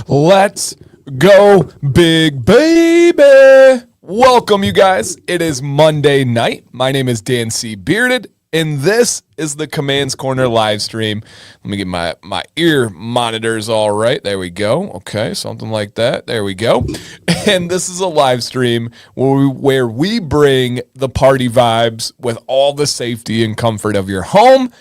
Let's go, big baby. Welcome, you guys. It is Monday night. My name is Dan C. Bearded, and this is the Commands Corner live stream. Let me get my ear monitors all right. There we go. Okay, something like that. There we go. And this is a live stream where we bring the party vibes with all the safety and comfort of your home.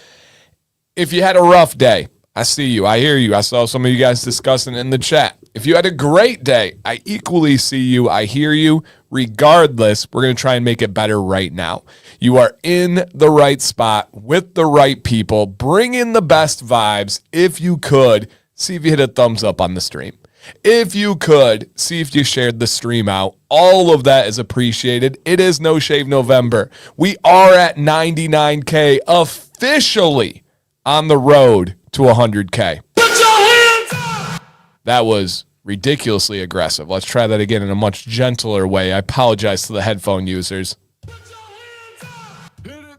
If you had a rough day, I see you. I hear you. I saw some of you guys discussing in the chat. If you had a great day, I equally see you. I hear you. Regardless, we're going to try and make it better right now. You are in the right spot with the right people. Bring in the best vibes. If you could, see if you hit a thumbs up on the stream. If you could, see if you shared the stream out. All of that is appreciated. It is No Shave November. We are at 99K officially on the road to 100K. Put your hands up! That was ridiculously aggressive. Let's try that again in a much gentler way. I apologize to the headphone users.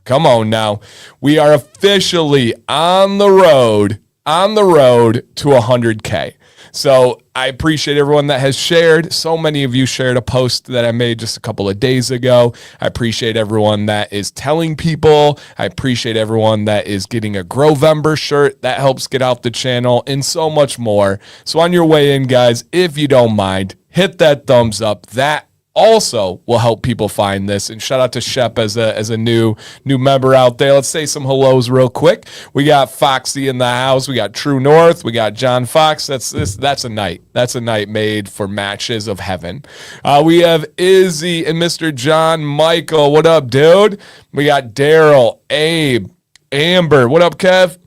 Come on now. We are officially on the road to 100K. So I appreciate everyone that has shared. So many of you shared a post that I made just a couple of days ago. I appreciate everyone that is telling people. I appreciate everyone that is getting a Grovember shirt. That helps get out the channel and so much more. So on your way in, guys, if you don't mind, hit that thumbs up. That also will help people find this. And shout out to Shep as a new member out there. Let's say some hellos real quick. We got Foxy in the house. We got True North. We got John Fox. That's a night. That's a night made for matches of heaven. We have Izzy and Mr. John Michael. What up, dude? We got Daryl, Abe, Amber. What up, Kev?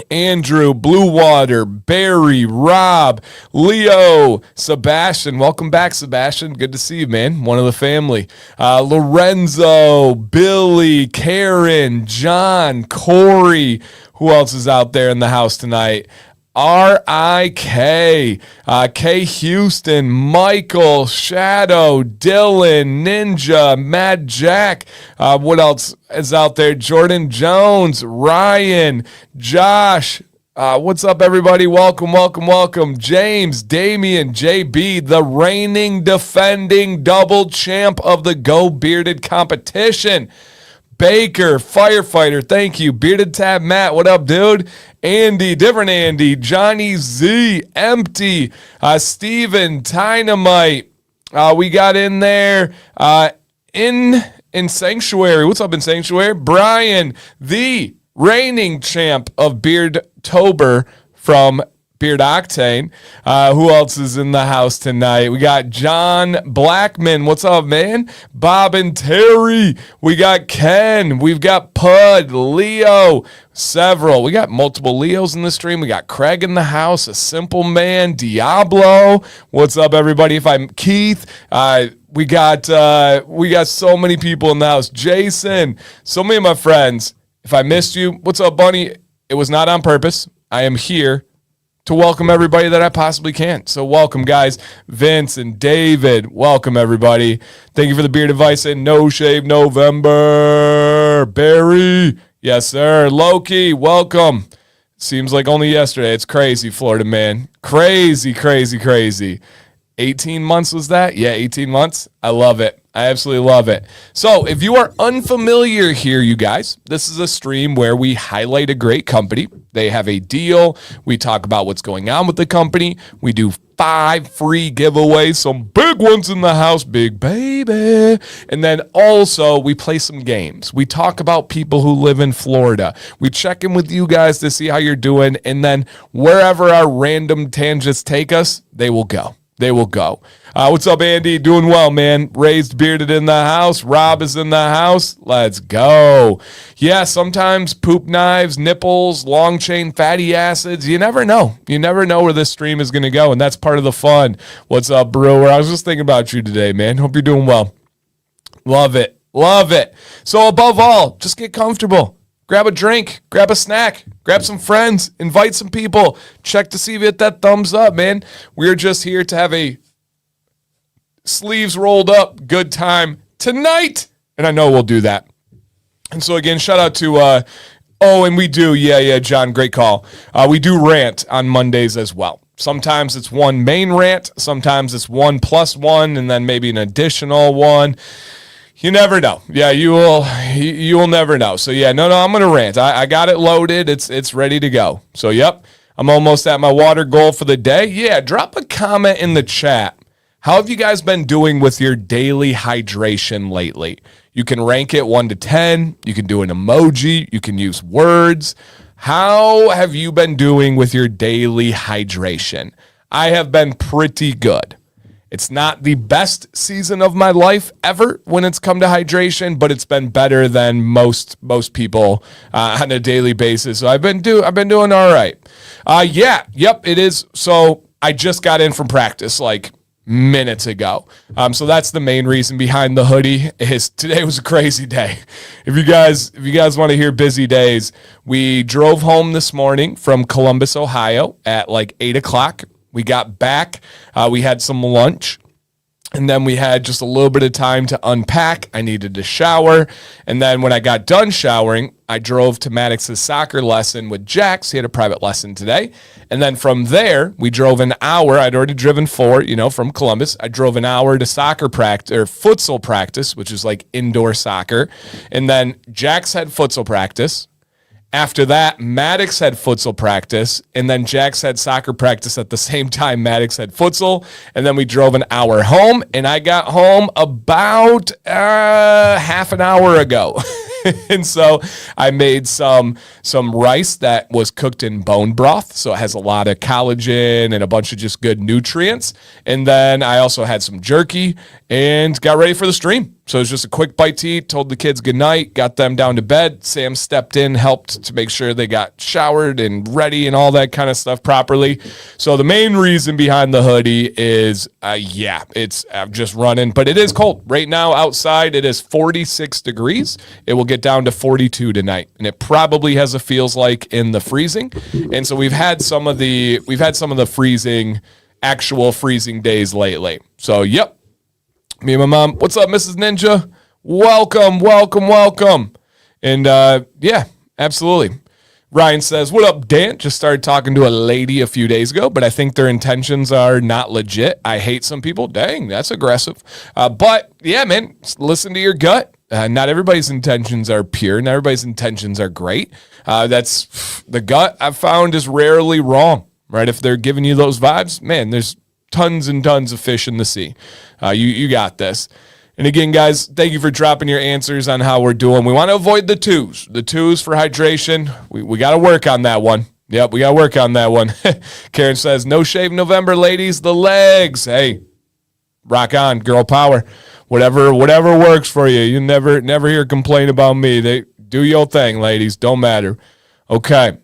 Andrew, Blue Water, Barry, Rob, Leo, Sebastian. Welcome back, Sebastian. Good to see you, man. One of the family. Lorenzo, Billy, Karen, John, Corey. Who else is out there in the house tonight? R.I.K., K. Houston, Michael, Shadow, Dylan, Ninja, Mad Jack. What else is out there? Jordan Jones, Ryan, Josh. What's up, everybody? Welcome. James, Damian, JB, the reigning, defending double champ of the Go Bearded competition. Baker, Firefighter, thank you. Bearded Tab Matt, what up, dude? Andy, different Andy, Johnny Z, Empty, Steven, Dynamite. We got in there in Sanctuary. What's up in Sanctuary? Brian, the reigning champ of Beardtober from Beard Octane. Who else is in the house tonight? We got John Blackman. What's up, man? Bob and Terry. We got Ken. We've got Pud, Leo, several. We got multiple Leos in the stream. We got Craig in the house, a simple man, Diablo. What's up, everybody? If I'm Keith, we got so many people in the house. Jason, so many of my friends. If I missed you, what's up, Bunny? It was not on purpose. I am here to welcome everybody that I possibly can. So welcome, guys. Vince and David, welcome, everybody. Thank you for the beard advice and No Shave November. Barry, yes, sir. Loki, welcome. Seems like only yesterday. It's crazy, Florida man. Crazy. 18 months was that? Yeah, 18 months. I love it. I absolutely love it. So if you are unfamiliar here, you guys, this is a stream where we highlight a great company. They have a deal. We talk about what's going on with the company. We do 5 free giveaways, some big ones in the house, big baby. And then also we play some games. We talk about people who live in Florida. We check in with you guys to see how you're doing. And then wherever our random tangents take us, they will go. What's up, Andy? Doing well, man. Raised Bearded in the house. Rob is in the house. Let's go. Yeah, sometimes poop knives, nipples, long chain fatty acids. You never know. You never know where this stream is going to go, and that's part of the fun. What's up, Brewer? I was just thinking about you today, man. Hope you're doing well. Love it. So above all, just get comfortable. Grab a drink, grab a snack, grab some friends, invite some people. Check to see if you hit that thumbs up, man. We're just here to have a sleeves rolled up good time tonight. And I know we'll do that. And so again, shout out to, and we do, John, great call. We do Rant on Mondays as well. Sometimes it's one main rant. Sometimes it's 1 + 1 and then maybe an additional one. You never know. Yeah, you will never know. So yeah, no, I'm going to rant. I got it loaded. It's ready to go. So yep, I'm almost at my water goal for the day. Yeah, drop a comment in the chat. How have you guys been doing with your daily hydration lately? You can rank it 1 to 10. You can do an emoji. You can use words. How have you been doing with your daily hydration? I have been pretty good. It's not the best season of my life ever when it's come to hydration, but it's been better than most people on a daily basis. So I've been doing all right. It is. So I just got in from practice like minutes ago. So that's the main reason behind the hoodie. Is today was a crazy day. If you guys want to hear busy days, we drove home this morning from Columbus, Ohio at like 8:00. We got back, we had some lunch, and then we had just a little bit of time to unpack. I needed to shower, and then when I got done showering, I drove to Maddox's soccer lesson with Jax. He had a private lesson today, and then from there, we drove an hour. I'd already driven 4, from Columbus. I drove an hour to soccer practice, or futsal practice, which is like indoor soccer, and then Jax had futsal practice. After that, Maddox had futsal practice, and then Jax had soccer practice at the same time Maddox had futsal, and then we drove an hour home, and I got home about half an hour ago. And so I made some rice that was cooked in bone broth, so it has a lot of collagen and a bunch of just good nutrients. And then I also had some jerky and got ready for the stream. So it was just a quick bite to eat, told the kids goodnight, got them down to bed. Sam stepped in, helped to make sure they got showered and ready and all that kind of stuff properly. So the main reason behind the hoodie is, it's just running, but it is cold. Right now outside, it is 46 degrees. It will get down to 42 tonight, and it probably has a feels like in the freezing. And so we've had some of the actual freezing days lately. So, yep. Me and my mom, what's up, Mrs. Ninja? Welcome. And absolutely. Ryan says, what up, Dan? Just started talking to a lady a few days ago, but I think their intentions are not legit. I hate some people. Dang, that's aggressive. But yeah, man, listen to your gut. Not everybody's intentions are pure. Not everybody's intentions are great. That's the gut I've found is rarely wrong, right? If they're giving you those vibes, man, there's tons and tons of fish in the sea. You got this. And again, guys, thank you for dropping your answers on how we're doing. We want to avoid the twos. The twos for hydration. We got to work on that one. Yep, we got to work on that one. Karen says, no shave November, ladies. The legs. Hey, rock on, girl power. Whatever works for you. You never hear complain about me. They do your thing, ladies. Don't matter. Okay.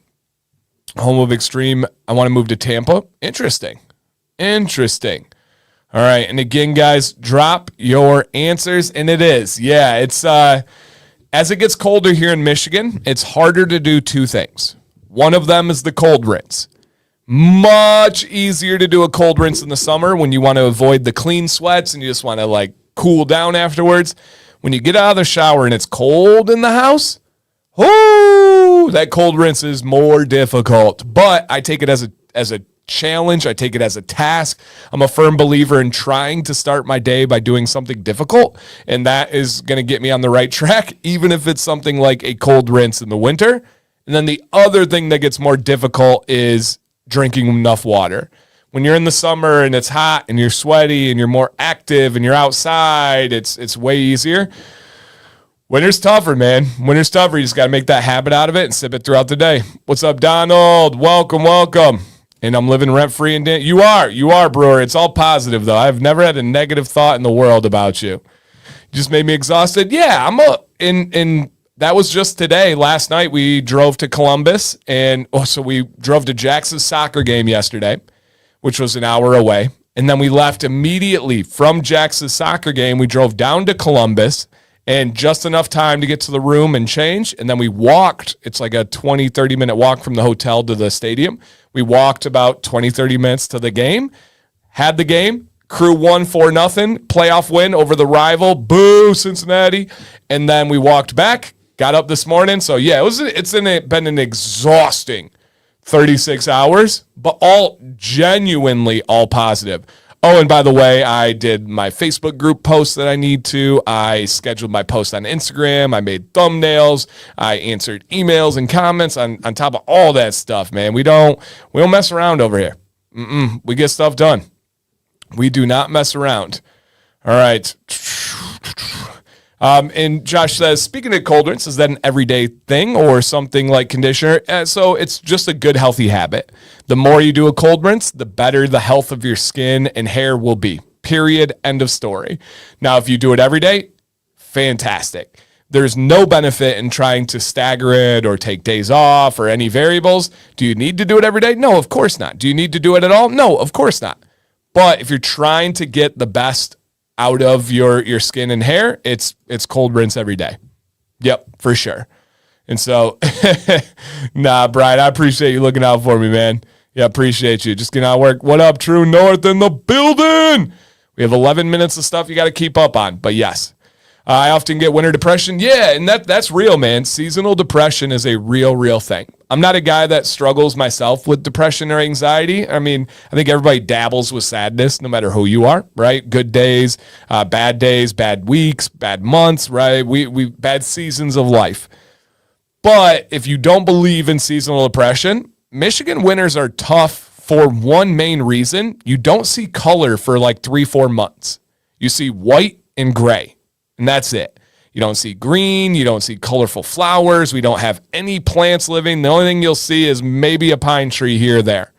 Home of Extreme. I want to move to Tampa. Interesting. All right. And again, guys, drop your answers. And it is. Yeah, it's as it gets colder here in Michigan, it's harder to do 2 things. One of them is the cold rinse. Much easier to do a cold rinse in the summer when you want to avoid the clean sweats and you just want to cool down afterwards. When you get out of the shower and it's cold in the house, that cold rinse is more difficult. But I take it as a challenge. I take it as a task. I'm a firm believer in trying to start my day by doing something difficult, and that is going to get me on the right track, even if it's something like a cold rinse in the winter. And then the other thing that gets more difficult is drinking enough water. When you're in the summer and it's hot and you're sweaty and you're more active and you're outside, it's way easier. Winter's tougher, man. Winter's tougher. You just got to make that habit out of it and sip it throughout the day. What's up, Donald? Welcome. And I'm living rent-free in Dan. You are, Brewer. It's all positive, though. I've never had a negative thought in the world about you. Just made me exhausted. Yeah, that was just today. Last night, we drove to Columbus, and so we drove to Jax's soccer game yesterday, which was an hour away. And then we left immediately from Jax's soccer game. We drove down to Columbus, and just enough time to get to the room and change. And then we walked. It's like a 20, 30-minute walk from the hotel to the stadium. We walked about 20, 30 minutes to the game, had the game, Crew won 4-0, playoff win over the rival, boo, Cincinnati. And then we walked back, got up this morning. So, yeah, it's been an exhausting 36 hours, but all genuinely all positive. Oh, and by the way, I did my Facebook group post that I need to. I scheduled my post on Instagram. I made thumbnails. I answered emails and comments on top of all that stuff, man. We don't mess around over here. We get stuff done. We do not mess around. All right. And Josh says, speaking of cold rinse, is that an everyday thing or something like conditioner? So it's just a good, healthy habit. The more you do a cold rinse, the better the health of your skin and hair will be. Period. End of story. Now, if you do it every day, fantastic. There's no benefit in trying to stagger it or take days off or any variables. Do you need to do it every day? No, of course not. Do you need to do it at all? No, of course not. But if you're trying to get the best out of your skin and hair, it's cold rinse every day. Yep, for sure. And so, nah, Brian, I appreciate you looking out for me, man. Yeah, appreciate you. Just getting out of work. What up, True North in the building? We have 11 minutes of stuff you got to keep up on. But yes, I often get winter depression. Yeah, and that's real, man. Seasonal depression is a real thing. I'm not a guy that struggles myself with depression or anxiety. I mean, I think everybody dabbles with sadness, no matter who you are, right? Good days, bad weeks, bad months, right? We bad seasons of life. But if you don't believe in seasonal depression, Michigan winters are tough for one main reason. You don't see color for like 3-4 months. You see white and gray, and that's it. You don't see green. You don't see colorful flowers. We don't have any plants living. The only thing you'll see is maybe a pine tree here or there.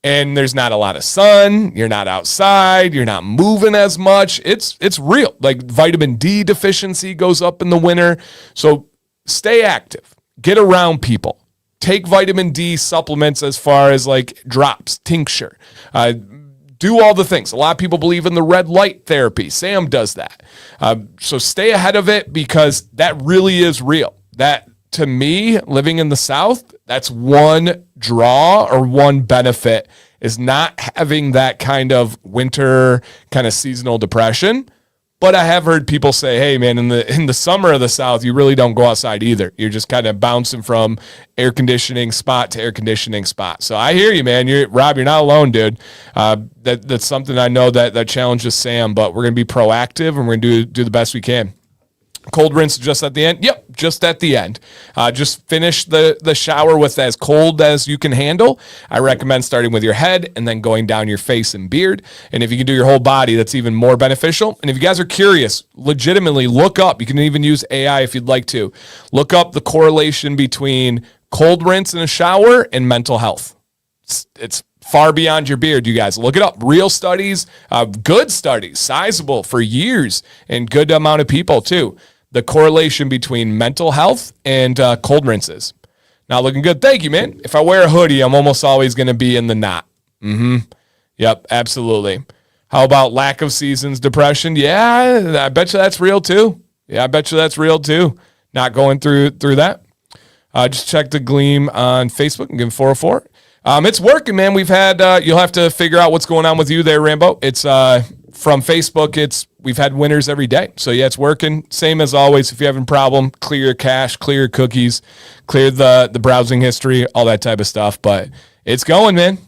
And there's not a lot of sun. You're not outside. You're not moving as much. It's real. Like vitamin D deficiency goes up in the winter. So stay active. Get around people. Take vitamin D supplements as far as like drops, tincture. Do all the things. A lot of people believe in the red light therapy. Sam does that. So stay ahead of it because that really is real. That, to me, living in the South, that's one draw or one benefit is not having that kind of winter kind of seasonal depression. But I have heard people say, hey, man, in the summer of the South, you really don't go outside either. You're just kind of bouncing from air conditioning spot to air conditioning spot. So I hear you, man. Rob, you're not alone, dude. That's something I know that challenges Sam, but we're going to be proactive and we're going to do the best we can. Cold rinse just at the end? Yep, just at the end. Just finish the shower with as cold as you can handle. I recommend starting with your head and then going down your face and beard. And if you can do your whole body, that's even more beneficial. And if you guys are curious, legitimately look up. You can even use AI if you'd like to. Look up the correlation between cold rinse in a shower and mental health. It's far beyond your beard, you guys. Look it up. Real studies, good studies, sizable for years, and good amount of people too. The correlation between mental health and cold rinses. Not looking good. Thank you, man. If I wear a hoodie, I'm almost always going to be in the knot. Yep, absolutely. How about lack of seasons depression? Yeah, I bet you that's real too. Not going through that. Just check the Gleam on Facebook and give 404. It's working, man. We've had, you'll have to figure out what's going on with you there, Rambo. It's from Facebook. We've had winners every day. So yeah, it's working. Same as always. If you have a problem, clear your cache, clear your cookies, clear the browsing history, all that type of stuff. But it's going, man.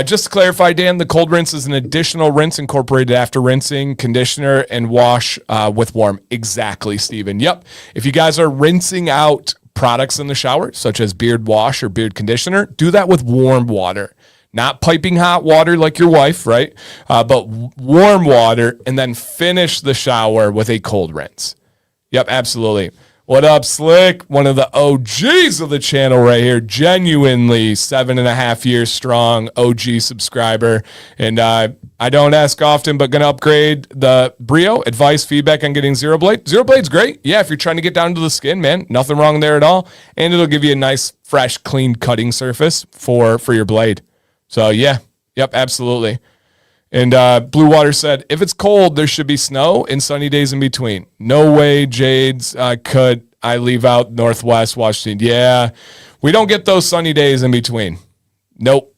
Just to clarify, Dan, the cold rinse is an additional rinse incorporated after rinsing, conditioner, and wash with warm. Exactly, Steven. Yep. If you guys are rinsing out products in the shower, such as beard wash or beard conditioner, do that with warm water. Not piping hot water like your wife, right? But warm water, and then finish the shower with a cold rinse. Yep, absolutely. What up, Slick? One of the OGs of the channel right here. Genuinely 7.5 years strong OG subscriber. And I don't ask often, but going to upgrade the Brio. Advice, feedback on getting Zero Blade. Zero Blade's great. Yeah, if you're trying to get down to the skin, man, nothing wrong there at all. And it'll give you a nice, fresh, clean cutting surface for your blade. So, yeah. Yep, absolutely. And Blue Water said, if it's cold, there should be snow and sunny days in between. No way, Jades, could I leave out Northwest Washington. Yeah, we don't get those sunny days in between. Nope.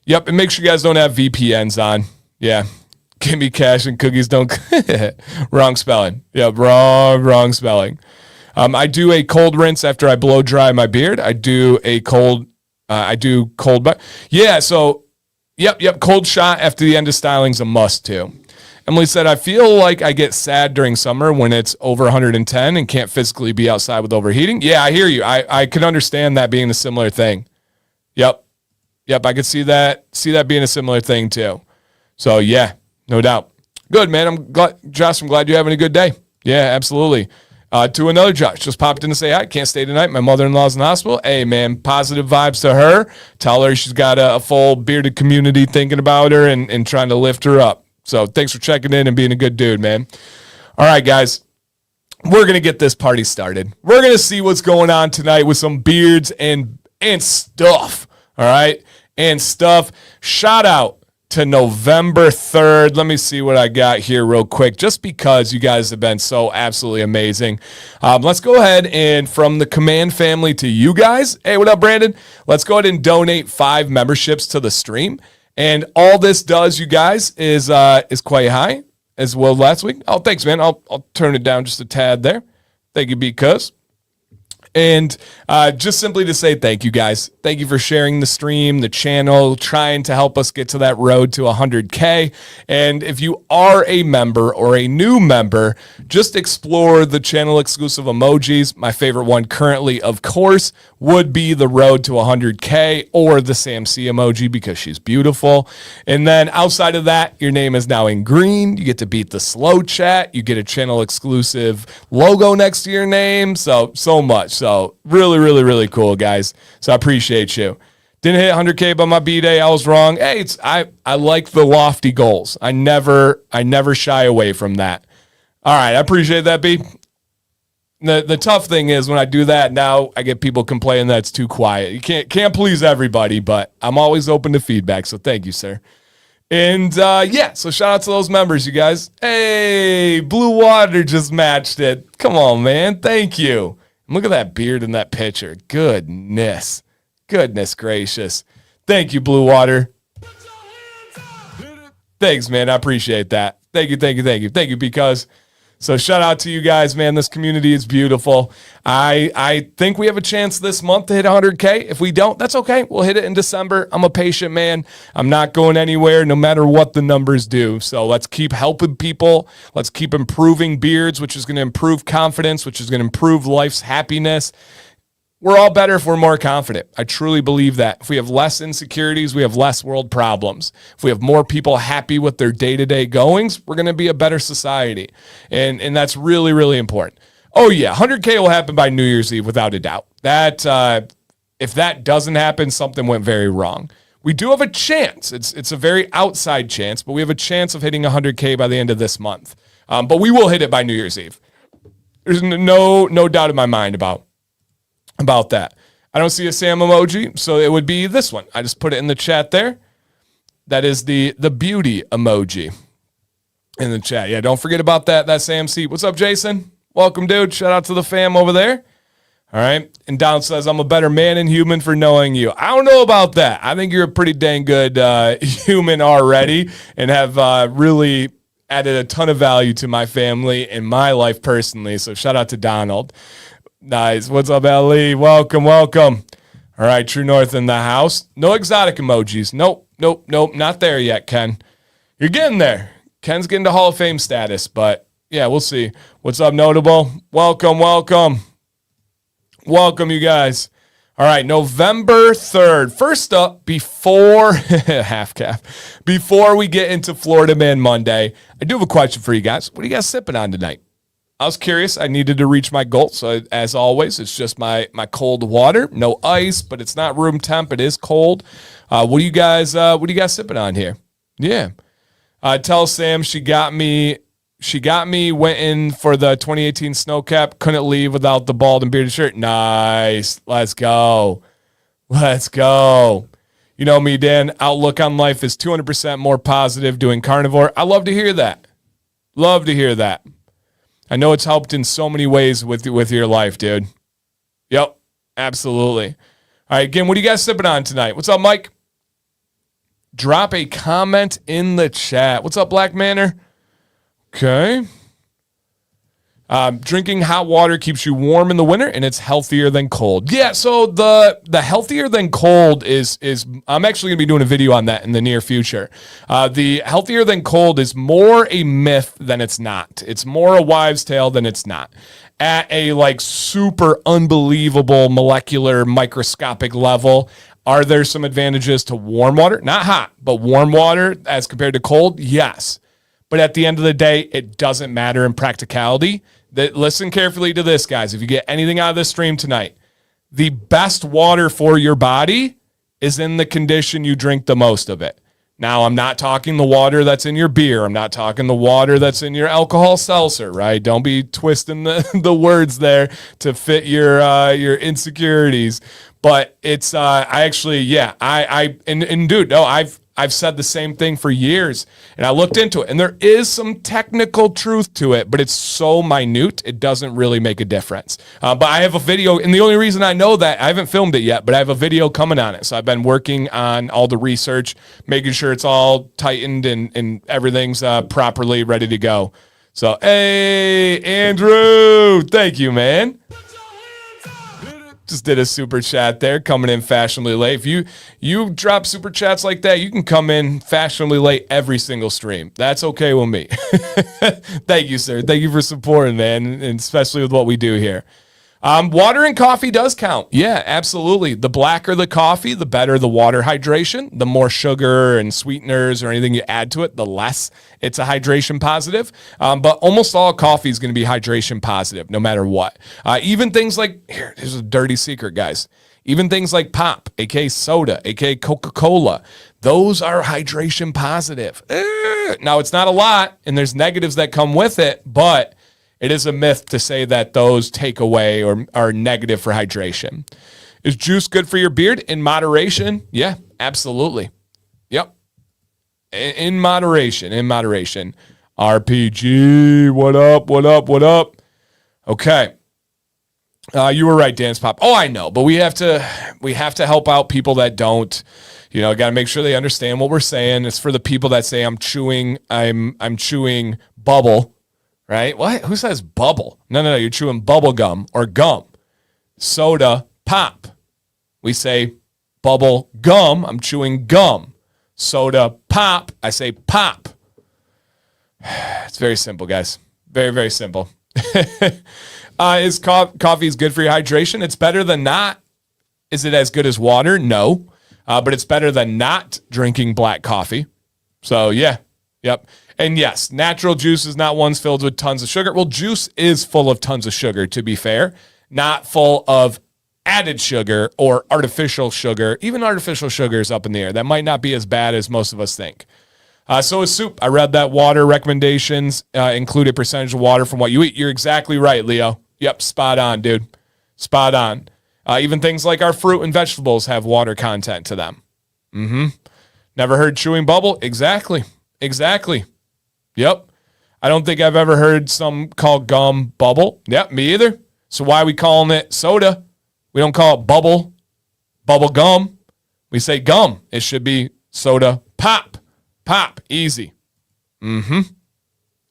Yep, and make sure you guys don't have VPNs on. Yeah, give me cash and cookies don't. Wrong spelling. Yep, wrong spelling. I do a cold rinse after I blow dry my beard. I do a cold I do cold, but yeah. So, yep. Cold shot after the end of styling's a must too. Emily said, I feel like I get sad during summer when it's over 110 and can't physically be outside with overheating. Yeah, I hear you. I could understand that being a similar thing. Yep. I could see that being a similar thing too. So yeah, no doubt. Good, man. I'm glad, Josh, I'm glad you're having a good day. Yeah, absolutely. To another Josh, just popped in to say hi. Can't stay tonight. My mother-in-law's in the hospital. Hey, man, positive vibes to her. Tell her she's got a full bearded community thinking about her and trying to lift her up. So thanks for checking in and being a good dude, man. All right, guys. We're going to get this party started. We're going to see what's going on tonight with some beards and stuff. All right? And stuff. Shout out to November 3rd. Let me see what I got here real quick, just because you guys have been so absolutely amazing. Let's go ahead and from the Command family to you guys. Hey, what up, Brandon? Let's go ahead and donate 5 memberships to the stream. And all this does, you guys, is quite high, as well last week. Oh, thanks, man. I'll turn it down just a tad there. Thank you, because. And just simply to say thank you, guys. Thank you for sharing the stream, the channel, trying to help us get to that road to 100K. And if you are a member or a new member, just explore the channel exclusive emojis. My favorite one currently, of course, would be the road to 100K or the Sam C emoji because she's beautiful. And then outside of that, your name is now in green. You get to beat the slow chat. You get a channel exclusive logo next to your name. So much. So really, really, really cool, guys. So I appreciate you. Didn't hit 100K by my B-Day. I was wrong. Hey, I like the lofty goals. I never shy away from that. All right, I appreciate that, B. The tough thing is when I do that, now I get people complaining that it's too quiet. You can't please everybody, but I'm always open to feedback. So thank you, sir. And yeah, so shout out to those members, you guys. Hey, Blue Water just matched it. Come on, man. Thank you. Look at that beard in that picture. Goodness gracious. Thank you, Blue Water. Thanks, man. I appreciate that. Thank you, because. So shout out to you guys, man. This community is beautiful. I think we have a chance this month to hit 100K. If we don't, that's okay. We'll hit it in December. I'm a patient man. I'm not going anywhere no matter what the numbers do. So let's keep helping people. Let's keep improving beards, which is going to improve confidence, which is going to improve life's happiness. We're all better if we're more confident. I truly believe that. If we have less insecurities, we have less world problems. If we have more people happy with their day-to-day goings, we're going to be a better society. And that's really, really important. Oh, yeah, 100K will happen by New Year's Eve without a doubt. That if that doesn't happen, something went very wrong. We do have a chance. It's a very outside chance, but we have a chance of hitting 100K by the end of this month. But we will hit it by New Year's Eve. There's no doubt in my mind about that. I don't see a Sam emoji, so it would be this one. I just put it in the chat there. That is the beauty emoji in the chat. Yeah, don't forget about that Sam C. What's up, Jason? Welcome, dude. Shout out to the fam over there. All right. And Down says, I'm a better man and human for knowing you. I don't know about that. I think you're a pretty dang good human already and have really added a ton of value to my family and my life personally. So shout out to Donald. Nice. What's up, Ellie? Welcome. All right, True North in the house. No exotic emojis. Nope. Not there yet, Ken. You're getting there. Ken's getting to Hall of Fame status, but yeah, we'll see. What's up, Notable? Welcome, you guys. All right, November 3rd. First up, before half cap, before we get into Florida Man Monday, I do have a question for you guys. What are you guys sipping on tonight? I was curious. I needed to reach my goal. So as always, it's just my cold water, no ice, but it's not room temp. It is cold. What are you guys sipping on here? Yeah. Tell Sam she got me, went in for the 2018 snow cap. Couldn't leave without the bald and bearded shirt. Nice. Let's go. You know me, Dan. Outlook on life is 200% more positive doing carnivore. I love to hear that. I know it's helped in so many ways with your life, dude. Yep, absolutely. All right, again, what are you guys sipping on tonight? What's up, Mike? Drop a comment in the chat. What's up, Black Manor? Okay. Drinking hot water keeps you warm in the winter, and it's healthier than cold. Yeah, so the healthier than cold is I'm actually going to be doing a video on that in the near future. The healthier than cold is more a myth than it's not. It's more a wives' tale than it's not. At a like super unbelievable molecular microscopic level, are there some advantages to warm water? Not hot, but warm water as compared to cold? Yes. But at the end of the day, it doesn't matter in practicality. Listen carefully to this, guys. If you get anything out of this stream tonight, the best water for your body is in the condition you drink the most of it. Now, I'm not talking the water that's in your beer. I'm not talking the water that's in your alcohol seltzer, right? Don't be twisting the words there to fit your insecurities. But it's I've said the same thing for years, and I looked into it, and there is some technical truth to it, but it's so minute, it doesn't really make a difference. But I have a video, and the only reason I know that, I haven't filmed it yet, but I have a video coming on it. So I've been working on all the research, making sure it's all tightened and everything's properly ready to go. So, hey, Andrew, thank you, man. Just did a super chat there, coming in fashionably late. If you drop super chats like that, you can come in fashionably late every single stream. That's okay with me. Thank you, sir. Thank you for supporting, man, and especially with what we do here. Water and coffee does count. Yeah, absolutely. The blacker the coffee, the better the water hydration. The more sugar and sweeteners or anything you add to it, the less it's a hydration positive. But almost all coffee is going to be hydration positive, no matter what. Even things like, here's a dirty secret, guys. Even things like pop, aka soda, aka Coca-Cola, those are hydration positive. Now, it's not a lot, and there's negatives that come with it, but it is a myth to say that those take away or are negative for hydration. Is juice good for your beard? In moderation? Yeah, absolutely. Yep. In moderation. RPG, what up? Okay. You were right, Dance Pop. Oh, I know, but we have to help out people that don't. Got to make sure they understand what we're saying. It's for the people that say I'm chewing bubble. Right? What? Who says bubble? No. You're chewing bubble gum or gum. Soda, pop. We say bubble gum. I'm chewing gum. Soda, pop. I say pop. It's very simple, guys. Very, very simple. Is coffee good for your hydration? It's better than not. Is it as good as water? No. But it's better than not drinking black coffee. So, yeah. Yep. And yes, natural juice is not ones filled with tons of sugar. Well, juice is full of tons of sugar, to be fair, not full of added sugar or artificial sugar. Even artificial sugar is up in the air. That might not be as bad as most of us think. So is soup. I read that water recommendations include a percentage of water from what you eat. You're exactly right, Leo. Yep, spot on, dude. Spot on. Even things like our fruit and vegetables have water content to them. Never heard chewing bubble? Exactly. Yep. I don't think I've ever heard some call gum bubble. Yep, me either. So why are we calling it soda? We don't call it bubble gum. We say gum. It should be soda pop. Easy.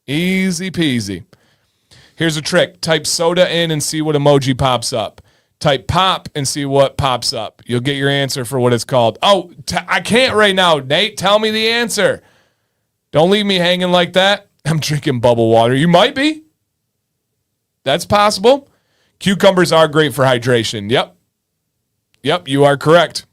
Easy peasy. Here's a trick. Type soda in and see what emoji pops up. Type pop and see what pops up. You'll get your answer for what it's called. Oh, I can't right now, Nate. Tell me the answer. Don't leave me hanging like that. I'm drinking bubble water. You might be. That's possible. Cucumbers are great for hydration. Yep, you are correct.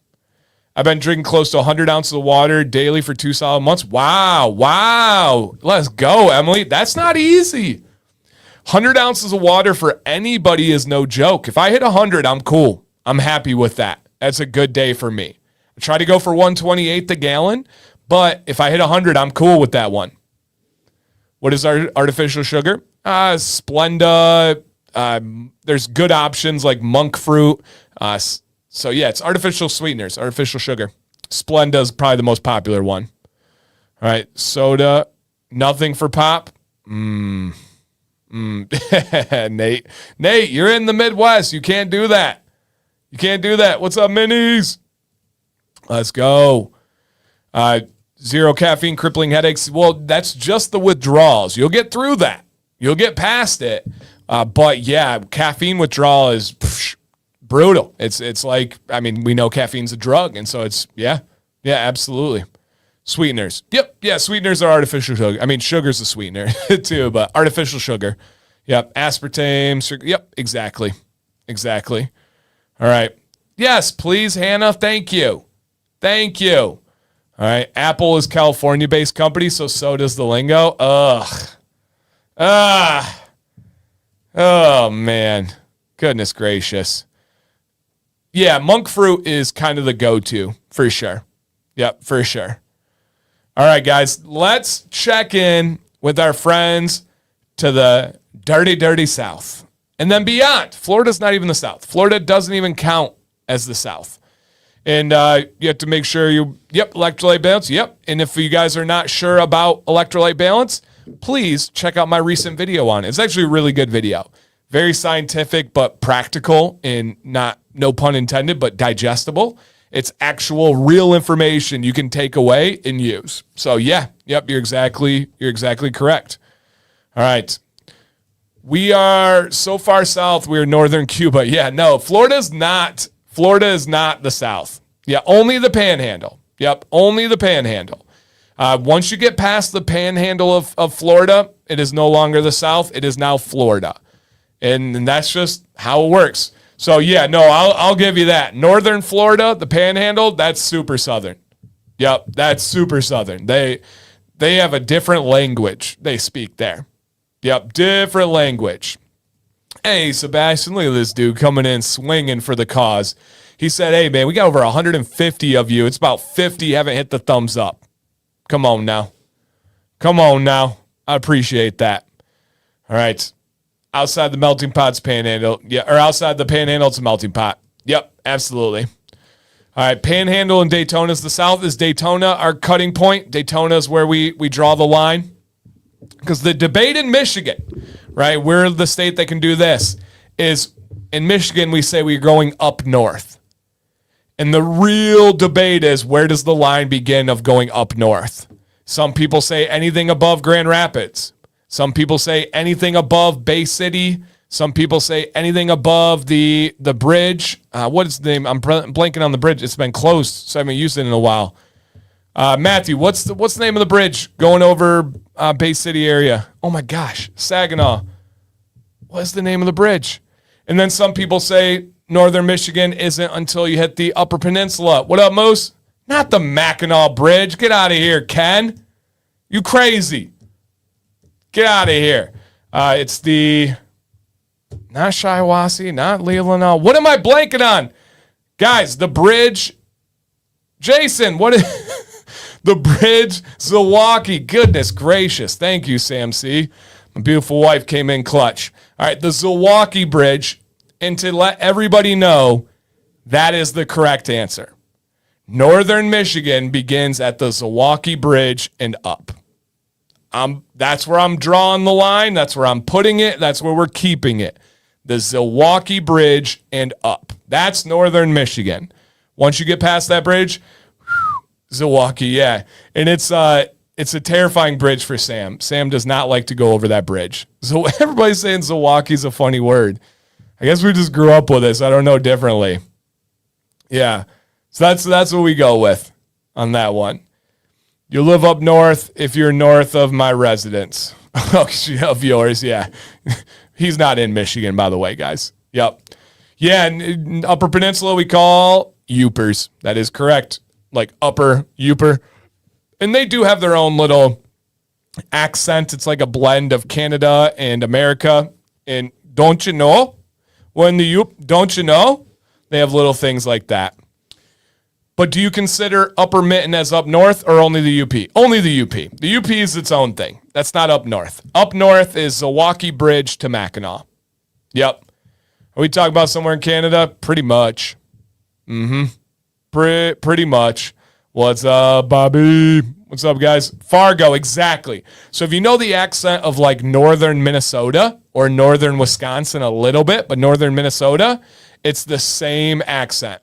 I've been drinking close to 100 ounces of water daily for 2 solid months. Wow. Let's go, Emily. That's not easy. 100 ounces of water for anybody is no joke. If I hit 100, I'm cool. I'm happy with that. That's a good day for me. I try to go for 128 the gallon. But if I hit 100, I'm cool with that one. What is our artificial sugar? Splenda. There's good options like monk fruit. So, yeah, it's artificial sweeteners, artificial sugar. Splenda is probably the most popular one. All right, soda, nothing for pop. Nate, you're in the Midwest. You can't do that. What's up, minis? Let's go. Zero caffeine, crippling headaches. Well, that's just the withdrawals. You'll get through that. You'll get past it. But yeah, caffeine withdrawal is brutal. It's like, I mean, we know caffeine's a drug, and so it's, yeah, absolutely. Sweeteners. Yep. Yeah, sweeteners are artificial sugar. I mean, sugar's a sweetener too, but artificial sugar. Yep. Aspartame, sugar. Yep, exactly. All right. Yes, please, Hannah. Thank you. All right. Apple is California-based company, so does the lingo. Ugh. Oh, man. Goodness gracious. Yeah, monk fruit is kind of the go-to, for sure. Yep, for sure. All right, guys, let's check in with our friends to the dirty, dirty South. And then beyond. Florida's not even the South. Florida doesn't even count as the South. And you have to make sure electrolyte balance. Yep. And if you guys are not sure about electrolyte balance, please check out my recent video on it. It's actually a really good video. Very scientific, but practical and no pun intended, but digestible. It's actual real information you can take away and use. So you're exactly correct. All right. We are so far south, we are northern Cuba. Yeah, no, Florida is not the South. Yeah, only the Panhandle. Yep, only the Panhandle. Once you get past the Panhandle of Florida, it is no longer the South. It is now Florida. And that's just how it works. So, I'll give you that. Northern Florida, the Panhandle, that's super Southern. Yep, that's super Southern. They have a different language they speak there. Yep, different language. Hey, Sebastian, look at this dude coming in swinging for the cause. He said, hey, man, we got over 150 of you. It's about 50 haven't hit the thumbs up. Come on now. I appreciate that. All right. Outside the melting pot's Panhandle. Yeah, or outside the Panhandle, it's a melting pot. Yep, absolutely. All right, Panhandle and Daytona is the South. Is Daytona our cutting point? Daytona is where we draw the line. Because the debate in Michigan, right, we're the state that can do this, is in Michigan we say we're going up north. And the real debate is, where does the line begin of going up north? Some people say anything above Grand Rapids. Some people say anything above Bay City. Some people say anything above the bridge. What is the name? I'm blanking on the bridge. It's been closed, so I haven't used it in a while. Matthew, what's the name of the bridge going over Bay City area? Oh my gosh, Saginaw. What's the name of the bridge? And then some people say northern Michigan isn't until you hit the Upper Peninsula. What up, Moose? Not the Mackinac Bridge. Get out of here, Ken. You crazy. Get out of here. It's not Shiawassee, not Leelanau. What am I blanking on? Guys, the bridge. Jason, what is... The bridge, Zilwaukee. Goodness gracious. Thank you, Sam C. My beautiful wife came in clutch. All right, the Zilwaukee Bridge. And to let everybody know, that is the correct answer. Northern Michigan begins at the Zilwaukee Bridge and up. That's where I'm drawing the line. That's where I'm putting it. That's where we're keeping it. The Zilwaukee Bridge and up. That's Northern Michigan. Once you get past that bridge... Zilwaukee, yeah. And it's a terrifying bridge for Sam. Sam does not like to go over that bridge. So everybody's saying Zilwaukee's a funny word. I guess we just grew up with it, so I don't know differently. Yeah. So that's what we go with on that one. You live up north if you're north of my residence. Of yours, yeah. He's not in Michigan, by the way, guys. Yep. Yeah, and Upper Peninsula we call Yoopers. That is correct. Like upper Yooper. And they do have their own little accent. It's like a blend of Canada and America. And don't you know? When the Yoop, don't you know? They have little things like that. But do you consider Upper Mitten as up north or only the UP? Only the UP. The UP is its own thing. That's not up north. Up north is Zilwaukee Bridge to Mackinac. Yep. Are we talking about somewhere in Canada? Pretty much. Pretty much. What's up, Bobby? What's up, guys? Fargo, exactly. So if you know the accent of like northern Minnesota or northern Wisconsin a little bit, but northern Minnesota, it's the same accent.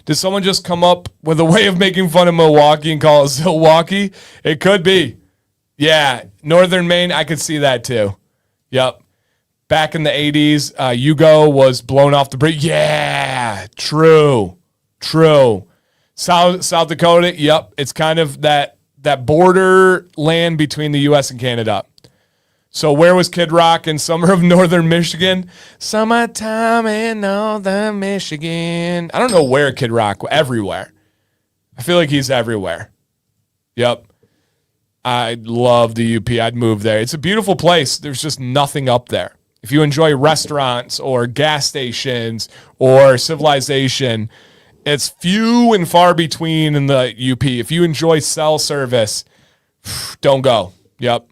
Did someone just come up with a way of making fun of Milwaukee and call it Zilwaukee? It could be. Yeah, northern Maine, I could see that too. Yep. back in the 80s, Yugo was blown off the bridge. Yeah, true. South Dakota, yep, it's kind of that border land between the U.S. and Canada. So where was Kid Rock in Summer of Northern Michigan? Summertime in Northern Michigan. I don't know where Kid Rock, everywhere. I feel like he's everywhere. Yep. I love the UP. I'd move there. It's a beautiful place. There's just nothing up there. If you enjoy restaurants or gas stations or civilization, it's few and far between in the UP. If you enjoy cell service, don't go. Yep.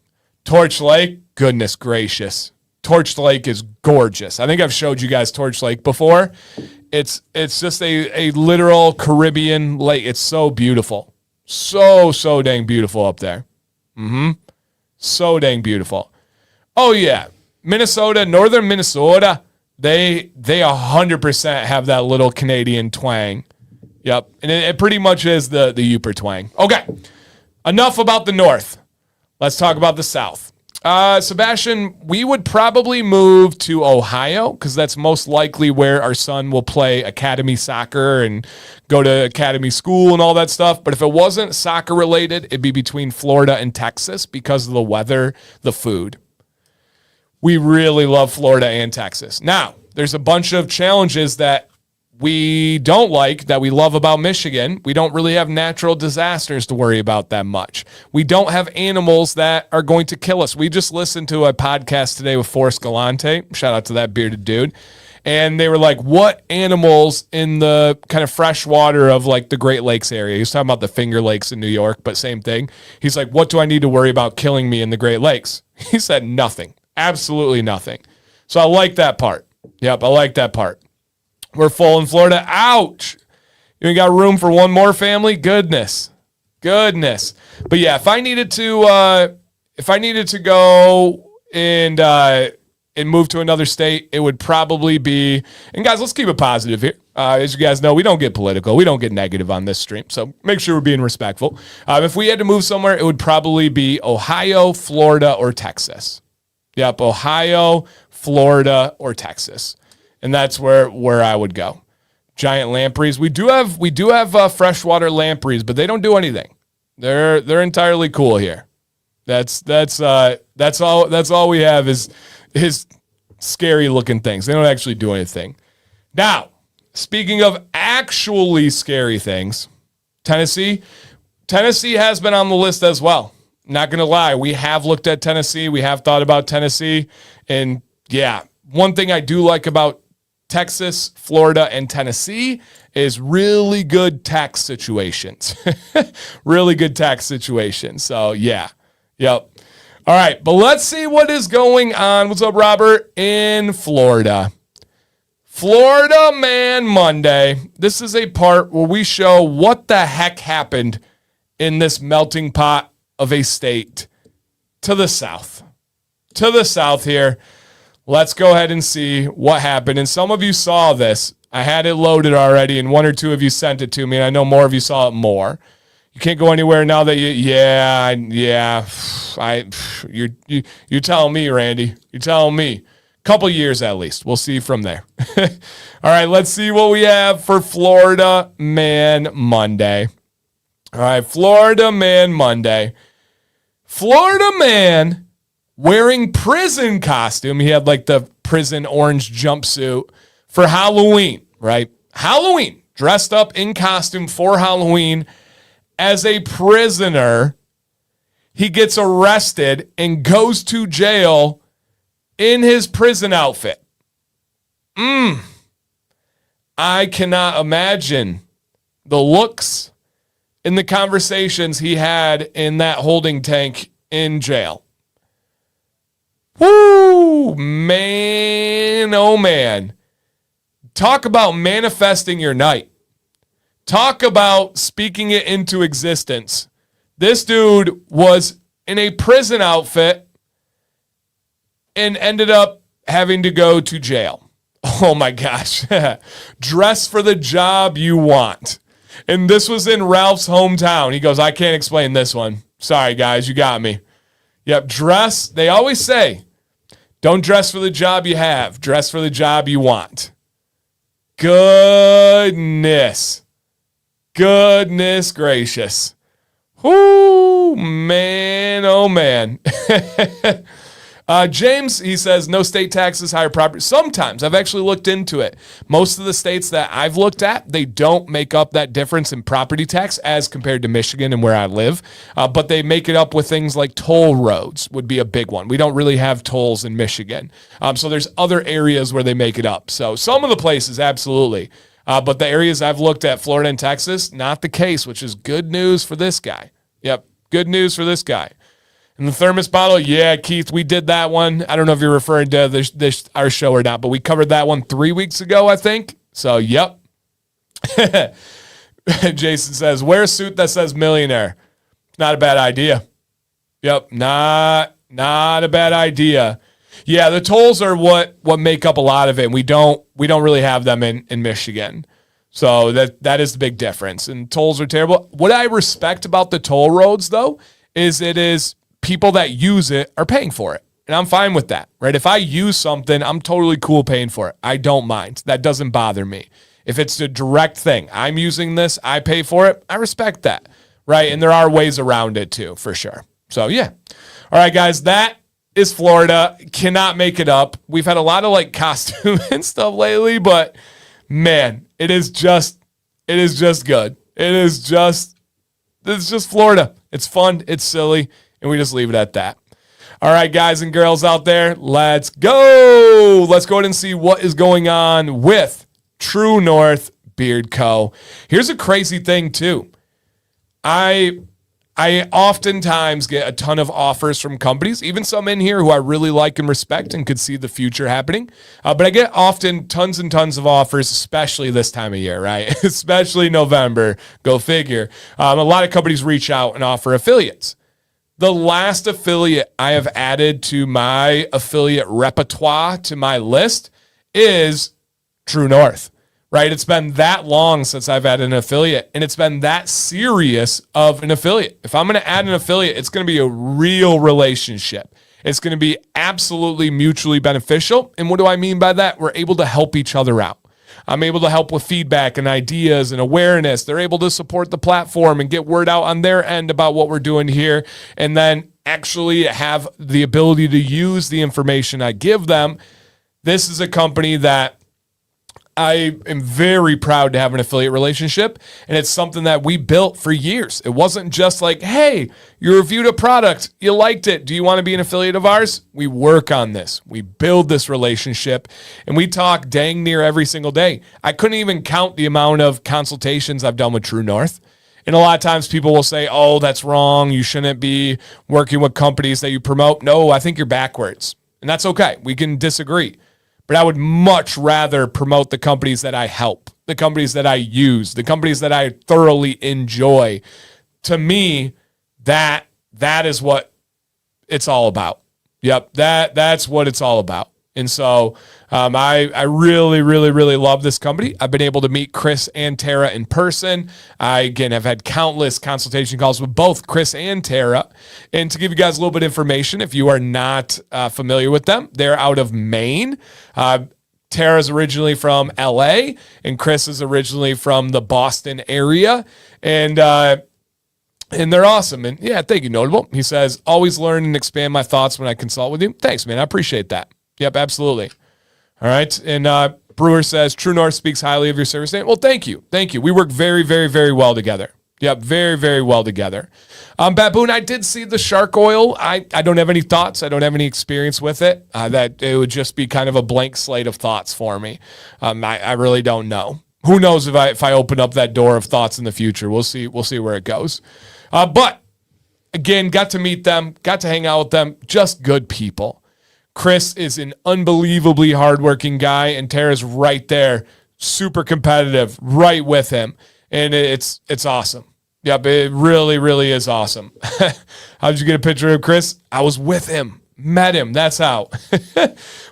Torch Lake, goodness gracious. Torch Lake is gorgeous. I think I've showed you guys Torch Lake before. It's just a literal Caribbean lake. It's so beautiful. So dang beautiful up there. So dang beautiful. Oh, yeah. Minnesota, northern Minnesota, they 100% have that little Canadian twang. Yep. And it pretty much is the Yooper twang. Okay. Enough about the north. Let's talk about the south. Sebastian, we would probably move to Ohio because that's most likely where our son will play academy soccer and go to academy school and all that stuff. But if it wasn't soccer related, it'd be between Florida and Texas because of the weather, the food. We really love Florida and Texas. Now, there's a bunch of challenges that we don't like that we love about Michigan. We don't really have natural disasters to worry about that much. We don't have animals that are going to kill us. We just listened to a podcast today with Forrest Galante. Shout out to that bearded dude. And they were like, what animals in the kind of fresh water of like the Great Lakes area? He was talking about the Finger Lakes in New York, but same thing. He's like, what do I need to worry about killing me in the Great Lakes? He said nothing. Absolutely nothing. So I like that part. Yep, I like that part. We're full in Florida. Ouch. You ain't got room for one more family? Goodness. But yeah, if I needed to go and move to another state, it would probably be, and guys, let's keep it positive here. As you guys know, we don't get political. We don't get negative on this stream. So make sure we're being respectful. If we had to move somewhere, it would probably be Ohio, Florida, or Texas. Yep, Ohio, Florida, or Texas. And that's where I would go. Giant lampreys. We do have freshwater lampreys, but they don't do anything. They're entirely cool here. That's all we have is scary looking things. They don't actually do anything. Now, speaking of actually scary things, Tennessee has been on the list as well. Not going to lie. We have looked at Tennessee. We have thought about Tennessee. And yeah, one thing I do like about Texas, Florida, and Tennessee is really good tax situations. Really good tax situations. So yeah. Yep. All right. But let's see what is going on. What's up, Robert? In Florida. Florida Man Monday. This is a part where we show what the heck happened in this melting pot of a state to the south. To the south here. Let's go ahead and see what happened. And some of you saw this. I had it loaded already, and one or two of you sent it to me, and I know more of you saw it more. You can't go anywhere now that you're telling me, Randy. You're telling me. Couple years at least. We'll see from there. All right, let's see what we have for Florida Man Monday. All right, Florida Man Monday. Florida man wearing prison costume. He had like the prison orange jumpsuit for Halloween, right? Halloween, dressed up in costume for Halloween as a prisoner. He gets arrested and goes to jail in his prison outfit. I cannot imagine the looks in the conversations he had in that holding tank in jail. Woo, man, oh man. Talk about manifesting your night. Talk about speaking it into existence. This dude was in a prison outfit and ended up having to go to jail. Oh my gosh. Dress for the job you want. And this was in Ralph's hometown. He goes, I can't explain this one. Sorry, guys, you got me. Yep, dress. They always say, Don't dress for the job you have. Dress for the job you want. Goodness gracious. Whoo, man, oh man. James, he says, no state taxes, higher property. Sometimes. I've actually looked into it. Most of the states that I've looked at, they don't make up that difference in property tax as compared to Michigan and where I live. But they make it up with things like toll roads would be a big one. We don't really have tolls in Michigan. So there's other areas where they make it up. So some of the places, absolutely. But the areas I've looked at, Florida and Texas, not the case, which is good news for this guy. Yep, good news for this guy. And the thermos bottle, yeah, Keith, we did that one. I don't know if you're referring to this our show or not, but we covered that one 3 weeks ago, I think. So, yep. Jason says, wear a suit that says millionaire. Not a bad idea. Yep, not a bad idea. Yeah, the tolls are what make up a lot of it. And we don't really have them in Michigan. So that is the big difference. And tolls are terrible. What I respect about the toll roads, though, is it is people that use it are paying for it. And I'm fine with that, right? If I use something, I'm totally cool paying for it. I don't mind. That doesn't bother me. If it's a direct thing, I'm using this, I pay for it, I respect that, right? And there are ways around it too, for sure. So, yeah. All right, guys, that is Florida. Cannot make it up. We've had a lot of like costume and stuff lately, but man, it's just good. It's just Florida. It's fun. It's silly. And we just leave it at that. All right, guys and girls out there, let's go. Let's go ahead and see what is going on with True North Beard Co. Here's a crazy thing, too. I oftentimes get a ton of offers from companies, even some in here who I really like and respect and could see the future happening. But I get often tons and tons of offers, especially this time of year, right? Especially November, go figure. A lot of companies reach out and offer affiliates. The last affiliate I have added to my affiliate repertoire, to my list, is True North, right? It's been that long since I've added an affiliate, and it's been that serious of an affiliate. If I'm going to add an affiliate, it's going to be a real relationship. It's going to be absolutely mutually beneficial. And what do I mean by that? We're able to help each other out. I'm able to help with feedback and ideas and awareness. They're able to support the platform and get word out on their end about what we're doing here, and then actually have the ability to use the information I give them. This is a company that I am very proud to have an affiliate relationship, and it's something that we built for years. It wasn't just like, hey, you reviewed a product, you liked it, do you want to be an affiliate of ours? We work on this. We build this relationship, and we talk dang near every single day. I couldn't even count the amount of consultations I've done with True North. And a lot of times people will say, oh, that's wrong. You shouldn't be working with companies that you promote. No, I think you're backwards. And that's okay. We can disagree. But I would much rather promote the companies that I help, the companies that I use, the companies that I thoroughly enjoy. To me, that is what it's all about. Yep, that's what it's all about. And so I really, really, really love this company. I've been able to meet Chris and Tara in person. I, again, have had countless consultation calls with both Chris and Tara. And to give you guys a little bit of information, if you are not familiar with them, they're out of Maine. Tara's originally from LA, and Chris is originally from the Boston area. And they're awesome. And yeah, thank you, Notable. He says, always learn and expand my thoughts when I consult with you. Thanks, man. I appreciate that. Yep, absolutely. All right. And Brewer says, True North speaks highly of your service. Well, thank you. Thank you. We work very, very, very well together. Yep, very, very well together. Baboon, I did see the shark oil. I don't have any thoughts. I don't have any experience with it. That it would just be kind of a blank slate of thoughts for me. I really don't know. Who knows if I open up that door of thoughts in the future. We'll see where it goes. But again, got to meet them, got to hang out with them. Just good people. Chris is an unbelievably hardworking guy, and Tara's right there, super competitive, right with him. And it's awesome. Yep, it really, really is awesome. How'd you get a picture of Chris? I was with him, met him. That's how.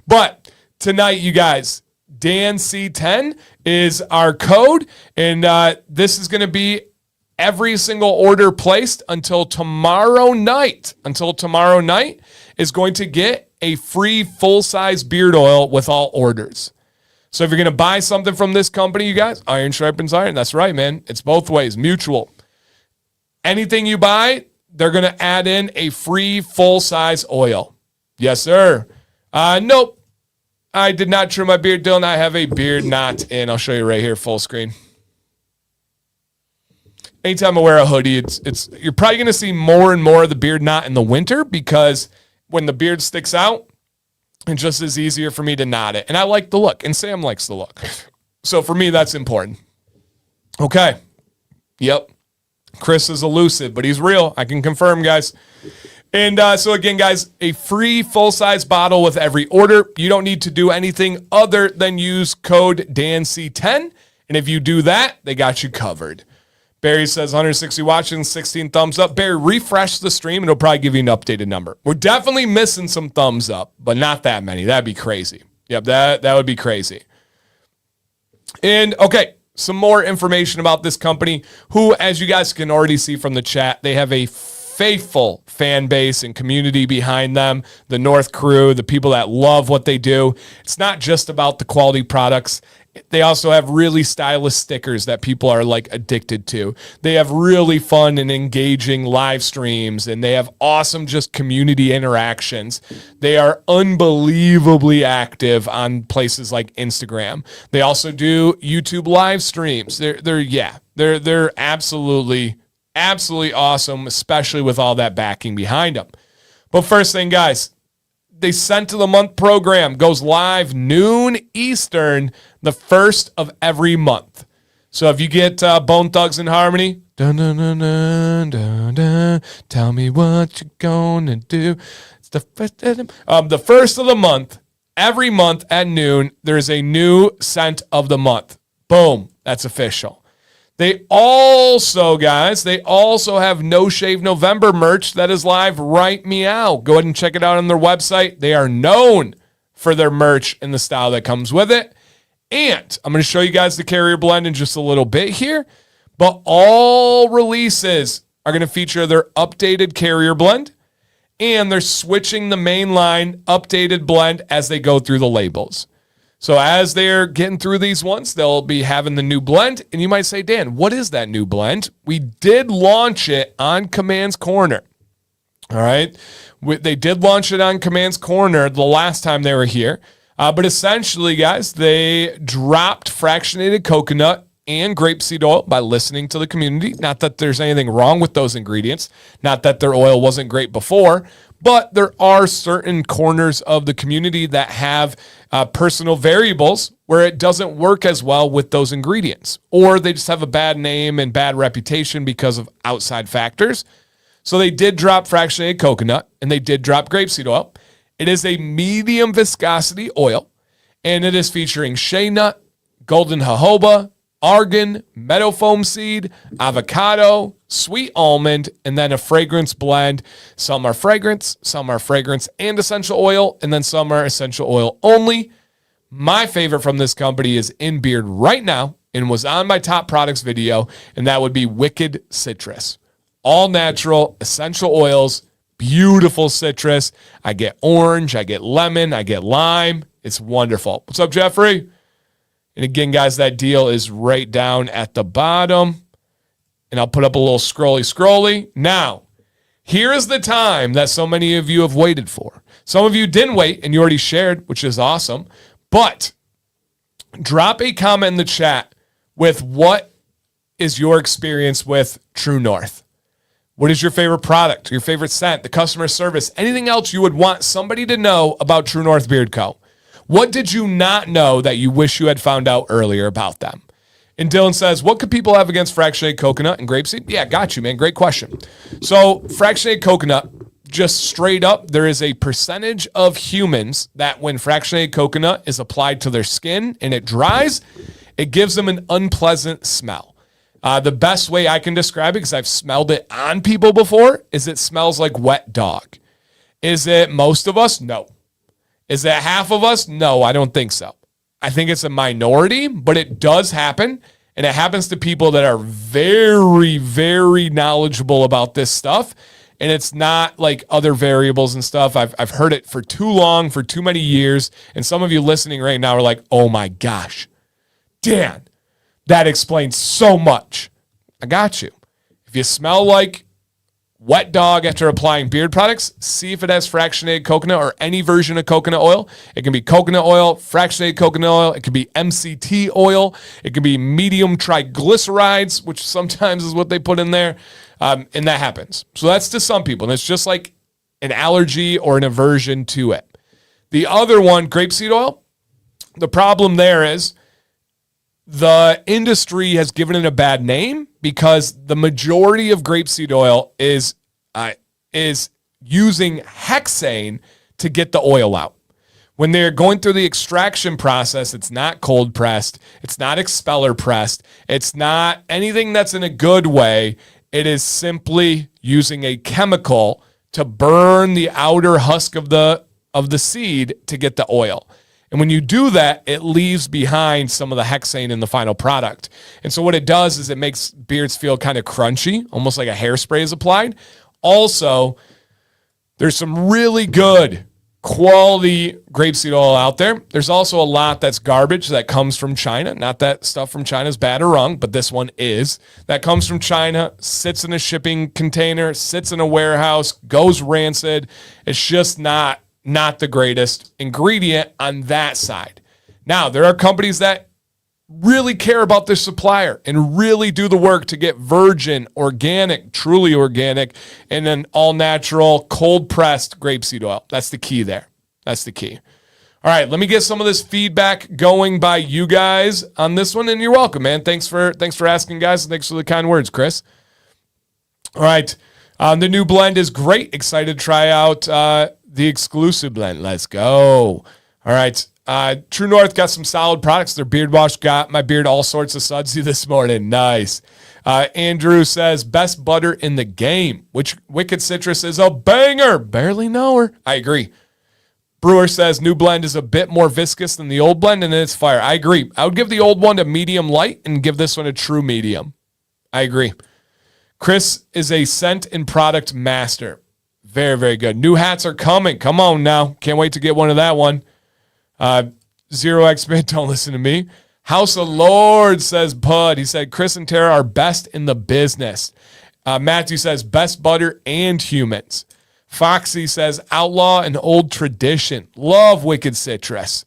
But tonight, you guys, DanC10 is our code, and this is going to be every single order placed until tomorrow night is going to get a free full-size beard oil with all orders. So if you're going to buy something from this company, you guys, iron sharpens iron. That's right, man. It's both ways, mutual. Anything you buy, they're going to add in a free full-size oil. Yes, sir. Nope. I did not trim my beard, Dylan. I have a beard knot in. I'll show you right here, full screen. Anytime I wear a hoodie, it's you're probably going to see more and more of the beard knot in the winter because when the beard sticks out, it just is easier for me to knot it. And I like the look, and Sam likes the look. So for me, that's important. Okay. Yep. Chris is elusive, but he's real. I can confirm, guys. And so again, guys, a free full-size bottle with every order. You don't need to do anything other than use code DANC10. And if you do that, they got you covered. Barry says 160 watching, 16 thumbs up. Barry, refresh the stream, and it'll probably give you an updated number. We're definitely missing some thumbs up, but not that many. That'd be crazy. Yep, that would be crazy. And, okay, some more information about this company, who, as you guys can already see from the chat, they have a faithful fan base and community behind them, the North crew, the people that love what they do. It's not just about the quality products. They also have really stylish stickers that people are like addicted to. They have really fun and engaging live streams, and they have awesome just community interactions. They are unbelievably active on places like Instagram. They also do YouTube live streams. They're absolutely awesome, especially with all that backing behind them. But first thing, guys, they Scent of the Month program goes live noon Eastern, the first of every month. So if you get Bone Thugs and Harmony, dun, dun, dun, dun, dun, dun, tell me what you're gonna do. It's the first of the month, every month at noon, there's a new Scent of the Month. Boom, that's official. They also have No Shave November merch that is live right meow. Go ahead and check it out on their website. They are known for their merch and the style that comes with it. And I'm going to show you guys the carrier blend in just a little bit here. But all releases are going to feature their updated carrier blend. And they're switching the mainline updated blend as they go through the labels. So as they're getting through these ones, they'll be having the new blend. And you might say, Dan, what is that new blend? We did launch it on Command's Corner. All right. They did launch it on Command's Corner the last time they were here. But essentially, guys, they dropped fractionated coconut and grapeseed oil by listening to the community. Not that there's anything wrong with those ingredients. Not that their oil wasn't great before. But there are certain corners of the community that have personal variables where it doesn't work as well with those ingredients. Or they just have a bad name and bad reputation because of outside factors. So they did drop fractionated coconut and they did drop grapeseed oil. It is a medium viscosity oil. And it is featuring shea nut, golden jojoba, argan, meadow foam seed, avocado, sweet almond, and then a fragrance blend. Some are fragrance and essential oil, and then some are essential oil only. My favorite from this company is in beard right now and was on my top products video, and that would be Wicked Citrus. All natural, essential oils, beautiful citrus. I get orange, I get lemon, I get lime. It's wonderful. What's up, Jeffrey? And again, guys, that deal is right down at the bottom. And I'll put up a little scrolly. Now, here is the time that so many of you have waited for. Some of you didn't wait, and you already shared, which is awesome. But drop a comment in the chat with what is your experience with True North. What is your favorite product, your favorite scent, the customer service, anything else you would want somebody to know about True North Beard Co.? What did you not know that you wish you had found out earlier about them? And Dylan says, what could people have against fractionated coconut and grapeseed? Yeah, got you, man. Great question. So fractionated coconut, just straight up, there is a percentage of humans that when fractionated coconut is applied to their skin and it dries, it gives them an unpleasant smell. The best way I can describe it, because I've smelled it on people before, is it smells like wet dog. Is it most of us? No. Is that half of us? No, I don't think so. I think it's a minority, but it does happen. And it happens to people that are very, very knowledgeable about this stuff. And it's not like other variables and stuff. I've heard it for too long, for too many years. And some of you listening right now are like, oh my gosh, Dan, that explains so much. I got you. If you smell like wet dog after applying beard products, see if it has fractionated coconut or any version of coconut oil. It can be coconut oil, fractionated coconut oil. It can be MCT oil. It can be medium triglycerides, which sometimes is what they put in there. And that happens. So that's to some people. And it's just like an allergy or an aversion to it. The other one, grapeseed oil, the problem there is the industry has given it a bad name because the majority of grapeseed oil is using hexane to get the oil out. When they're going through the extraction process, it's not cold pressed, it's not expeller pressed, it's not anything that's in a good way. It is simply using a chemical to burn the outer husk of the seed to get the oil. And when you do that, it leaves behind some of the hexane in the final product. And so what it does is it makes beards feel kind of crunchy, almost like a hairspray is applied. Also, there's some really good quality grapeseed oil out there. There's also a lot that's garbage that comes from China. Not that stuff from China is bad or wrong, but this one is. That comes from China, sits in a shipping container, sits in a warehouse, goes rancid. It's just not the greatest ingredient on that side. Now, there are companies that really care about their supplier and really do the work to get virgin, organic, truly organic, and then all natural, cold pressed grapeseed oil. That's the key there. That's the key. All right, let me get some of this feedback going by you guys on this one, and you're welcome, man. Thanks for asking, guys, and thanks for the kind words, Chris. All right, the new blend is great. Excited to try out the exclusive blend. Let's go. All right. True North got some solid products. Their beard wash got my beard all sorts of sudsy this morning. Nice. Andrew says, best butter in the game. Which Wicked Citrus is a banger. Barely know her. I agree. Brewer says, new blend is a bit more viscous than the old blend, and it's fire. I agree. I would give the old one a medium light and give this one a true medium. I agree. Chris is a scent and product master. Very, very good. New hats are coming. Come on now. Can't wait to get one of that one. Zero X-Men, don't listen to me. House of Lords says Bud. He said Chris and Tara are best in the business. Matthew says best butter and humans. Foxy says outlaw and old tradition. Love Wicked Citrus.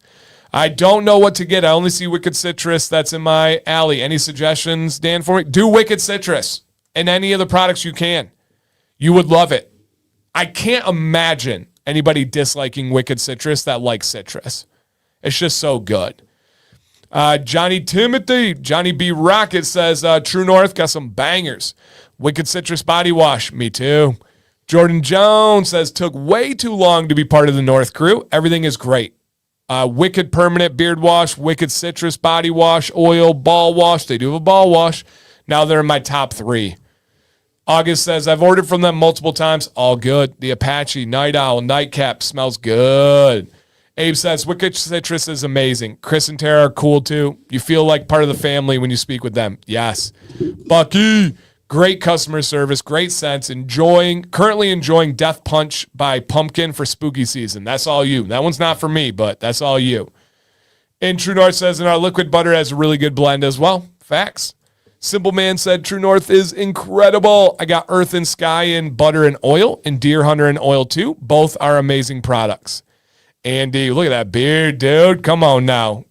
I don't know what to get. I only see Wicked Citrus. That's in my alley. Any suggestions, Dan, for me? Do Wicked Citrus and any of the products you can. You would love it. I can't imagine anybody disliking Wicked Citrus that likes citrus. It's just so good. Johnny B. Rocket says, True North got some bangers. Wicked Citrus body wash. Me too. Jordan Jones says, took way too long to be part of the North crew. Everything is great. Wicked permanent beard wash, Wicked Citrus body wash, oil, ball wash. They do have a ball wash. Now they're in my top 3. August says, I've ordered from them multiple times. All good. The Apache Night Owl Nightcap smells good. Abe says, Wicked Citrus is amazing. Chris and Tara are cool too. You feel like part of the family when you speak with them. Yes. Bucky, great customer service, great sense. Currently enjoying Death Punch by Pumpkin for spooky season. That's all you. That one's not for me, but that's all you. And True North says, and our liquid butter has a really good blend as well. Facts. Simple Man said, True North is incredible. I got Earth and Sky in butter and oil, and Deer Hunter and oil too. Both are amazing products. Andy, look at that beard, dude. Come on now.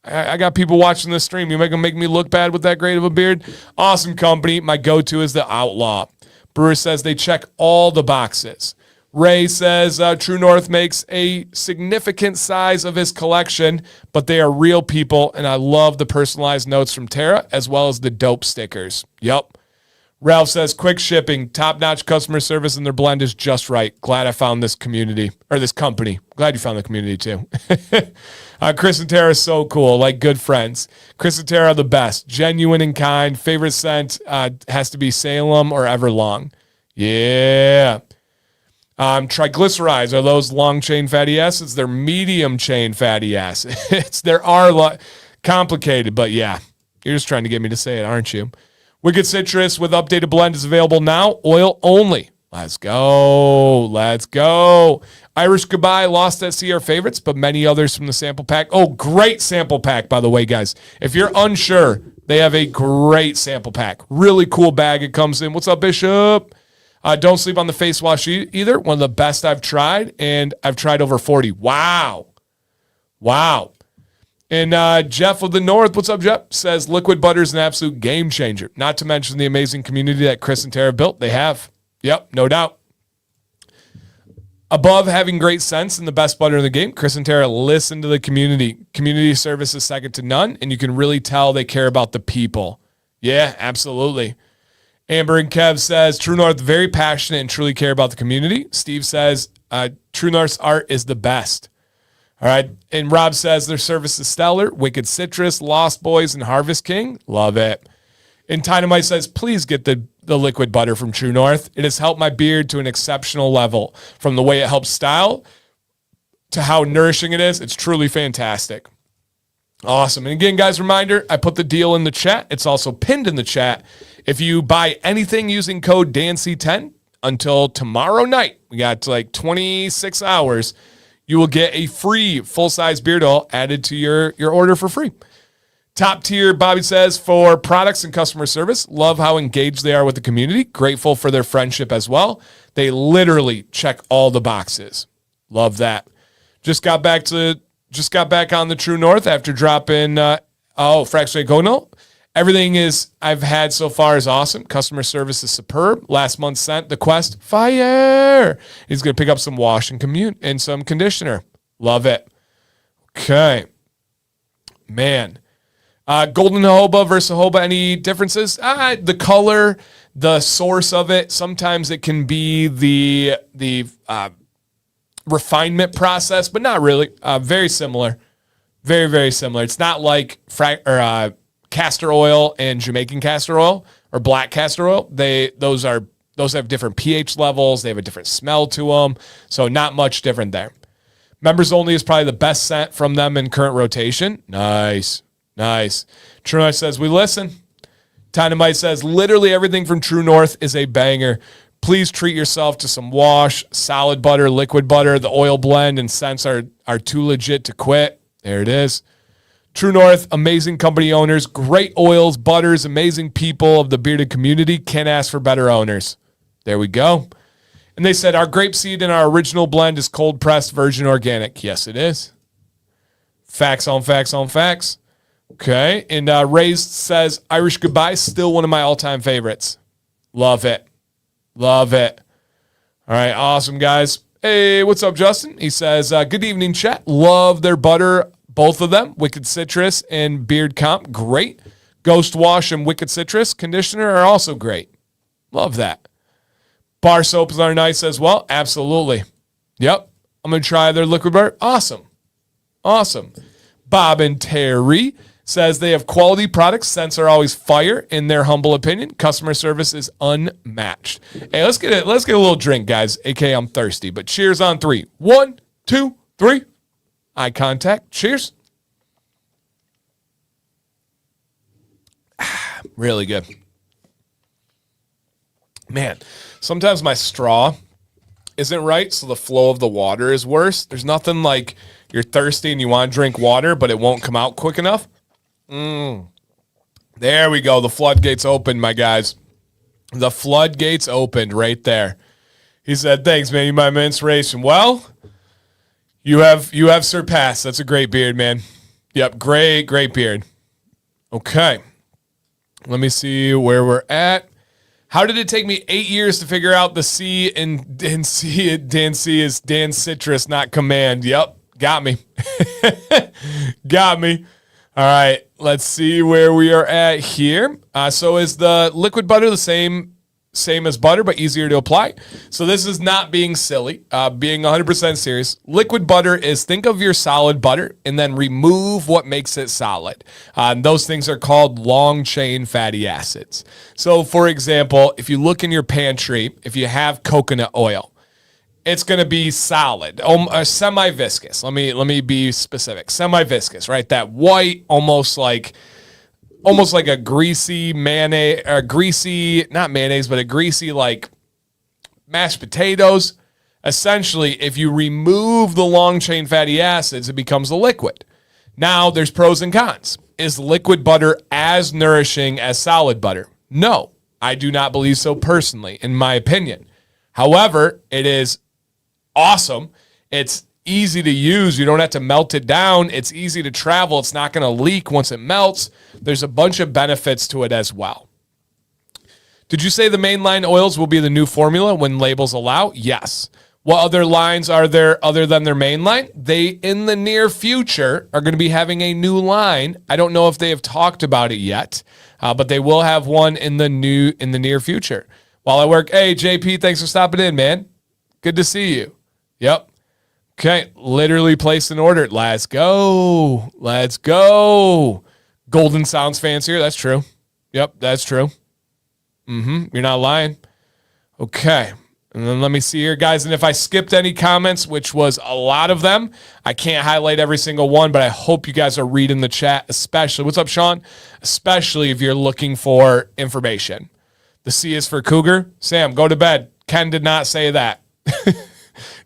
I got people watching this stream. You make them make me look bad with that great of a beard? Awesome company. My go-to is the Outlaw. Brewer says they check all the boxes. Ray says True North makes a significant size of his collection, but they are real people, and I love the personalized notes from Tara as well as the dope stickers. Yup. Ralph says quick shipping, top-notch customer service, and their blend is just right. Glad I found this community, or this company. Glad you found the community too. Chris and Tara are so cool, like good friends. Chris and Tara are the best, genuine and kind. Favorite scent has to be Salem or Everlong. Yeah. Triglycerides, are those long-chain fatty acids? They're medium-chain fatty acids. There are complicated, but yeah. You're just trying to get me to say it, aren't you? Wicked Citrus with updated blend is available now. Oil only. Let's go. Let's go. Irish Goodbye, Lost at Sea are favorites, but many others from the sample pack. Oh, great sample pack, by the way, guys. If you're unsure, they have a great sample pack. Really cool bag it comes in. What's up, Bishop? Don't sleep on the face wash either. One of the best I've tried, and I've tried over 40. Wow. Wow. And Jeff of the North, what's up, Jeff? Says liquid butter is an absolute game changer. Not to mention the amazing community that Chris and Tara built. They have. Yep, no doubt. Above having great sense and the best butter in the game, Chris and Tara listen to the community. Community service is second to none, and you can really tell they care about the people. Yeah, absolutely. Amber and Kev says, True North, very passionate and truly care about the community. Steve says, True North's art is the best. All right. And Rob says their service is stellar. Wicked Citrus, Lost Boys, and Harvest King. Love it. And Dynamite says, please get the liquid butter from True North. It has helped my beard to an exceptional level. From the way it helps style to how nourishing it is. It's truly fantastic. Awesome. And again, guys, reminder, I put the deal in the chat. It's also pinned in the chat. If you buy anything using code DANC10 until tomorrow night, we got like 26 hours, you will get a free full-size beard oil added to your order for free. Top tier, Bobby says, for products and customer service. Love how engaged they are with the community. Grateful for their friendship as well. They literally check all the boxes. Love that. Just got back on the True North after dropping, Fracture Gono. Everything I've had so far is awesome. Customer service is superb. Last month sent the Quest fire. He's going to pick up some wash and some conditioner. Love it. Okay. Man. Golden jojoba versus jojoba, any differences? The color, the source of it. Sometimes it can be the refinement process, but not really. Very similar. Very, very similar. It's not like castor oil and Jamaican castor oil or black castor oil. Those have different pH levels. They have a different smell to them. So not much different there. Members Only is probably the best scent from them in current rotation. Nice. True North says, we listen. Dynamite says, literally everything from True North is a banger. Please treat yourself to some wash, solid butter, liquid butter. The oil blend and scents are too legit to quit. There it is. True North, amazing company owners, great oils, butters, amazing people of the bearded community. Can't ask for better owners. There we go. And they said, our grapeseed in our original blend is cold pressed virgin organic. Yes, it is. Facts on facts on facts. Okay. And Raised says, Irish Goodbye, still one of my all-time favorites. Love it. Love it. All right. Awesome, guys. Hey, what's up, Justin? He says, good evening, chat. Love their butter. Both of them, Wicked Citrus and Beard Comp, great. Ghost Wash and Wicked Citrus Conditioner are also great. Love that. Bar soaps are nice as well. Absolutely. Yep. I'm going to try their liquid butter. Awesome. Bob and Terry says they have quality products. Scents are always fire, in their humble opinion. Customer service is unmatched. Hey, let's get a little drink, guys. AKA I'm thirsty, but cheers on 3. 1, 2, 3. Eye contact. Cheers. Really good. Man, sometimes my straw isn't right, so the flow of the water is worse. There's nothing like you're thirsty and you want to drink water, but it won't come out quick enough. There we go. The floodgates opened, my guys. The floodgates opened right there. He said, thanks, man. You might my inspiration. Well, you have surpassed. That's a great beard, man. Yep, great beard. Okay. Let me see where we're at. How did it take me 8 years to figure out the C in Dan C? Dan C is Dan Citrus, not Command. Yep, got me. Got me. All right, let's see where we are at here. So is the liquid butter the same as butter, but easier to apply? So this is not being silly, being 100% serious. Liquid butter is, think of your solid butter and then remove what makes it solid. Those things are called long chain fatty acids. So for example, if you look in your pantry, if you have coconut oil, it's going to be solid, semi-viscous. Let me be specific. Semi-viscous, right? That white, almost like almost like a greasy mayonnaise, or greasy, not mayonnaise, but a greasy like mashed potatoes. Essentially, if you remove the long chain fatty acids, it becomes a liquid. Now, there's pros and cons. Is liquid butter as nourishing as solid butter? No, I do not believe so personally, in my opinion. However, it is awesome. It's easy to use. You don't have to melt it down. It's easy to travel. It's not going to leak once it melts. There's a bunch of benefits to it as well. Did you say the mainline oils will be the new formula when labels allow? Yes. What other lines are there other than their main line? They, in the near future, are going to be having a new line. I don't know if they have talked about it yet, but they will have one in the near future. While I work, hey, JP, thanks for stopping in, man. Good to see you. Yep. Okay, literally placed an order. Let's go. Let's go. Golden sounds fancier. That's true. Yep, that's true. You're not lying. Okay. And then let me see here, guys. And if I skipped any comments, which was a lot of them, I can't highlight every single one, but I hope you guys are reading the chat, especially. What's up, Sean? Especially if you're looking for information. The C is for Cougar. Sam, go to bed. Ken did not say that.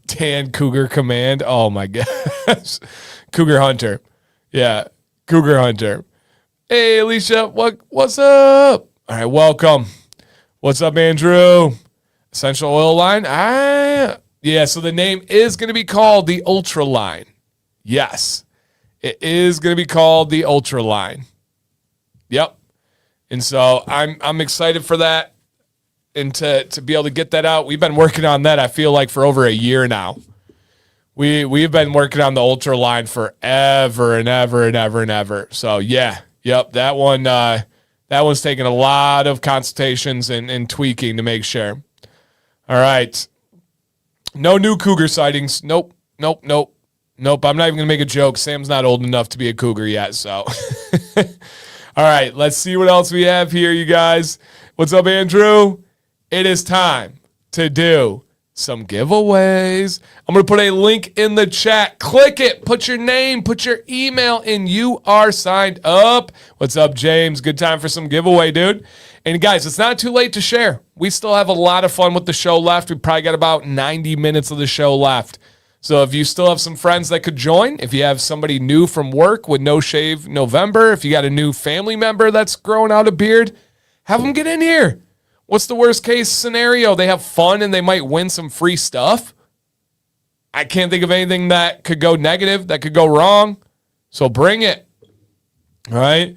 Dan Cougar Command. Oh, my gosh. Cougar Hunter. Yeah, Cougar Hunter. Hey, Alicia, what's up? All right, welcome. What's up, Andrew? Essential oil line? Yeah, so the name is going to be called the Ultra line. Yes, it is going to be called the Ultra line. Yep. And so I'm excited for that and to be able to get that out. We've been working on that, I feel like, for over a year now. We've been working on the Ultra line forever and ever and ever and ever. So, yeah, yep, that one's taking a lot of consultations and tweaking to make sure. All right. No new cougar sightings. Nope. I'm not even going to make a joke. Sam's not old enough to be a cougar yet, so. All right, let's see what else we have here, you guys. What's up, Andrew? It is time to do some giveaways. I'm going to put a link in the chat. Click it. Put your name. Put your email in. You are signed up. What's up, James? Good time for some giveaway, dude. And guys, it's not too late to share. We still have a lot of fun with the show left. We probably got about 90 minutes of the show left. So if you still have some friends that could join, if you have somebody new from work with No Shave November, if you got a new family member that's growing out a beard, have them get in here. What's the worst case scenario? They have fun and they might win some free stuff. I can't think of anything that could go negative, that could go wrong. So bring it. All right.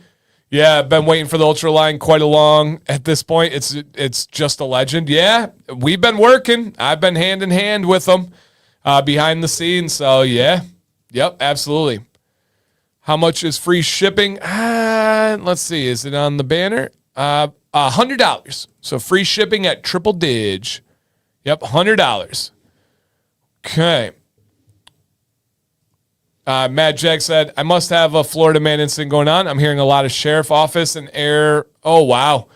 Yeah, I've been waiting for the Ultra line quite a long. At this point, it's just a legend. Yeah, we've been working. I've been hand in hand with them behind the scenes. So, yeah. Yep, absolutely. How much is free shipping? Let's see. Is it on the banner? $100. So free shipping at triple dig. Yep, $100. Okay. Matt Jack said, I must have a Florida man incident going on. I'm hearing a lot of sheriff office and air. Oh, wow.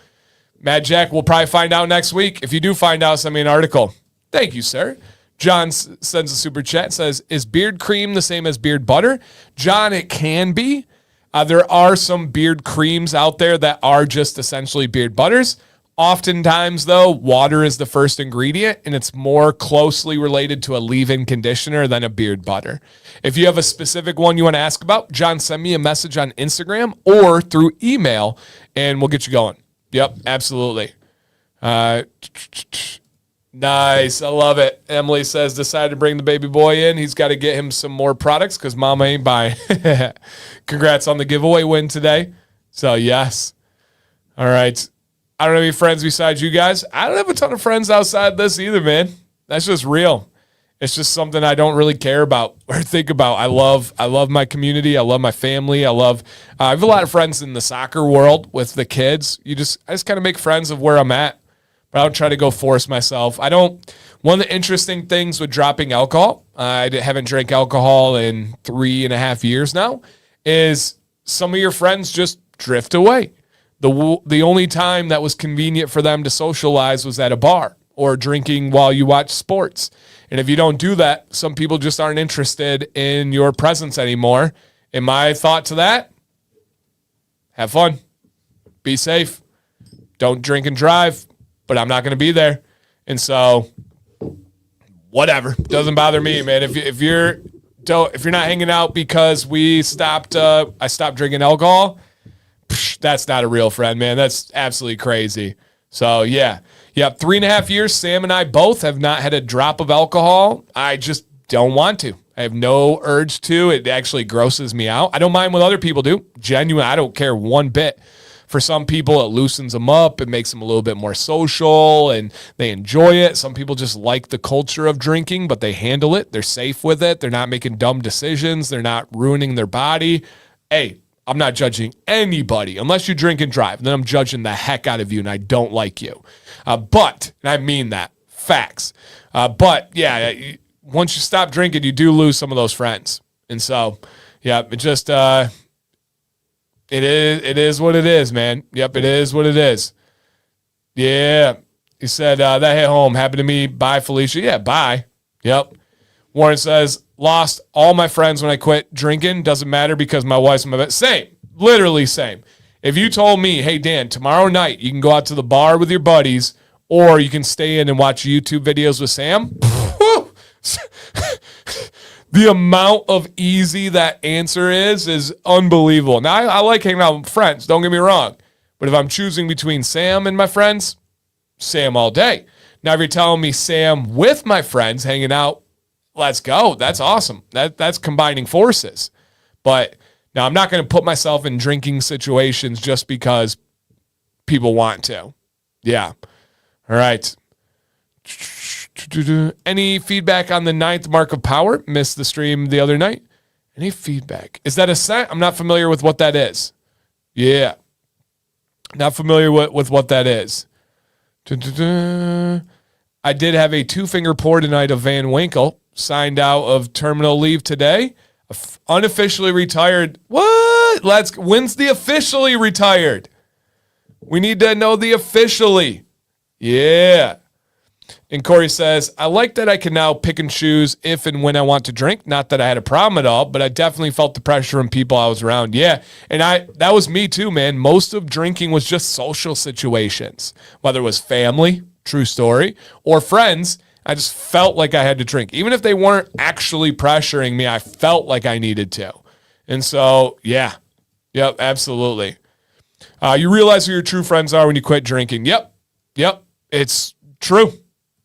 Matt Jack, we'll probably find out next week. If you do find out, send me an article. Thank you, sir. John sends a super chat, says, is beard cream the same as beard butter? John, it can be. There are some beard creams out there that are just essentially beard butters. Oftentimes, though, water is the first ingredient, and it's more closely related to a leave-in conditioner than a beard butter. If you have a specific one you want to ask about, John, send me a message on Instagram or through email, and we'll get you going. Yep, absolutely. Nice. I love it. Emily says, decided to bring the baby boy in. He's got to get him some more products because mama ain't buying. Congrats on the giveaway win today. So, yes. All right. I don't have any friends besides you guys. I don't have a ton of friends outside this either, man. That's just real. It's just something I don't really care about or think about. I love my community. I love my family. I have a lot of friends in the soccer world with the kids. I just kind of make friends of where I'm at. But I don't try to go force myself. One of the interesting things with dropping alcohol, I haven't drank alcohol in 3.5 years now, is some of your friends just drift away. The only time that was convenient for them to socialize was at a bar or drinking while you watch sports. And if you don't do that, some people just aren't interested in your presence anymore. And my thought to that, have fun. be safe. Don't drink and drive, but I'm not going to be there. And so whatever, doesn't bother me, man. If you're not hanging out because I stopped drinking alcohol, that's not a real friend, man. That's absolutely crazy. So yeah. 3.5 years. Sam and I both have not had a drop of alcohol. I just don't want to. I have no urge to. It actually grosses me out. I don't mind what other people do. Genuine. I don't care one bit. For some people, it loosens them up. It makes them a little bit more social and they enjoy it. Some people just like the culture of drinking, but they handle it. They're safe with it. They're not making dumb decisions. They're not ruining their body. Hey, I'm not judging anybody unless you drink and drive. Then I'm judging the heck out of you and I don't like you. But, and I mean that, facts. But yeah, once you stop drinking, you do lose some of those friends. And so, yeah, it just, it is what it is, man. Yep, it is what it is. Yeah. He said, that hit home. Happened to me. Bye, Felicia. Yeah, bye. Yep. Warren says, lost all my friends when I quit drinking. Doesn't matter because my wife's my best. Same. Literally same. If you told me, hey, Dan, tomorrow night you can go out to the bar with your buddies or you can stay in and watch YouTube videos with Sam, the amount of easy that answer is unbelievable. Now, I like hanging out with friends. Don't get me wrong. But if I'm choosing between Sam and my friends, Sam all day. Now, if you're telling me Sam with my friends hanging out, let's go. That's awesome. That's combining forces. But now I'm not going to put myself in drinking situations just because people want to. Yeah. All right. Any feedback on the 9th mark of power? Missed the stream the other night. Any feedback? Is that a set? I'm not familiar with what that is. Yeah. Not familiar with what that is. I did have a 2-finger pour tonight of Van Winkle. Signed out of terminal leave today. Unofficially retired. What? When's the officially retired? We need to know the officially. Yeah. And Corey says, I like that I can now pick and choose if and when I want to drink. Not that I had a problem at all, but I definitely felt the pressure from people I was around. Yeah. And that was me too, man. Most of drinking was just social situations, whether it was family, true story, or friends. I just felt like I had to drink. Even if they weren't actually pressuring me, I felt like I needed to. And so, yeah. Yep, absolutely. You realize who your true friends are when you quit drinking. Yep. It's true.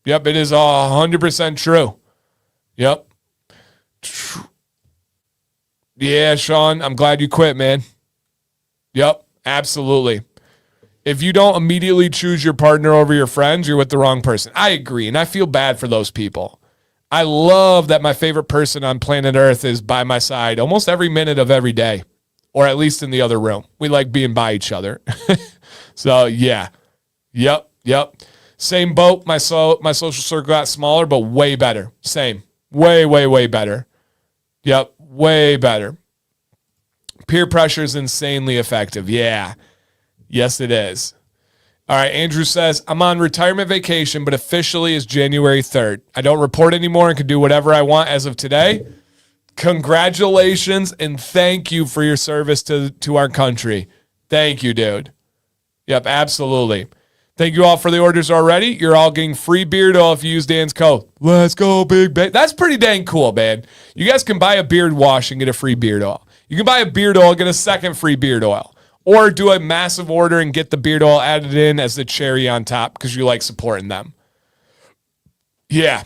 Yep, it is 100% true. Yep. Yeah, Sean, I'm glad you quit, man. Yep, absolutely. If you don't immediately choose your partner over your friends, you're with the wrong person. I agree, and I feel bad for those people. I love that my favorite person on planet Earth is by my side almost every minute of every day, or at least in the other room. We like being by each other. So, yeah. Yep. Same boat. My social circle got smaller, but way better. Same. Way better. Yep, way better. Peer pressure is insanely effective. Yeah. Yes, it is. All right, Andrew says, I'm on retirement vacation, but officially is January 3rd. I don't report anymore and can do whatever I want as of today. Congratulations and thank you for your service to our country. Thank you, dude. Yep, absolutely. Thank you all for the orders already. You're all getting free beard oil if you use Dan's code. Let's go, big baby. That's pretty dang cool, man. You guys can buy a beard wash and get a free beard oil. You can buy a beard oil and get a second free beard oil. Or do a massive order and get the beard oil added in as the cherry on top because you like supporting them. Yeah.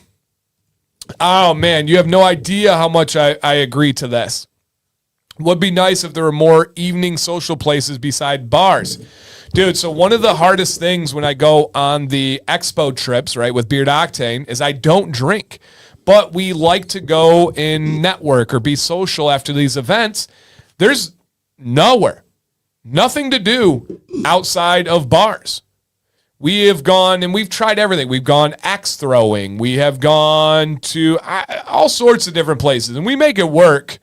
Oh, man, you have no idea how much I agree to this. Would be nice if there were more evening social places beside bars. Dude, so one of the hardest things when I go on the expo trips, right, with Beard Octane is I don't drink. But we like to go and network or be social after these events. There's nothing to do outside of bars. We have gone and we've tried everything. We've gone axe throwing. We have gone to all sorts of different places, and we make it work.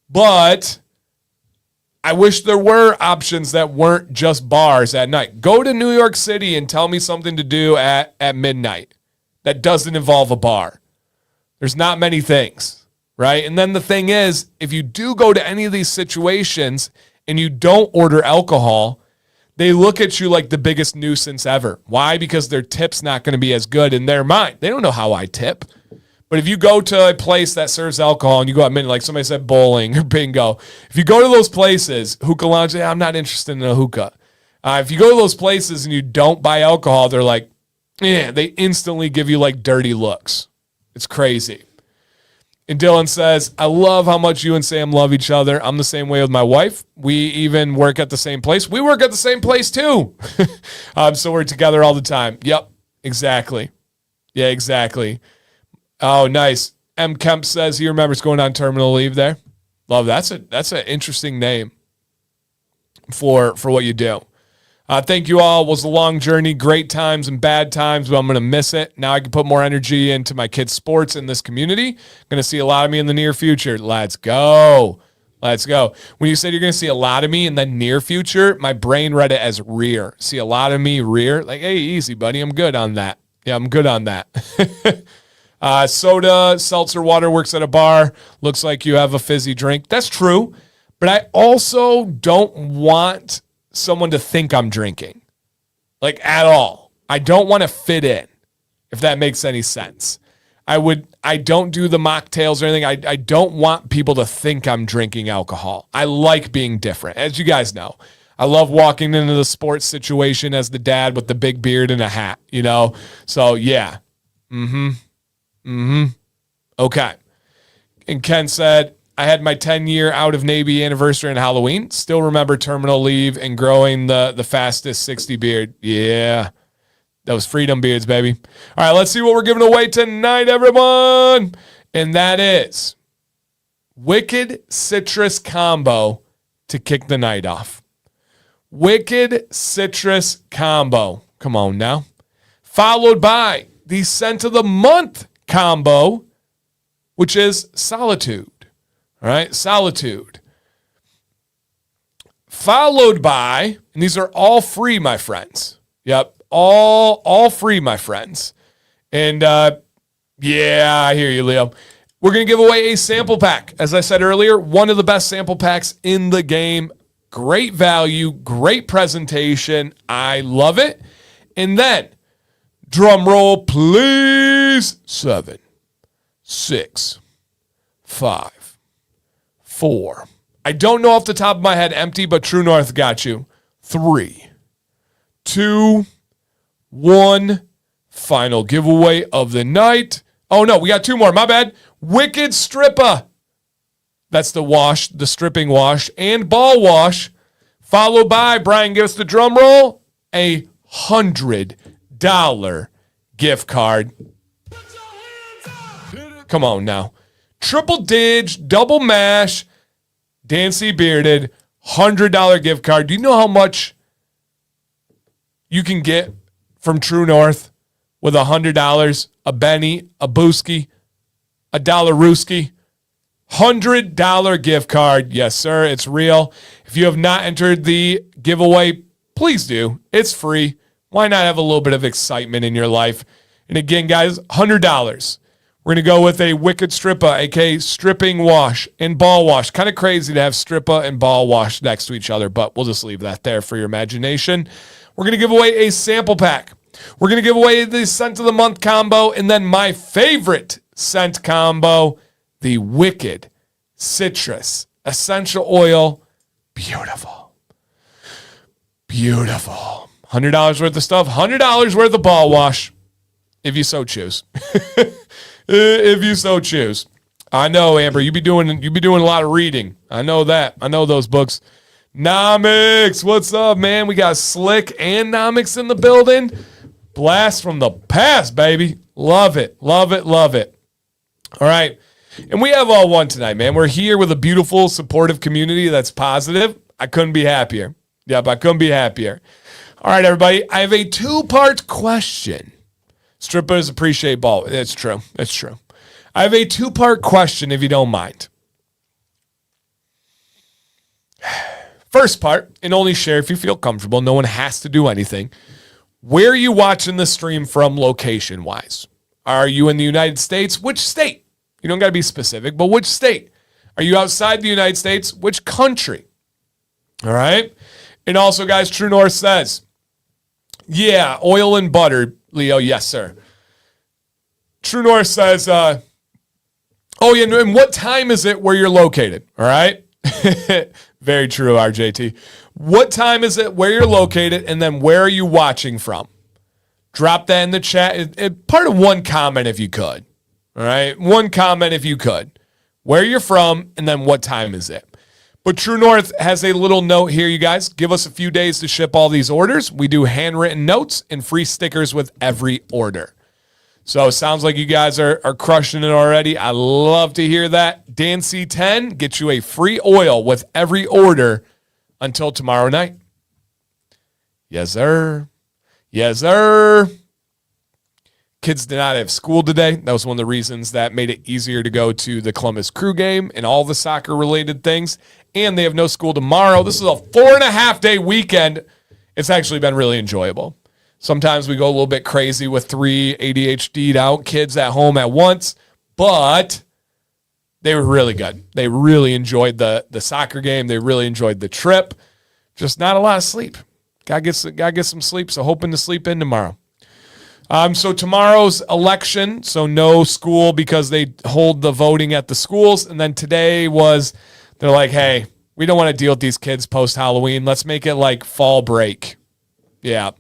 But I wish there were options that weren't just bars at night. Go to New York City and tell me something to do at midnight that doesn't involve a bar. There's not many things, right? And then the thing is, if you do go to any of these situations and you don't order alcohol, They look at you like the biggest nuisance ever. Why? Because their tip's not going to be as good in their mind. They don't know how I tip. But if you go to a place that serves alcohol and you go at midnight, like somebody said bowling or bingo, if you go to those places, hookah lounge, I'm not interested in a hookah. If you go to those places and you don't buy alcohol, they're like, yeah, they instantly give you like dirty looks. It's crazy. And Dylan says, I love how much you and Sam love each other. I'm the same way with my wife. We even work at the same place. We work at the same place too. So we're together all the time. Yep, exactly. Yeah, exactly. Oh, nice. M. Kemp says he remembers going on terminal leave there. Love that. That's an interesting name for what you do. Thank you all. It was a long journey, great times and bad times, but I'm going to miss it. Now I can put more energy into my kids' sports in this community. Going to see a lot of me in the near future. Let's go. Let's go. When you said you're going to see a lot of me in the near future, my brain read it as rear. See a lot of me rear. Like, hey, easy, buddy. I'm good on that. Yeah, I'm good on that. Soda, seltzer water works at a bar. Looks like you have a fizzy drink. That's true. But I also don't want someone to think I'm drinking. Like, at all. I don't want to fit in, if that makes any sense. I don't do the mocktails or anything. I don't want people to think I'm drinking alcohol. I like being different. As you guys know, I love walking into the sports situation as the dad with the big beard and a hat, you know? So, yeah. Okay. And Ken said, I had my 10-year out of Navy anniversary on Halloween. Still remember terminal leave and growing the fastest 60 beard. Yeah. That was freedom beards, baby. All right, let's see what we're giving away tonight, everyone. And that is Wicked Citrus Combo to kick the night off. Wicked Citrus Combo. Come on now. Followed by the Scent of the Month combo, which is Solitude. All right, Solitude. Followed by, and these are all free, my friends. Yep, all free, my friends. And yeah, I hear you, Leo. We're going to give away a sample pack. As I said earlier, one of the best sample packs in the game. Great value, great presentation. I love it. And then, drum roll, please. 7, 6, 5, 4. I don't know off the top of my head, empty, but True North got you. 3, 2, 1. Final giveaway of the night. Oh, no, we got 2 more. My bad. Wicked Stripper. That's the wash, the stripping wash, and ball wash. Followed by, Brian, give us the drum roll, a $100 gift card. Come on now. Triple dig, double mash, Dancy Bearded, $100 gift card. Do you know how much you can get from True North with $100? A Benny, a Booski, a Dollarooski, $100 gift card. Yes, sir. It's real. If you have not entered the giveaway, please do. It's free. Why not have a little bit of excitement in your life? And again, guys, $100. We're going to go with a Wicked Stripper, aka stripping wash and ball wash. Kind of crazy to have stripper and ball wash next to each other, but we'll just leave that there for your imagination. We're going to give away a sample pack. We're going to give away the Scent of the Month combo, and then my favorite scent combo, the Wicked Citrus Essential Oil. Beautiful. Beautiful. $100 worth of stuff, $100 worth of ball wash, if you so choose. If you so choose. I know, Amber, you be doing a lot of reading. I know that. I know those books. Nomics, what's up, man? We got Slick and Nomics in the building. Blast from the past, baby. Love it. Love it. Love it. All right. And we have all one tonight, man. We're here with a beautiful, supportive community that's positive. I couldn't be happier. Yep, I couldn't be happier. All right, everybody. I have a 2-part question. Strippers appreciate ball. It's true. It's true. I have a 2-part question, if you don't mind. First part, and only share if you feel comfortable. No one has to do anything. Where are you watching the stream from location-wise? Are you in the United States? Which state? You don't got to be specific, but which state? Are you outside the United States? Which country? All right? And also, guys, True North says, yeah, oil and butter, Leo. Yes, sir. True North says, oh, yeah, and what time is it where you're located? All right. Very true, RJT. What time is it where you're located, and then where are you watching from? Drop that in the chat. Part of one comment if you could. All right. One comment if you could. Where you're from, and then what time is it? But True North has a little note here, you guys. Give us a few days to ship all these orders. We do handwritten notes and free stickers with every order. So it sounds like you guys are crushing it already. I love to hear that. Dan C10 gets you a free oil with every order until tomorrow night. Yes, sir. Yes, sir. Kids did not have school today. That was one of the reasons that made it easier to go to the Columbus Crew game and all the soccer-related things. And they have no school tomorrow. This is a 4.5-day weekend. It's actually been really enjoyable. Sometimes we go a little bit crazy with 3 ADHD'd out kids at home at once, but they were really good. They really enjoyed the soccer game. They really enjoyed the trip. Just not a lot of sleep. Gotta get some sleep, so hoping to sleep in tomorrow. So tomorrow's election, so no school because they hold the voting at the schools. And then today they're like, hey, we don't want to deal with these kids post-Halloween. Let's make it like fall break. Yeah.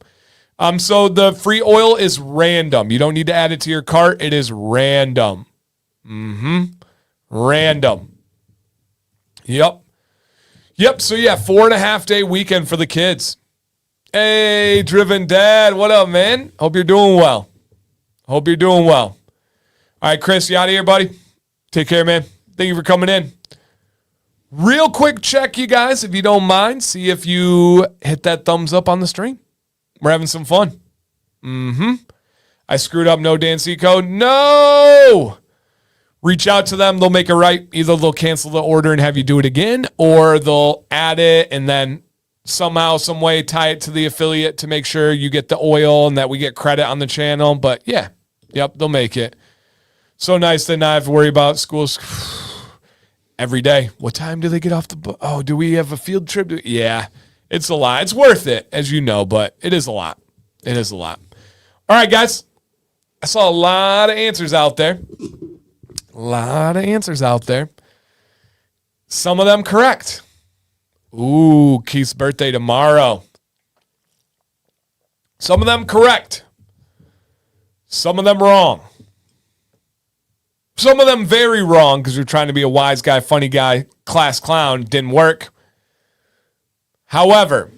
So the free oil is random. You don't need to add it to your cart. It is random. Random. Yep. So yeah, 4.5-day weekend for the kids. Hey, Driven Dad. What up, man? Hope you're doing well. All right, Chris, you out of here, buddy? Take care, man. Thank you for coming in. Real quick check, you guys, if you don't mind. See if you hit that thumbs up on the stream. We're having some fun. I screwed up no Dan C code. No! Reach out to them. They'll make it right. Either they'll cancel the order and have you do it again, or they'll add it and then somehow, some way tie it to the affiliate to make sure you get the oil and that we get credit on the channel. But yeah, they'll make it. So nice to not have to worry about schools every day. What time do they get off the bus? Oh, do we have a field trip? Yeah. It's a lot. It's worth it, as you know, but it is a lot. All right, guys. I saw a lot of answers out there. Some of them correct. Ooh, Keith's birthday tomorrow. Some of them correct. Some of them wrong. Some of them very wrong because you're trying to be a wise guy, funny guy, class clown. Didn't work. However,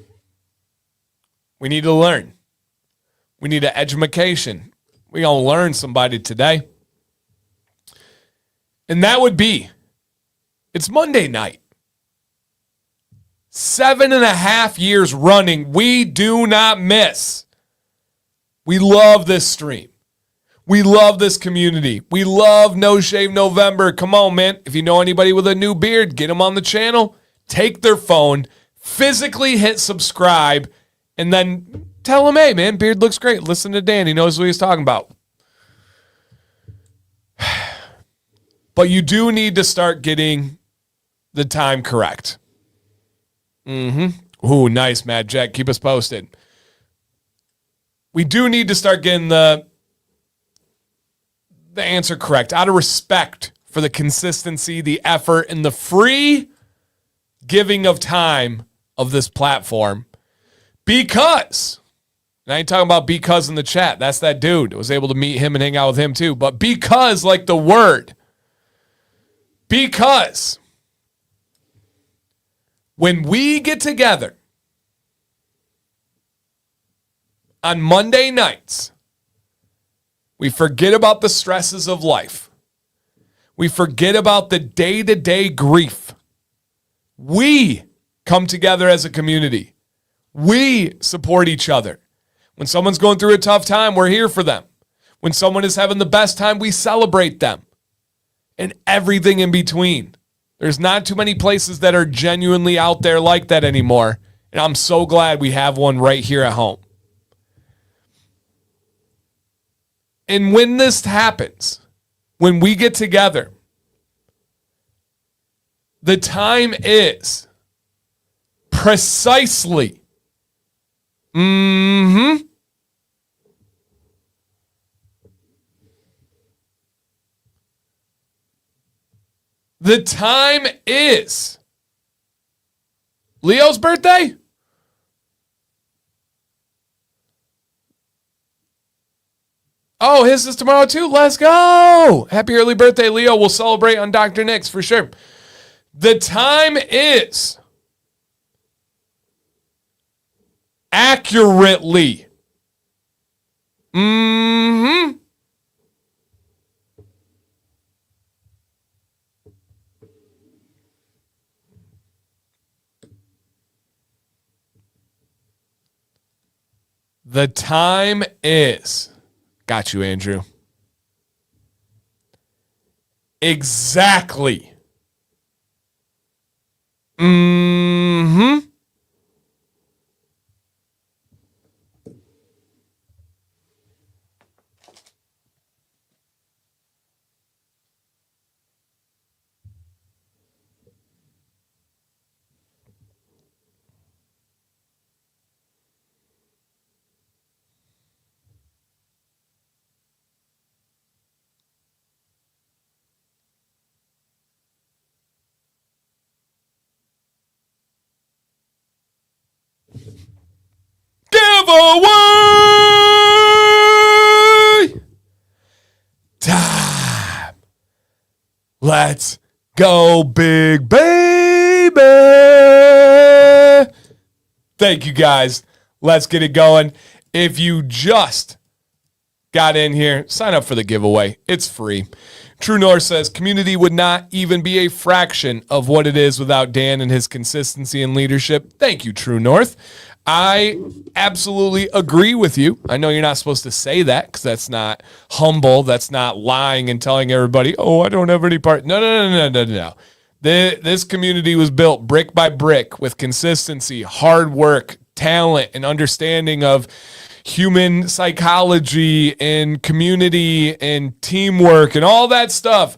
we need to learn. We need an education. We're going to learn somebody today. And that would be, it's Monday night. 7.5 years running. We do not miss. We love this stream. We love this community. We love No Shave November. Come on, man. If you know anybody with a new beard, get them on the channel. Take their phone. Physically hit subscribe, and then tell him, hey, man, beard looks great. Listen to Dan. He knows what he's talking about. But you do need to start getting the time correct. Ooh, nice, Mad Jack. Keep us posted. We do need to start getting the answer correct out of respect for the consistency, the effort, and the free giving of time of this platform. Because, and I ain't talking about because in the chat. That's that dude. I was able to meet him and hang out with him too. But because, like the word, because when we get together on Monday nights, we forget about the stresses of life. We forget about the day-to-day grief. We come together as a community. We support each other. When someone's going through a tough time, we're here for them. When someone is having the best time, we celebrate them. And everything in between. There's not too many places that are genuinely out there like that anymore. And I'm so glad we have one right here at home. And when this happens, when we get together, the time is Precisely. Mm-hmm. The time is Leo's birthday? Oh, his is tomorrow too. Let's go. Happy early birthday, Leo. We'll celebrate on Dr. Nick's for sure. The time is accurately. Mm-hmm. The time is. Got you, Andrew. Exactly. Mm-hmm. Giveaway time. Let's go, big baby. Thank you, guys. Let's get it going. If you just got in here, sign up for the giveaway. It's free. True North says community would not even be a fraction of what it is without Dan and his consistency and leadership. Thank you, True North. I absolutely agree with you. I know you're not supposed to say that because that's not humble. That's not lying and telling everybody, oh, I don't have any part. No. This community was built brick by brick with consistency, hard work, talent, and understanding of human psychology and community and teamwork and all that stuff.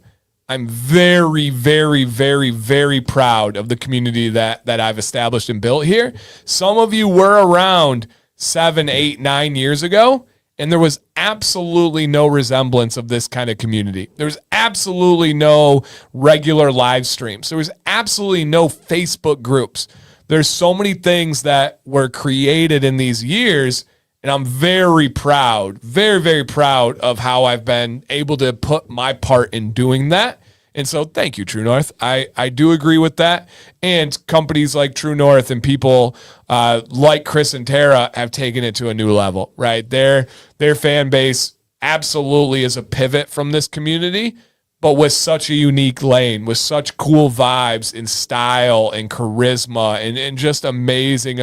I'm very, very, very, very proud of the community that I've established and built here. Some of you were around 7, 8, 9 years ago, and there was absolutely no resemblance of this kind of community. There was absolutely no regular live streams. There was absolutely no Facebook groups. There's so many things that were created in these years, and I'm very proud, very, very proud of how I've been able to put my part in doing that. And so thank you, True North. I do agree with that. And companies like True North and people like Chris and Tara have taken it to a new level, right? Their fan base absolutely is a pivot from this community, but with such a unique lane, with such cool vibes and style and charisma and just amazing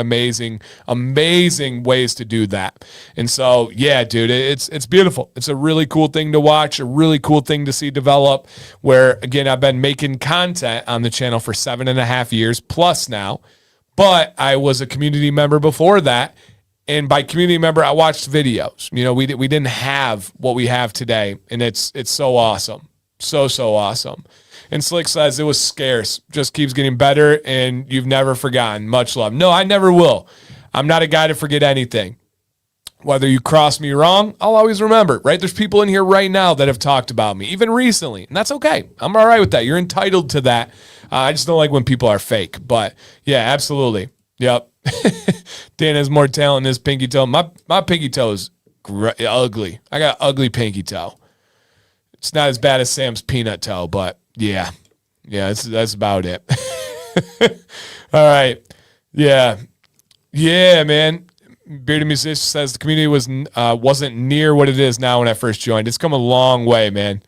ways to do that. And so, yeah, dude, it's beautiful. It's a really cool thing to watch, a really cool thing to see develop, where, again, I've been making content on the channel for 7.5 years plus now, but I was a community member before that. And by community member, I watched videos. You know, we didn't have what we have today, and it's so awesome. So awesome. And Slick says it was scarce, just keeps getting better, and you've never forgotten. Much love. No, I never will. I'm not a guy to forget anything. Whether you cross me wrong, I'll always remember, right? There's people in here right now that have talked about me, even recently, and that's okay. I'm all right with that. You're entitled to that. I just don't like when people are fake. But yeah, absolutely. Yep. Dan has more talent in his pinky toe. My pinky toe is ugly. I got ugly pinky toe. It's not as bad as Sam's peanut toe, but yeah, that's about it. All right, yeah, man. Bearded Musician says the community wasn't near what it is now when I first joined. It's come a long way, man.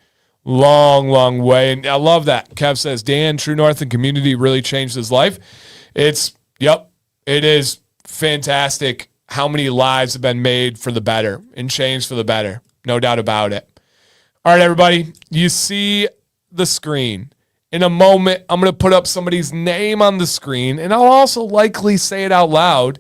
Long way, and I love that. Kev says Dan, True North, and community really changed his life. It is fantastic how many lives have been made for the better and changed for the better. No doubt about it. All right, everybody, you see the screen. In a moment, I'm going to put up somebody's name on the screen, and I'll also likely say it out loud.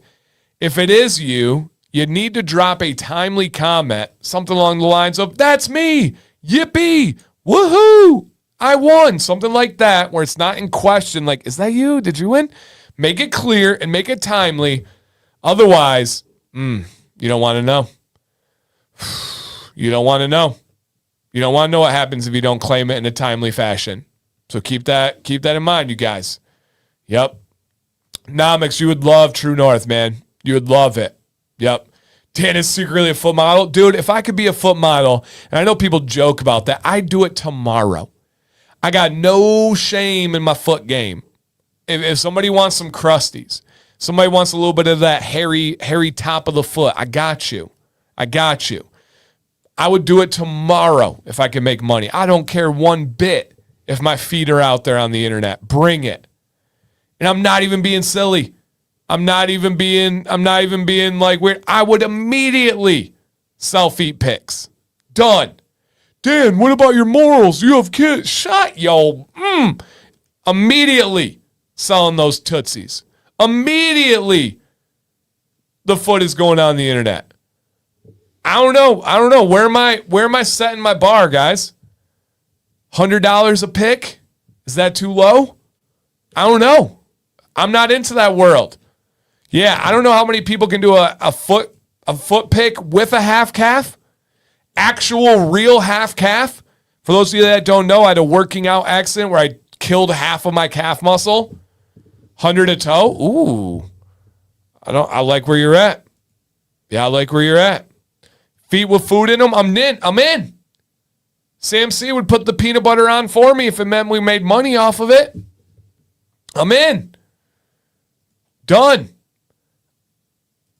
If it is you, you need to drop a timely comment, something along the lines of, that's me, yippee, woohoo, I won, something like that, where it's not in question, like, is that you? Did you win? Make it clear and make it timely. Otherwise, you don't want to know. You don't want to know. You don't want to know what happens if you don't claim it in a timely fashion. So keep that in mind, you guys. Yep. Nomics, you would love True North, man. You would love it. Yep. Dan is secretly a foot model. Dude, if I could be a foot model, and I know people joke about that, I'd do it tomorrow. I got no shame in my foot game. If somebody wants some crusties, somebody wants a little bit of that hairy top of the foot, I got you. I would do it tomorrow if I could make money. I don't care one bit if my feet are out there on the internet. Bring it. And I'm not even being silly. I'm not even being like weird. I would immediately sell feet pics. Done. Dan, what about your morals? You have kids. Shut yo. Immediately selling those tootsies. Immediately the foot is going on the internet. I don't know. Where am I setting my bar, guys? $100 a pic? Is that too low? I don't know. I'm not into that world. Yeah, I don't know how many people can do a foot pic with a half calf. Actual real half calf. For those of you that don't know, I had a working out accident where I killed half of my calf muscle. 100 a toe. Ooh. I like where you're at. Yeah, I like where you're at. Feet with food in them, I'm in. Sam C would put the peanut butter on for me if it meant we made money off of it. I'm in. Done.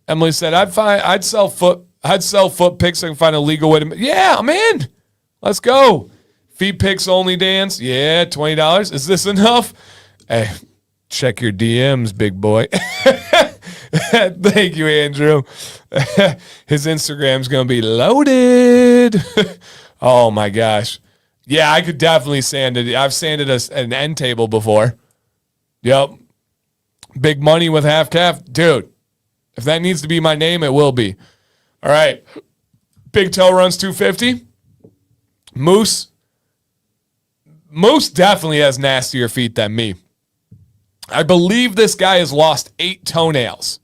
Emily said, I'd sell foot pics. I can find a legal way to. Yeah, I'm in. Let's go. Feet pics only, dance. Yeah, $20. Is this enough? Hey, check your DMs, big boy. Thank you, Andrew. His Instagram's going to be loaded. Oh, my gosh. Yeah, I could definitely sand it. I've sanded an end table before. Yep. Big money with half calf. Dude, if that needs to be my name, it will be. All right. Big toe runs 250. Moose definitely has nastier feet than me. I believe this guy has lost 8 toenails.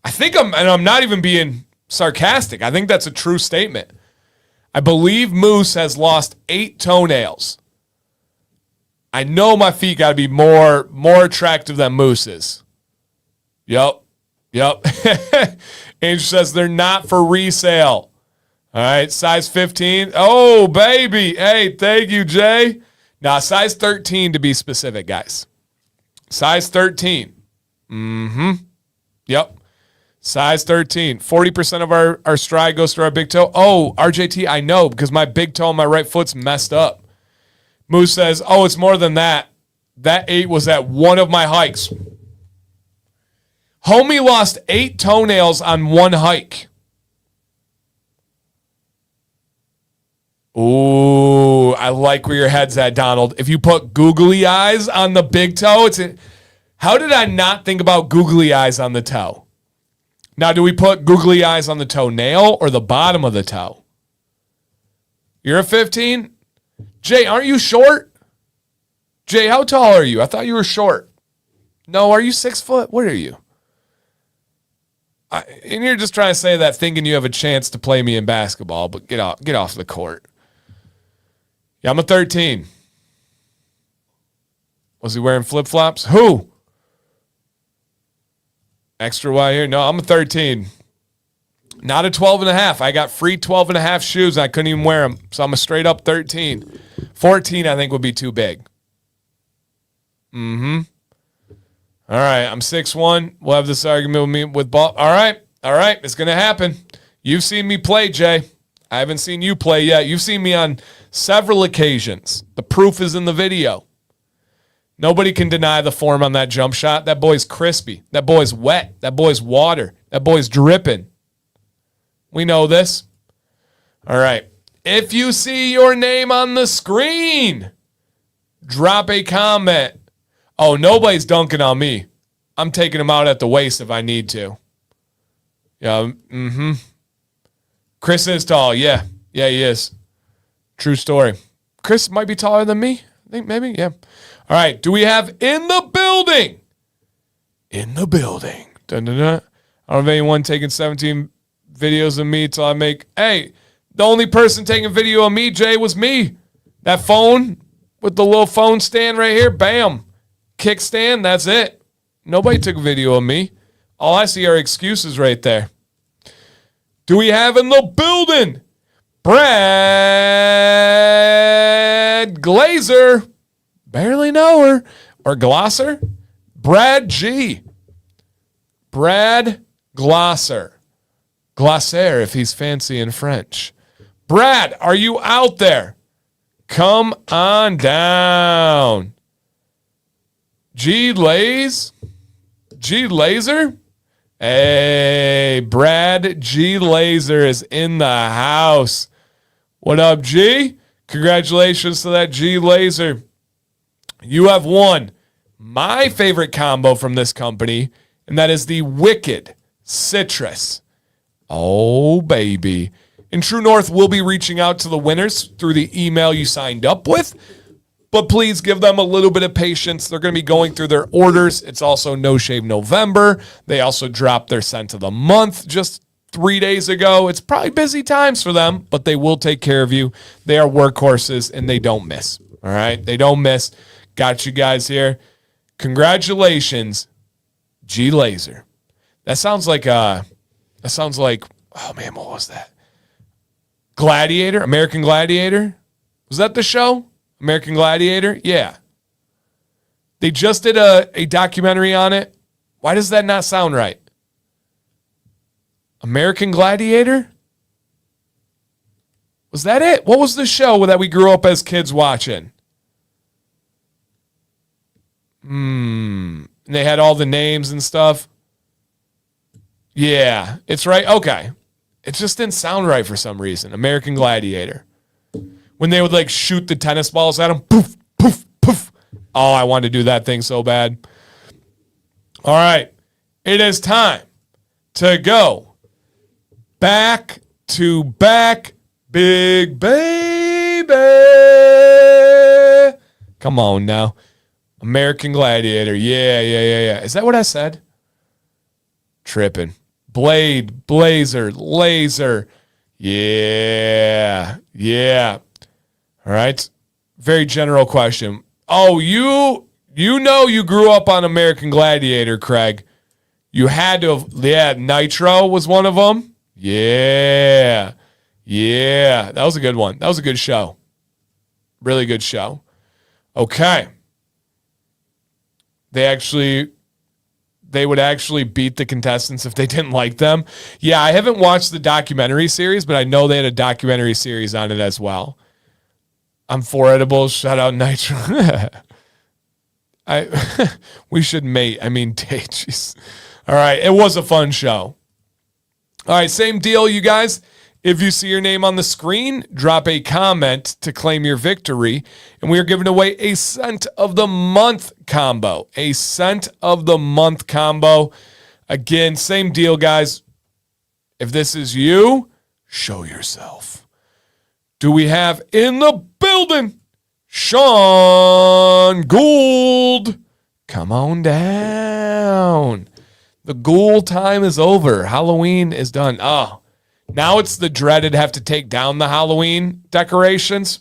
I'm not even being sarcastic. I think that's a true statement. I believe Moose has lost 8 toenails. I know my feet got to be more attractive than Moose's. Yep. Angel says they're not for resale. All right, size 15. Oh, baby. Hey, thank you, Jay. Now, size 13 to be specific, guys. Size 13. Yep. Size 13. 40% of our stride goes to our big toe. Oh, RJT, I know, because my big toe on my right foot's messed up. Moose says, oh, it's more than that. That 8 was at one of my hikes. Homie lost 8 toenails on one hike. Ooh, I like where your head's at, Donald. If you put googly eyes on the big toe, how did I not think about googly eyes on the toe? Now, do we put googly eyes on the toenail or the bottom of the toe? You're a 15? Jay, aren't you short? Jay, how tall are you? I thought you were short. No, are you 6 foot? What are you? And you're just trying to say that thinking you have a chance to play me in basketball, but get off the court. Yeah, I'm a 13. Was he wearing flip-flops? Who? Extra wide here? No, I'm a 13. Not a 12 and a half. I got free 12 and a half shoes, and I couldn't even wear them. So I'm a straight up 13. 14, I think, would be too big. All right, I'm 6'1". We'll have this argument with me with ball. All right. It's going to happen. You've seen me play, Jay. I haven't seen you play yet. You've seen me on several occasions. The proof is in the video. Nobody can deny the form on that jump shot. That boy's crispy. That boy's wet. That boy's water. That boy's dripping. We know this. All right. If you see your name on the screen, drop a comment. Oh, nobody's dunking on me. I'm taking him out at the waist if I need to. Yeah, Chris is tall. Yeah, he is. True story. Chris might be taller than me. I think maybe, yeah. All right, do we have in the building? in the building. Dun-dun-dun. I don't have anyone taking 17 videos of me till I make... Hey, the only person taking a video of me, Jay, was me. That phone with the little phone stand right here, bam. Kickstand, that's it. Nobody took a video of me. All I see are excuses right there. Do we have in the building Brad Glazer? Barely know her. Or Glosser? Brad G. Brad Glosser. Glosser if he's fancy in French. Brad, are you out there? Come on down. G Laser? Hey, Brad G Laser is in the house. What up, G? Congratulations to that G Laser. You have won my favorite combo from this company, and that is the Wicked Citrus. Oh, baby. And True North will be reaching out to the winners through the email you signed up with. But please give them a little bit of patience. They're going to be going through their orders. It's also No Shave November. They also dropped their scent of the month just 3 days ago. It's probably busy times for them, but they will take care of you. They are workhorses, and they don't miss. All right? They don't miss. Got you guys here. Congratulations, G Laser. That sounds like, oh man, what was that? Gladiator? American Gladiator? Was that the show? American Gladiator? Yeah. They just did a documentary on it. Why does that not sound right? American Gladiator? Was that it? What was the show that we grew up as kids watching? And they had all the names and stuff. Yeah, it's right. Okay. It just didn't sound right for some reason. American Gladiator. When they would like shoot the tennis balls at them. Poof, poof, poof. Oh, I wanted to do that thing so bad. All right. It is time to go back to back, big baby. Come on now. American Gladiator. Yeah. Is that what I said? Tripping. Blade, blazer, laser. Yeah. All right. Very general question. Oh, you grew up on American Gladiator, Craig. You had to have, Nitro was one of them. Yeah. That was a good one. That was a good show. Really good show. Okay. They would actually beat the contestants if they didn't like them. Yeah, I haven't watched the documentary series, but I know they had a documentary series on it as well. I'm for edibles. Shout out Nitro. We should mate. I mean, date. Jeez. All right, it was a fun show. All right, same deal, you guys. If you see your name on the screen, drop a comment to claim your victory. And we are giving away a Scent of the Month combo. A Scent of the Month combo. Again, same deal, guys. If this is you, show yourself. Do we have in the building Sean Gould? Come on down. The Ghoul time is over. Halloween is done. Oh, now it's the dreaded have to take down the Halloween decorations.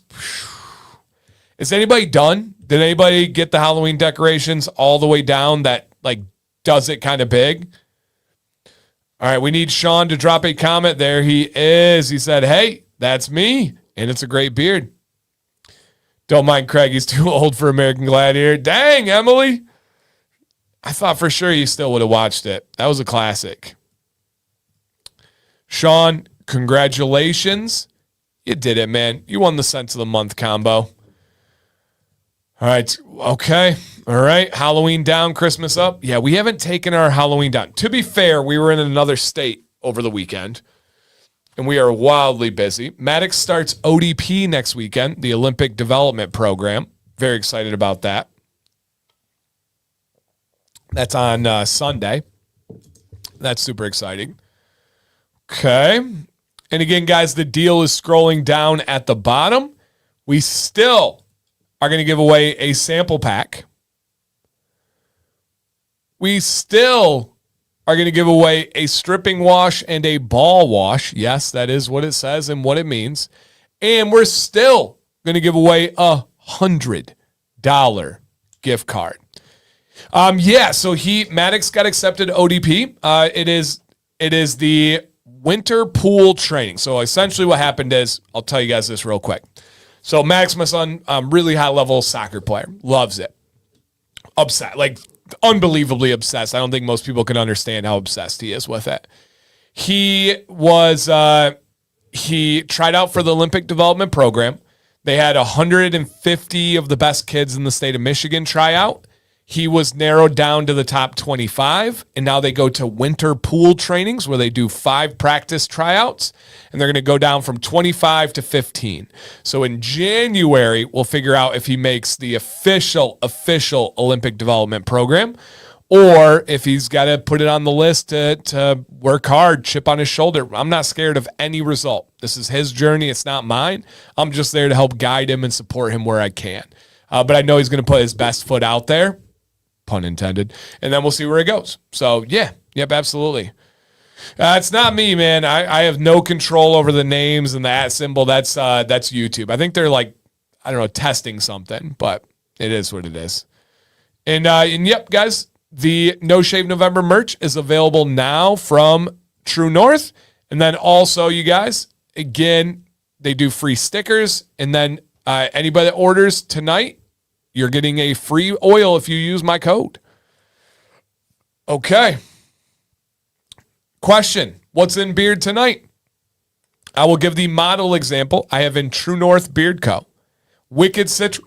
Is anybody done? Did anybody get the Halloween decorations all the way down that like does it kind of big? All right, we need Sean to drop a comment. There he is. He said, hey, that's me. And it's a great beard. Don't mind Craig. He's too old for American Gladiator. Dang, Emily. I thought for sure you still would have watched it. That was a classic. Sean, congratulations. You did it, man. You won the Scent of the Month combo. All right. Okay. All right. Halloween down, Christmas up. Yeah, we haven't taken our Halloween down. To be fair, we were in another state over the weekend, and we are wildly busy. Maddox starts ODP next weekend, the Olympic Development Program. Very excited about that. That's on Sunday. That's super exciting. Okay. And again, guys, the deal is scrolling down at the bottom. We still are going to give away a sample pack. we still are going to give away a stripping wash and a ball wash. Yes, that is what it says and what it means. And we're still going to give away $100 gift card. So Maddox got accepted ODP. It is the winter pool training. So essentially what happened is, I'll tell you guys this real quick. So Maddox, my son, really high level soccer player, loves it. Obsessed, like unbelievably obsessed. I don't think most people can understand how obsessed he is with it. He tried out for the Olympic Development Program. They had 150 of the best kids in the state of Michigan try out. He was narrowed down to the top 25, and now they go to winter pool trainings where they do 5 practice tryouts, and they're going to go down from 25 to 15. So in January, we'll figure out if he makes the official Olympic development program, or if he's got to put it on the list to work hard, chip on his shoulder. I'm not scared of any result. This is his journey. It's not mine. I'm just there to help guide him and support him where I can. But I know he's going to put his best foot out there. Pun intended. And then we'll see where it goes. So, yep, absolutely. It's not me, man. I have no control over the names and the @ symbol. That's YouTube. I think they're testing something, but it is what it is. And yep, guys, the No Shave November merch is available now from True North. And then also, you guys, again, they do free stickers. And then anybody that orders tonight, you're getting a free oil if you use my code. Okay. Question. What's in beard tonight? I will give the model example. I have in True North Beard Co. Wicked Citrus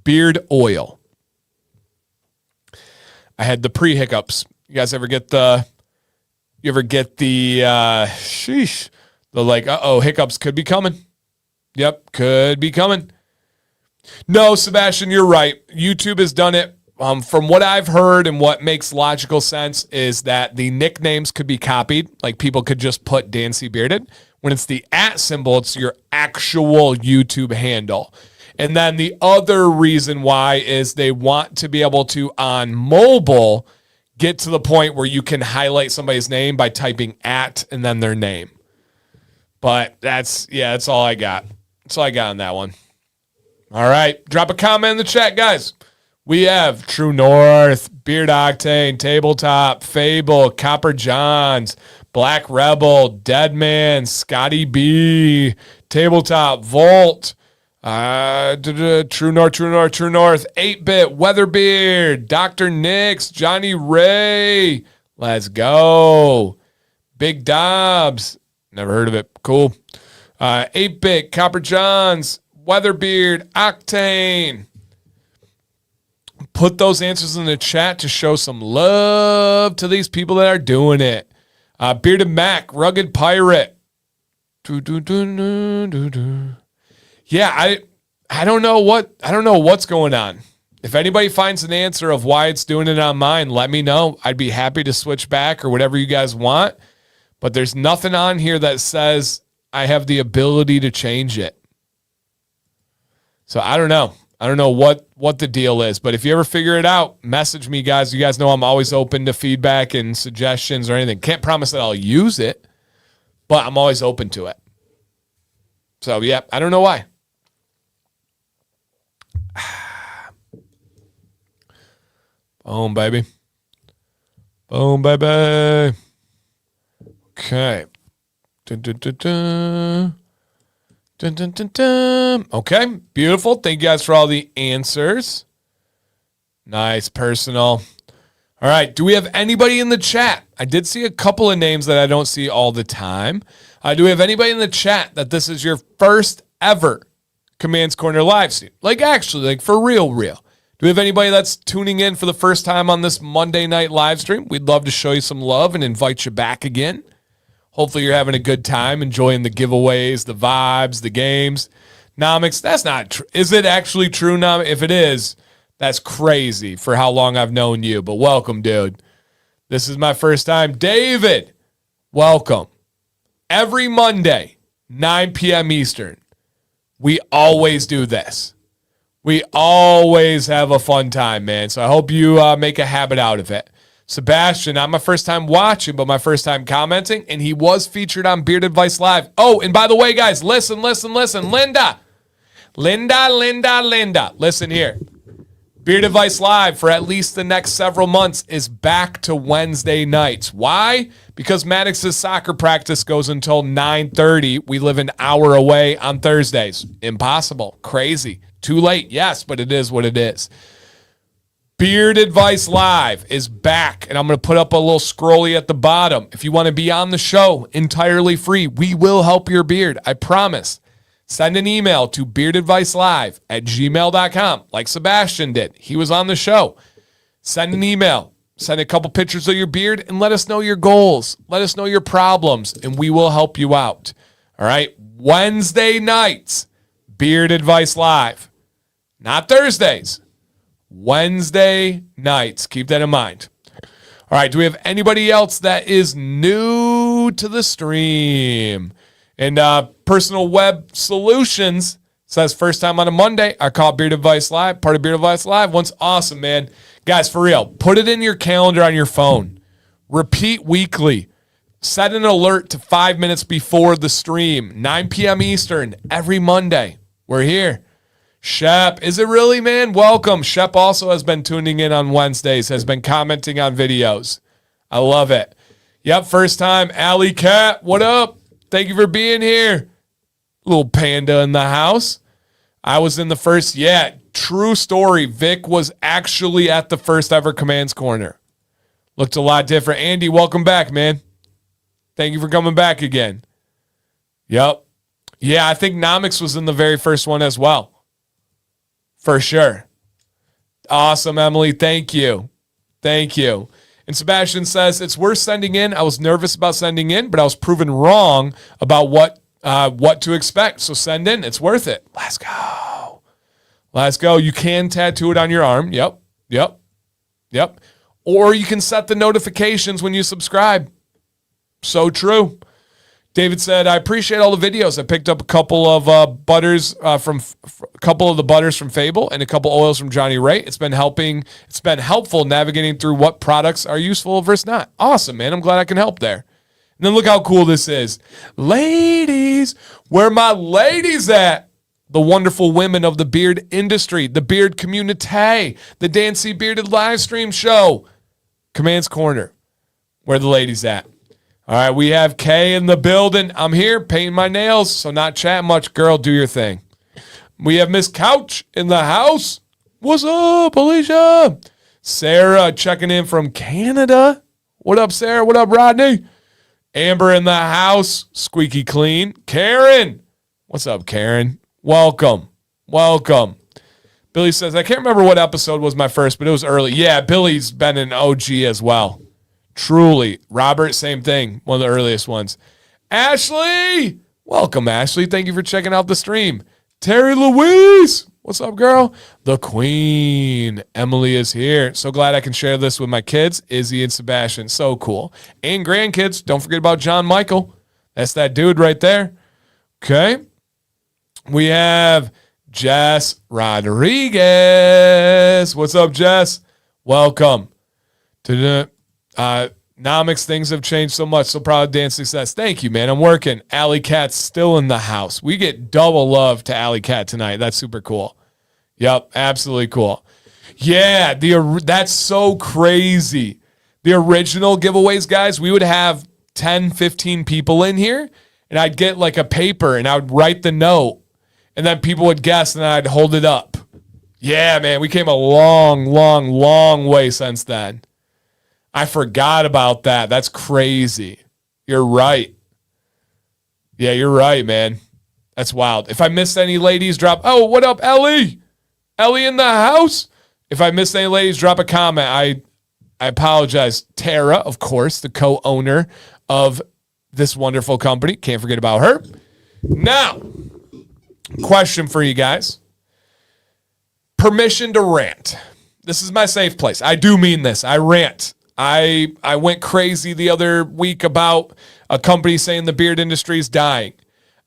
Beard Oil. I had the pre-hiccups. You guys ever get the hiccups could be coming. Yep, could be coming. No, Sebastian, you're right. YouTube has done it. From what I've heard and what makes logical sense is that the nicknames could be copied. Like people could just put Dancy Bearded. When it's the @ symbol, it's your actual YouTube handle. And then the other reason why is they want to be able to, on mobile, get to the point where you can highlight somebody's name by typing @ and then their name. But that's all I got. That's all I got on that one. All right. Drop a comment in the chat, guys. We have True North, Beard Octane, Tabletop, Fable, Copper Johns, Black Rebel, Deadman, Scotty B, Tabletop, Volt, True North, 8-Bit, Weatherbeard, Dr. Nix, Johnny Ray. Let's go. Big Dobbs. Never heard of it. Cool. 8-Bit, Copper Johns, Weatherbeard, Octane. Put those answers in the chat to show some love to these people that are doing it. Bearded Mac, Rugged Pirate. Yeah, I don't know what's going on. If anybody finds an answer of why it's doing it on mine, let me know. I'd be happy to switch back or whatever you guys want. But there's nothing on here that says I have the ability to change it. So I don't know. I don't know what the deal is. But if you ever figure it out, message me, guys. You guys know I'm always open to feedback and suggestions or anything. Can't promise that I'll use it, but I'm always open to it. So, yeah, I don't know why. Boom, baby. Boom, baby. Okay. Dun, dun, dun, dun. Dun, dun, dun, dun. Okay, beautiful. Thank you guys for all the answers. Nice, personal. All right, do we have anybody in the chat? I did see a couple of names that I don't see all the time. Do we have anybody in the chat that this is your first ever Commands Corner live stream? Like for real. Do we have anybody that's tuning in for the first time on this Monday night live stream? We'd love to show you some love and invite you back again. Hopefully you're having a good time, enjoying the giveaways, the vibes, the games. Nomics, that's not true. Is it actually true, Nomics? If it is, that's crazy for how long I've known you. But welcome, dude. This is my first time. David, welcome. Every Monday, 9 p.m. Eastern, we always do this. We always have a fun time, man. So I hope you make a habit out of it. Sebastian, not my first time watching, but my first time commenting, and he was featured on Beard Advice Live. Oh, and by the way, guys, listen. Linda. Listen here. Beard Advice Live for at least the next several months is back to Wednesday nights. Why? Because Maddox's soccer practice goes until 9:30. We live an hour away on Thursdays. Impossible. Crazy. Too late. Yes, but it is what it is. Beard Advice Live is back, and I'm going to put up a little scrolly at the bottom. If you want to be on the show entirely free, we will help your beard. I promise. Send an email to beardadvicelive@gmail.com like Sebastian did. He was on the show. Send an email. Send a couple pictures of your beard and let us know your goals. Let us know your problems, and we will help you out. All right? Wednesday nights, Beard Advice Live. Not Thursdays. Wednesday nights. Keep that in mind. All right. Do we have anybody else that is new to the stream? And Personal Web Solutions says first time on a Monday. I call Beard Advice Live. Part of Beard Advice Live. One's awesome, man. Guys, for real. Put it in your calendar on your phone. Repeat weekly. Set an alert to 5 minutes before the stream. 9 p.m. Eastern every Monday. We're here. Shep, is it really, man? Welcome. Shep also has been tuning in on Wednesdays, has been commenting on videos. I love it. Yep, first time. Alley Cat, what up? Thank you for being here. Little panda in the house. I was in the first, true story. Vic was actually at the first ever Commands Corner. Looked a lot different. Andy, welcome back, man. Thank you for coming back again. Yep. Yeah, I think Nomics was in the very first one as well. For sure. Awesome, Emily. Thank you. Thank you. And Sebastian says, it's worth sending in. I was nervous about sending in, but I was proven wrong about what to expect. So send in. It's worth it. Let's go. Let's go. You can tattoo it on your arm. Yep. Or you can set the notifications when you subscribe. So true. David said, I appreciate all the videos. I picked up a couple of butters from a couple of the butters from Fable and a couple oils from Johnny Ray. It's been helpful navigating through what products are useful versus not. Awesome, man. I'm glad I can help there. And then look how cool this is. Ladies, where my ladies at? The wonderful women of the beard industry, the beard community, the Dancy Bearded live stream show. Commands Corner. Where the ladies at? All right, we have Kay in the building. I'm here painting my nails, so not chat much. Girl, do your thing. We have Miss Couch in the house. What's up, Alicia? Sarah checking in from Canada. What up, Sarah? What up, Rodney? Amber in the house. Squeaky clean. Karen. What's up, Karen? Welcome. Billy says, I can't remember what episode was my first, but it was early. Yeah, Billy's been an OG as well. Truly. Robert, same thing. One of the earliest ones. Ashley! Welcome, Ashley. Thank you for checking out the stream. Terry Louise! What's up, girl? The Queen. Emily is here. So glad I can share this with my kids, Izzy and Sebastian. So cool. And grandkids. Don't forget about John Michael. That's that dude right there. Okay. We have Jess Rodriguez. What's up, Jess? Welcome to the Nomics. Things have changed so much. So proud of dance success. Thank you, man. I'm working. Alley Cat's still in the house. We get double love to Alley Cat tonight. That's super cool. Yep, absolutely cool. Yeah, that's so crazy. The original giveaways, guys, we would have 10, 15 people in here, and I'd get like a paper, and I would write the note, and then people would guess, and I'd hold it up. Yeah, man, we came a long, long, long way since then. I forgot about that. That's crazy. You're right. Yeah, you're right, man. That's wild. If I missed any ladies, drop. Oh, what up, Ellie? Ellie in the house? If I missed any ladies, drop a comment. I apologize. Tara, of course, the co-owner of this wonderful company. Can't forget about her. Now, question for you guys. Permission to rant. This is my safe place. I do mean this. I rant. I went crazy the other week about a company saying the beard industry is dying.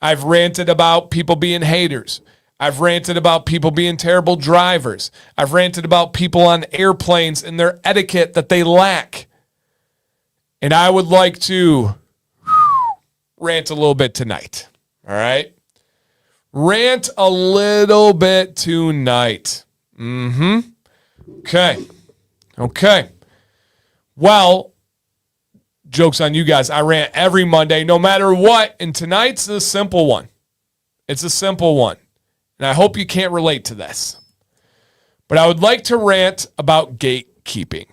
I've ranted about people being haters. I've ranted about people being terrible drivers. I've ranted about people on airplanes and their etiquette that they lack. And I would like to rant a little bit tonight. All right? Rant a little bit tonight. Okay. Well, joke's on you guys. I rant every Monday, no matter what. And tonight's a simple one. It's a simple one. And I hope you can't relate to this. But I would like to rant about gatekeeping.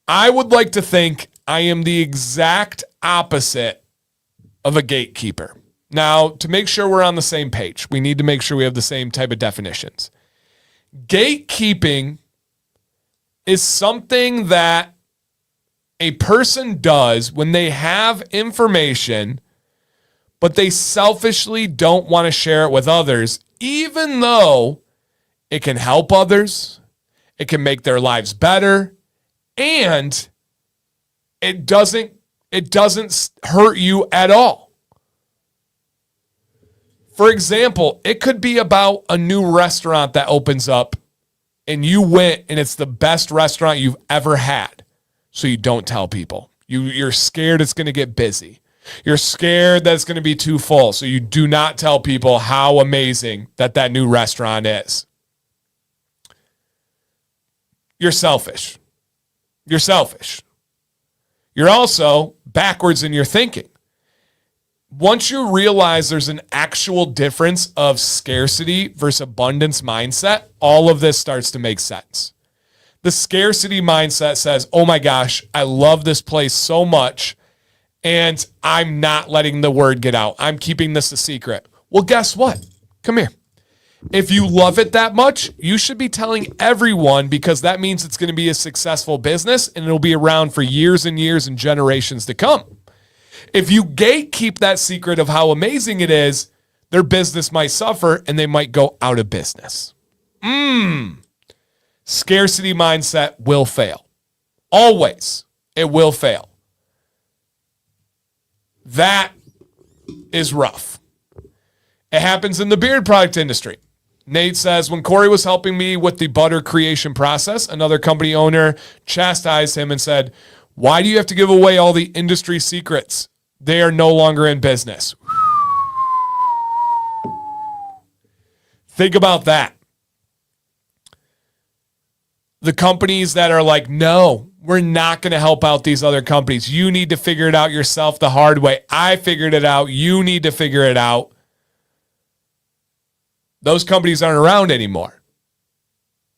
I would like to think I am the exact opposite of a gatekeeper. Now, to make sure we're on the same page, we need to make sure we have the same type of definitions. Gatekeeping is something that a person does when they have information, but they selfishly don't want to share it with others, even though it can help others, it can make their lives better, and it doesn't hurt you at all. For example, it could be about a new restaurant that opens up and you went and it's the best restaurant you've ever had. So you don't tell people. You're scared it's going to get busy. You're scared that it's going to be too full. So you do not tell people how amazing that new restaurant is. You're selfish. You're selfish. You're also backwards in your thinking. Once you realize there's an actual difference of scarcity versus abundance mindset, all of this starts to make sense. The scarcity mindset says, oh my gosh, I love this place so much, and I'm not letting the word get out. I'm keeping this a secret. Well, guess what? Come here. If you love it that much, you should be telling everyone, because that means it's going to be a successful business and it'll be around for years and years and generations to come. If you gatekeep that secret of how amazing it is, their business might suffer and they might go out of business. Scarcity mindset will fail. Always. It will fail. That is rough. It happens in the beard product industry. Nate says, when Corey was helping me with the butter creation process, another company owner chastised him and said, why do you have to give away all the industry secrets? They are no longer in business. Think about that. The companies that are like, no, we're not going to help out these other companies. You need to figure it out yourself the hard way. I figured it out. You need to figure it out. Those companies aren't around anymore.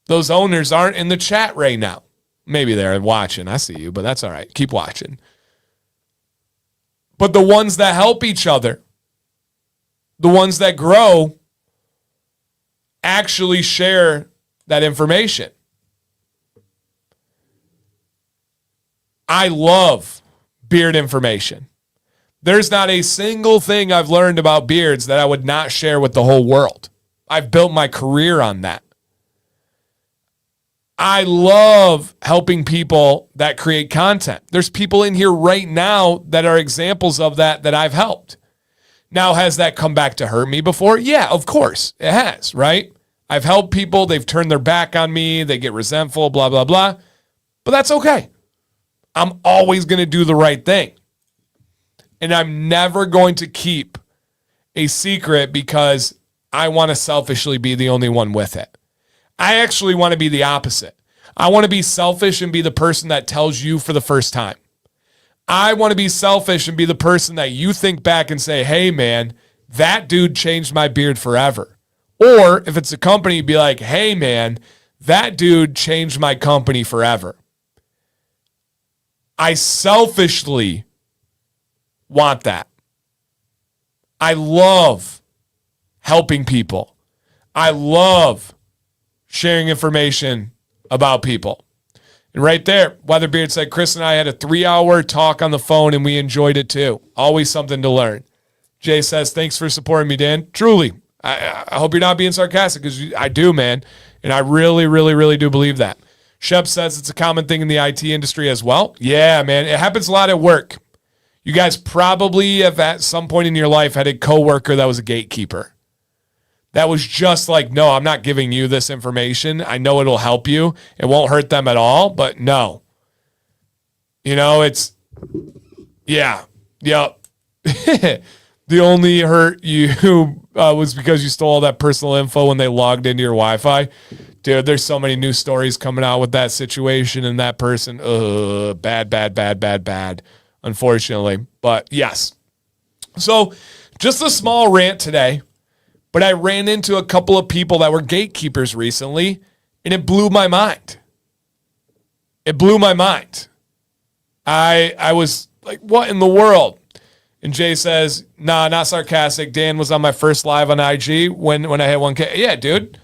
Those owners aren't in the chat right now. Maybe they're watching. I see you, but that's all right. Keep watching. But the ones that help each other, the ones that grow, actually share that information. I love beard information. There's not a single thing I've learned about beards that I would not share with the whole world. I've built my career on that. I love helping people that create content. There's people in here right now that are examples of that I've helped. Now, has that come back to hurt me before? Yeah, of course it has, right? I've helped people. They've turned their back on me. They get resentful, blah, blah, blah. But that's okay. I'm always going to do the right thing. And I'm never going to keep a secret because I want to selfishly be the only one with it. I actually want to be the opposite. I want to be selfish and be the person that tells you for the first time. I want to be selfish and be the person that you think back and say, hey man, that dude changed my beard forever. Or if it's a company, be like, hey man, that dude changed my company forever. I selfishly want that. I love helping people. I love sharing information about people. And right there, Weatherbeard said, Chris and I had a 3-hour talk on the phone and we enjoyed it too. Always something to learn. Jay says, thanks for supporting me, Dan. Truly. I hope you're not being sarcastic, because I do, man. And I really, really, really do believe that. Shep says it's a common thing in the IT industry as well. Yeah, man. It happens a lot at work. You guys probably have at some point in your life had a coworker that was a gatekeeper. That was just like, no, I'm not giving you this information. I know it'll help you. It won't hurt them at all, but no. It's, yeah, yep. The only hurt you was because you stole all that personal info when they logged into your Wi-Fi. Dude, there's so many news stories coming out with that situation and that person. Bad, unfortunately. But yes. So just a small rant today, but I ran into a couple of people that were gatekeepers recently, and it blew my mind. It blew my mind. I was like, what in the world? And Jay says, nah, not sarcastic. Dan was on my first live on IG when I had 1K. Yeah, dude.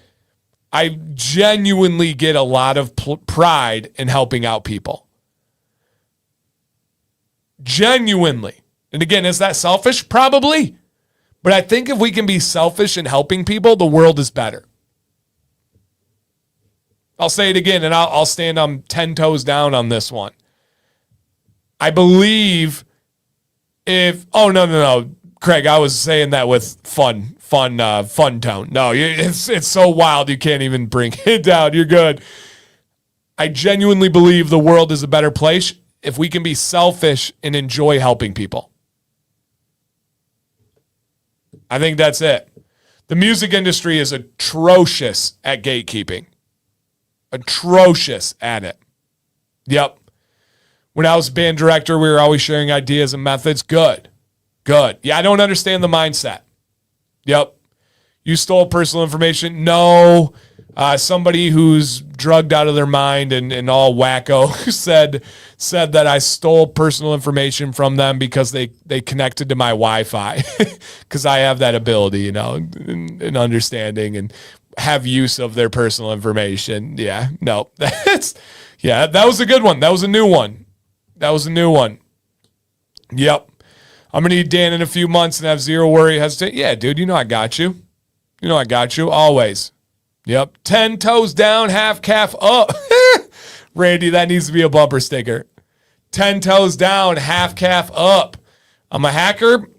I genuinely get a lot of pride in helping out people. Genuinely. And again, is that selfish? Probably. But I think if we can be selfish in helping people, the world is better. I'll say it again, and I'll stand on 10 toes down on this one. I believe no, Craig, I was saying that with fun tone. No, it's so wild you can't even bring it down. You're good. I genuinely believe the world is a better place if we can be selfish and enjoy helping people. I think that's it. The music industry is atrocious at gatekeeping. Atrocious at it. Yep. When I was band director, we were always sharing ideas and methods. Good. Yeah, I don't understand the mindset. Yep. You stole personal information? No. Somebody who's drugged out of their mind and all wacko said that I stole personal information from them because they connected to my Wi-Fi because I have that ability, and understanding and have use of their personal information. Yeah, no, that was a good one. That was a new one. Yep. I'm going to need Dan in a few months and have zero worry, hesitate. Yeah, dude, I got you. Always. Yep. 10 toes down, half calf up. Randy, that needs to be a bumper sticker. 10 toes down, half calf up. I'm a hacker.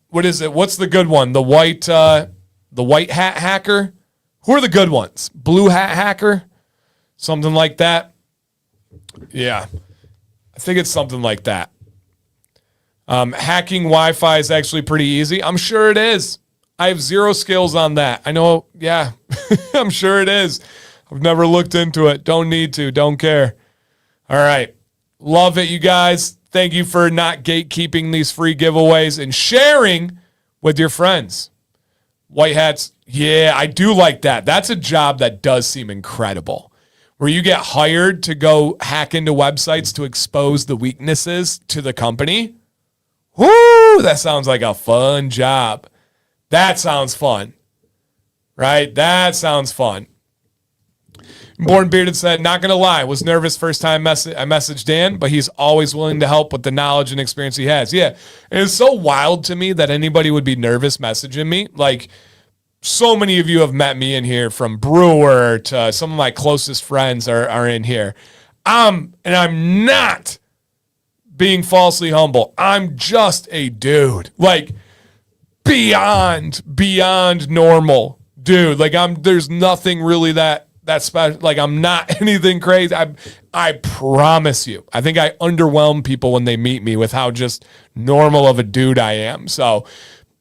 What is it? What's the good one? The white hat hacker? Who are the good ones? Blue hat hacker? Something like that. Yeah. I think it's something like that. Hacking Wi-Fi is actually pretty easy. I'm sure it is. I have zero skills on that. I know, yeah, I'm sure it is. I've never looked into it. Don't need to. Don't care. All right. Love it, you guys. Thank you for not gatekeeping these free giveaways and sharing with your friends. White hats. Yeah, I do like that. That's a job that does seem incredible. Where you get hired to go hack into websites to expose the weaknesses to the company. Woo, that sounds like a fun job. That sounds fun, right? That sounds fun. Born Bearded said, not going to lie, was nervous first time I messaged Dan, but he's always willing to help with the knowledge and experience he has. Yeah, and it's so wild to me that anybody would be nervous messaging me. Like, so many of you have met me in here, from Brewer to some of my closest friends are in here. And I'm not being falsely humble. I'm just a dude. Like, beyond normal dude. Like, there's nothing really that special. Like, I'm not anything crazy. I promise you. I think I underwhelm people when they meet me with how just normal of a dude I am. So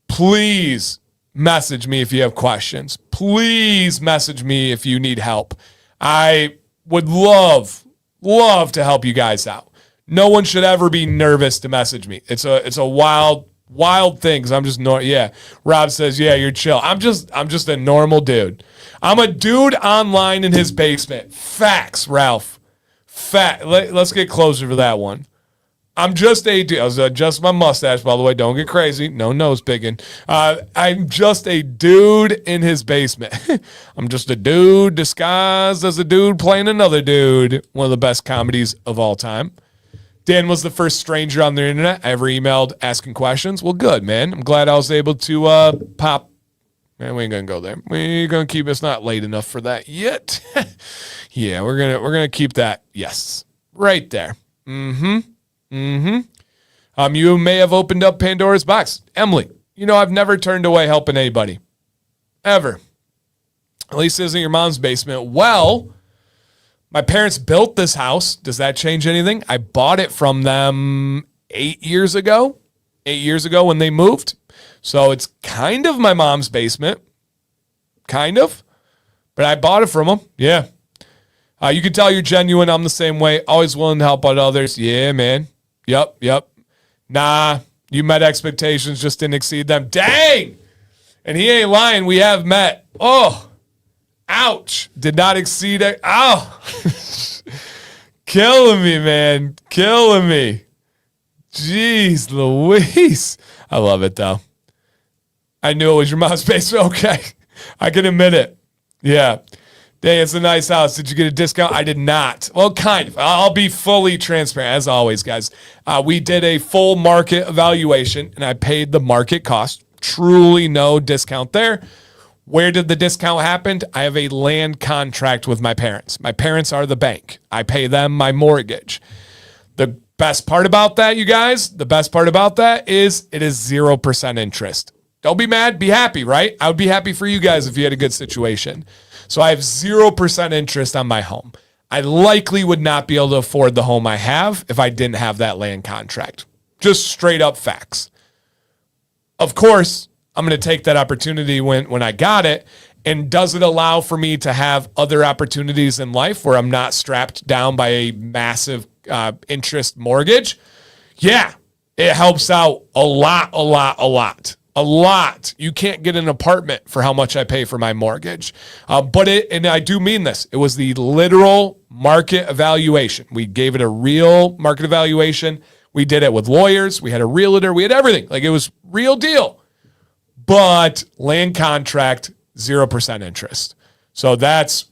please message me if you have questions. Please message me if you need help. I would love to help you guys out. No one should ever be nervous to message me. It's a wild thing, because I'm just yeah. Rob says, yeah, you're chill. I'm just a normal dude. I'm a dude online in his basement. Facts, Ralph. Let's get closer to that one. I'm just a dude. I was adjusting my mustache, by the way. Don't get crazy. No nose picking. I'm just a dude in his basement. I'm just a dude disguised as a dude playing another dude. One of the best comedies of all time. Dan was the first stranger on the internet I ever emailed asking questions. Well, good, man. I'm glad I was able to pop. Man, we ain't gonna go there. We're gonna keep. It's not late enough for that yet. Yeah, we're gonna keep that. Yes, right there. You may have opened up Pandora's box. Emily, I've never turned away helping anybody. Ever. At least it isn't your mom's basement. Well, my parents built this house. Does that change anything? I bought it from them 8 years ago. 8 years ago when they moved. So it's kind of my mom's basement. Kind of. But I bought it from them. Yeah. You can tell you're genuine. I'm the same way. Always willing to help out others. Yeah, man. Yep. Nah, you met expectations, just didn't exceed them. Dang! And he ain't lying. We have met. Oh, ouch. Did not exceed it. Oh. Killing me, man. Killing me. Jeez Louise. I love it, though. I knew it was your mom's basement. Okay. I can admit it. Yeah. Dang, it's a nice house. Did you get a discount? I did not. Well, kind of. I'll be fully transparent, as always, guys. We did a full market evaluation, and I paid the market cost. Truly no discount there. Where did the discount happen? I have a land contract with my parents. My parents are the bank. I pay them my mortgage. The best part about that, you guys, the best part about that is it is 0% interest. Don't be mad. Be happy, right? I would be happy for you guys if you had a good situation. So I have 0% interest on my home. I likely would not be able to afford the home I have if I didn't have that land contract. Just straight up facts. Of course, I'm going to take that opportunity when I got it. And does it allow for me to have other opportunities in life where I'm not strapped down by a massive interest mortgage? Yeah, it helps out a lot. A lot. You can't get an apartment for how much I pay for my mortgage. And I do mean this, it was the literal market evaluation. We gave it a real market evaluation. We did it with lawyers. We had a realtor. We had everything. Like, it was real deal. But land contract, 0% interest. So that's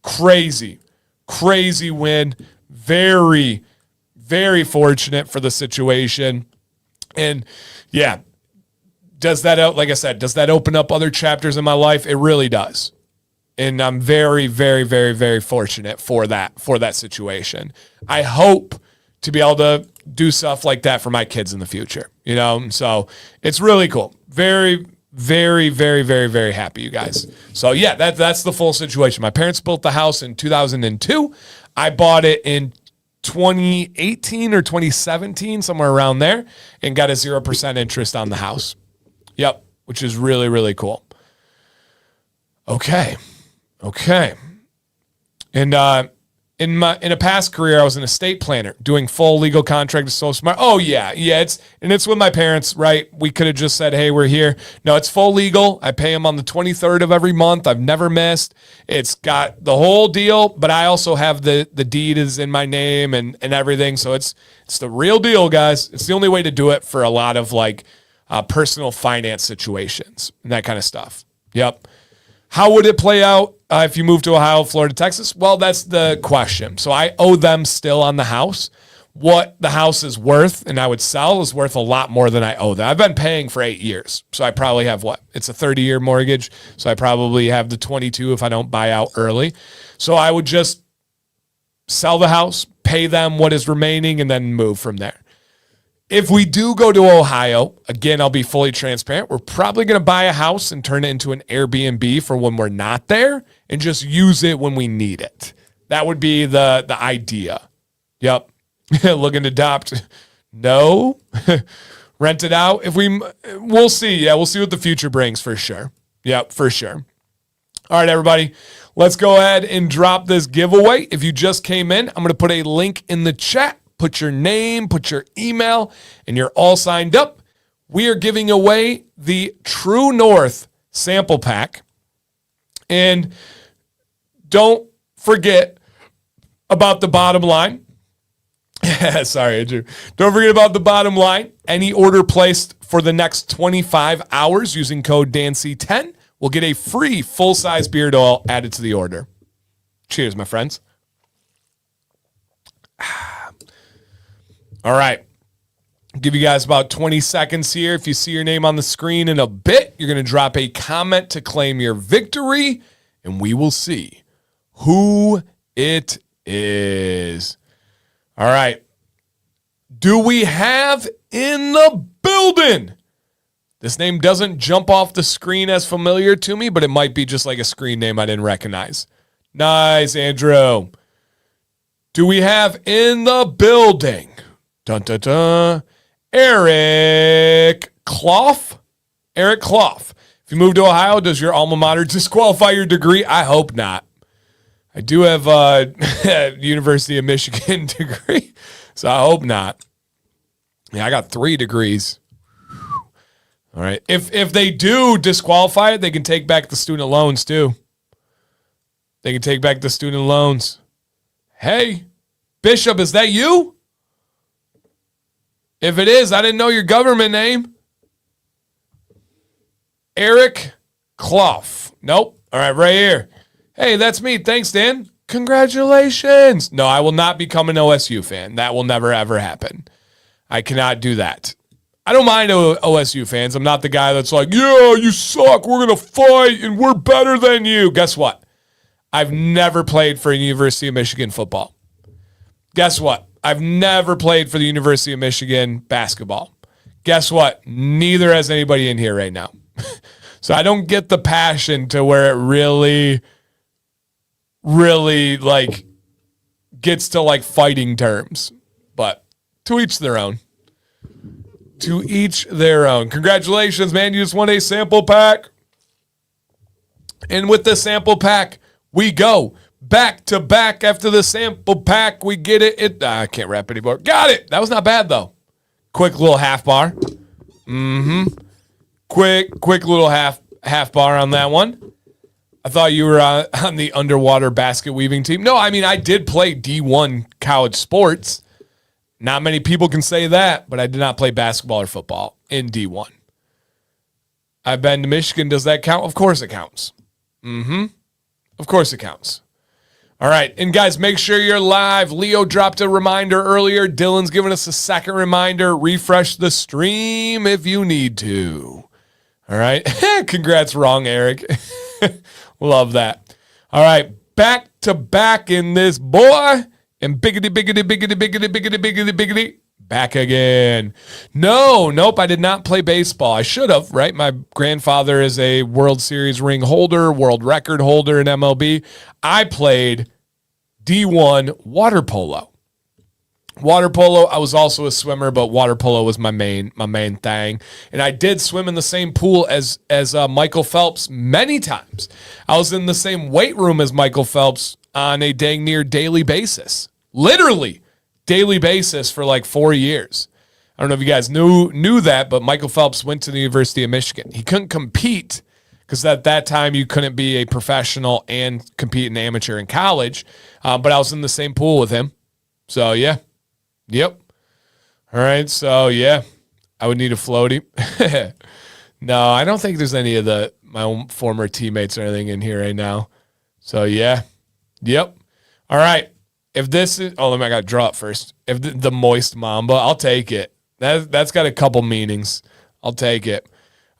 crazy win. Very, very fortunate for the situation. And yeah, does that, like I said, does that open up other chapters in my life? It really does. And I'm very, very, very, very fortunate for that situation. I hope to be able to do stuff like that for my kids in the future, So it's really cool. Very, very, very, very, very happy, you guys. So yeah, that's the full situation. My parents built the house in 2002. I bought it in 2018 or 2017, somewhere around there, and got a 0% interest on the house. Yep, which is really, really cool. Okay. And in a past career, I was an estate planner doing full legal contract. It's so smart. Oh yeah. It's with my parents, right? We could have just said, hey, we're here. No, it's full legal. I pay them on the 23rd of every month. I've never missed. It's got the whole deal, but I also have the deed is in my name and everything. So it's the real deal, guys. It's the only way to do it for a lot of personal finance situations and that kind of stuff. Yep. How would it play out if you move to Ohio, Florida, Texas? Well, that's the question. So I owe them still on the house. What the house is worth and I would sell is worth a lot more than I owe them. I've been paying for 8 years. So I probably have It's a 30-year mortgage. So I probably have the 22 if I don't buy out early. So I would just sell the house, pay them what is remaining, and then move from there. If we do go to Ohio, again, I'll be fully transparent. We're probably going to buy a house and turn it into an Airbnb for when we're not there and just use it when we need it. That would be the idea. Yep. Looking to adopt. No. Rent it out. We'll see. Yeah, we'll see what the future brings for sure. Yep, for sure. All right, everybody. Let's go ahead and drop this giveaway. If you just came in, I'm going to put a link in the chat. Put your name, put your email, and you're all signed up. We are giving away the True North sample pack. And don't forget about the bottom line. Sorry, Andrew. Don't forget about the bottom line. Any order placed for the next 25 hours using code DANCY10 will get a free full-size beard oil added to the order. Cheers, my friends. All right. I'll give you guys about 20 seconds here. If you see your name on the screen in a bit, you're going to drop a comment to claim your victory, and we will see who it is. All right. do we have in the building? This name doesn't jump off the screen as familiar to me, but it might be just like a screen name I didn't recognize. Nice, Andrew. Do we have in the building? Dun, dun, dun. Eric Clough? Eric Clough. If you move to Ohio, does your alma mater disqualify your degree? I hope not. I do have a University of Michigan degree, so I hope not. Yeah, I got 3 degrees. All right. If they do disqualify it, they can take back the student loans too. They can take back the student loans. Hey, Bishop, is that you? If it is, I didn't know your government name. Eric Clough. Nope. All right, right here. Hey, that's me. Thanks, Dan. Congratulations. No, I will not become an OSU fan. That will never, ever happen. I cannot do that. I don't mind OSU fans. I'm not the guy that's like, yeah, you suck. We're going to fight, and we're better than you. Guess what? I've never played for University of Michigan football. Guess what? I've never played for the University of Michigan basketball. Guess what? Neither has anybody in here right now. So I don't get the passion to where it really, really, like, gets to, like, fighting terms. But to each their own. To each their own. Congratulations, man. You just won a sample pack. And with the sample pack, we go back to back. After the sample pack, we get it. I can't rap anymore. Got it. That was not bad, though. Quick little half bar. Quick little half bar on that one. I thought you were on the underwater basket weaving team. No, I mean, I did play D1 college sports. Not many people can say that, but I did not play basketball or football in D1. I've been to Michigan. Does that count? Of course it counts. Of course it counts. All right. And guys, make sure you're live. Leo dropped a reminder earlier. Dylan's giving us a second reminder. Refresh the stream if you need to. All right. Congrats, wrong, Eric. Love that. All right. Back to back in this boy. And biggity, back again. Nope, I did not play baseball. I should have, right? My grandfather is a World Series ring holder, world record holder in MLB. I played D1 water polo. Water polo, I was also a swimmer, but water polo was my main thing. And I did swim in the same pool as Michael Phelps many times. I was in the same weight room as Michael Phelps on a dang near daily basis. Literally daily basis for like 4 years. I don't know if you guys knew that, but Michael Phelps went to the University of Michigan. He couldn't compete because at that time you couldn't be a professional and compete in amateur in college. But I was in the same pool with him. So, yeah. Yep. All right. So, yeah, I would need a floaty. No, I don't think there's any of my own former teammates or anything in here right now. So, yeah. Yep. All right. If this is, I got to draw it first. If the moist mamba, I'll take it. That's got a couple meanings. I'll take it.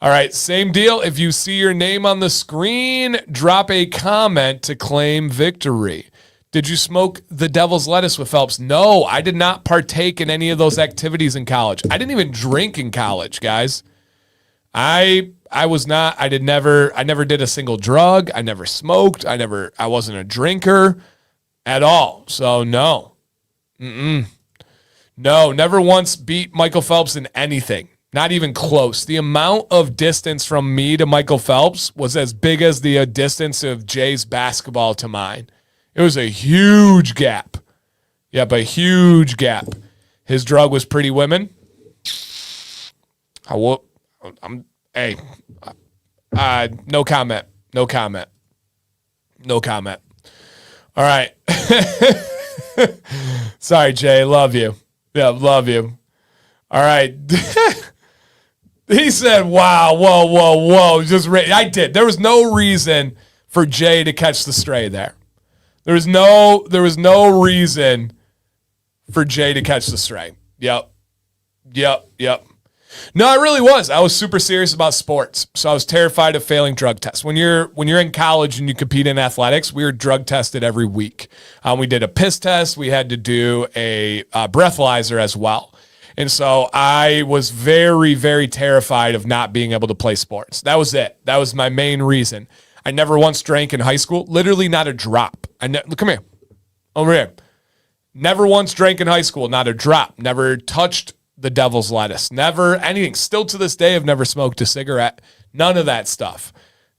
All right. Same deal. If you see your name on the screen, drop a comment to claim victory. Did you smoke the devil's lettuce with Phelps? No, I did not partake in any of those activities in college. I didn't even drink in college, guys. I never did a single drug. I never smoked. I wasn't a drinker at all. So no. No, never once beat Michael Phelps in anything. Not even close. The amount of distance from me to Michael Phelps was as big as the distance of Jay's basketball to mine. It was a huge gap. Yep, a huge gap. His drug was Pretty Women. No comment. No comment. No comment. All right. Sorry, Jay. Love you. Yeah, love you. All right. He said, wow, whoa. I did. There was no reason for Jay to catch the stray there. There was no reason for Jay to catch the stray. Yep. No, I really was. I was super serious about sports. So I was terrified of failing drug tests. When you're in college and you compete in athletics, we were drug tested every week. We did a piss test. We had to do a breathalyzer as well. And so I was very, very terrified of not being able to play sports. That was it. That was my main reason. I never once drank in high school. Literally not a drop. Come here. Over here. Never once drank in high school. Not a drop. Never touched the devil's lettuce. Never anything. Still to this day, I've never smoked a cigarette. None of that stuff.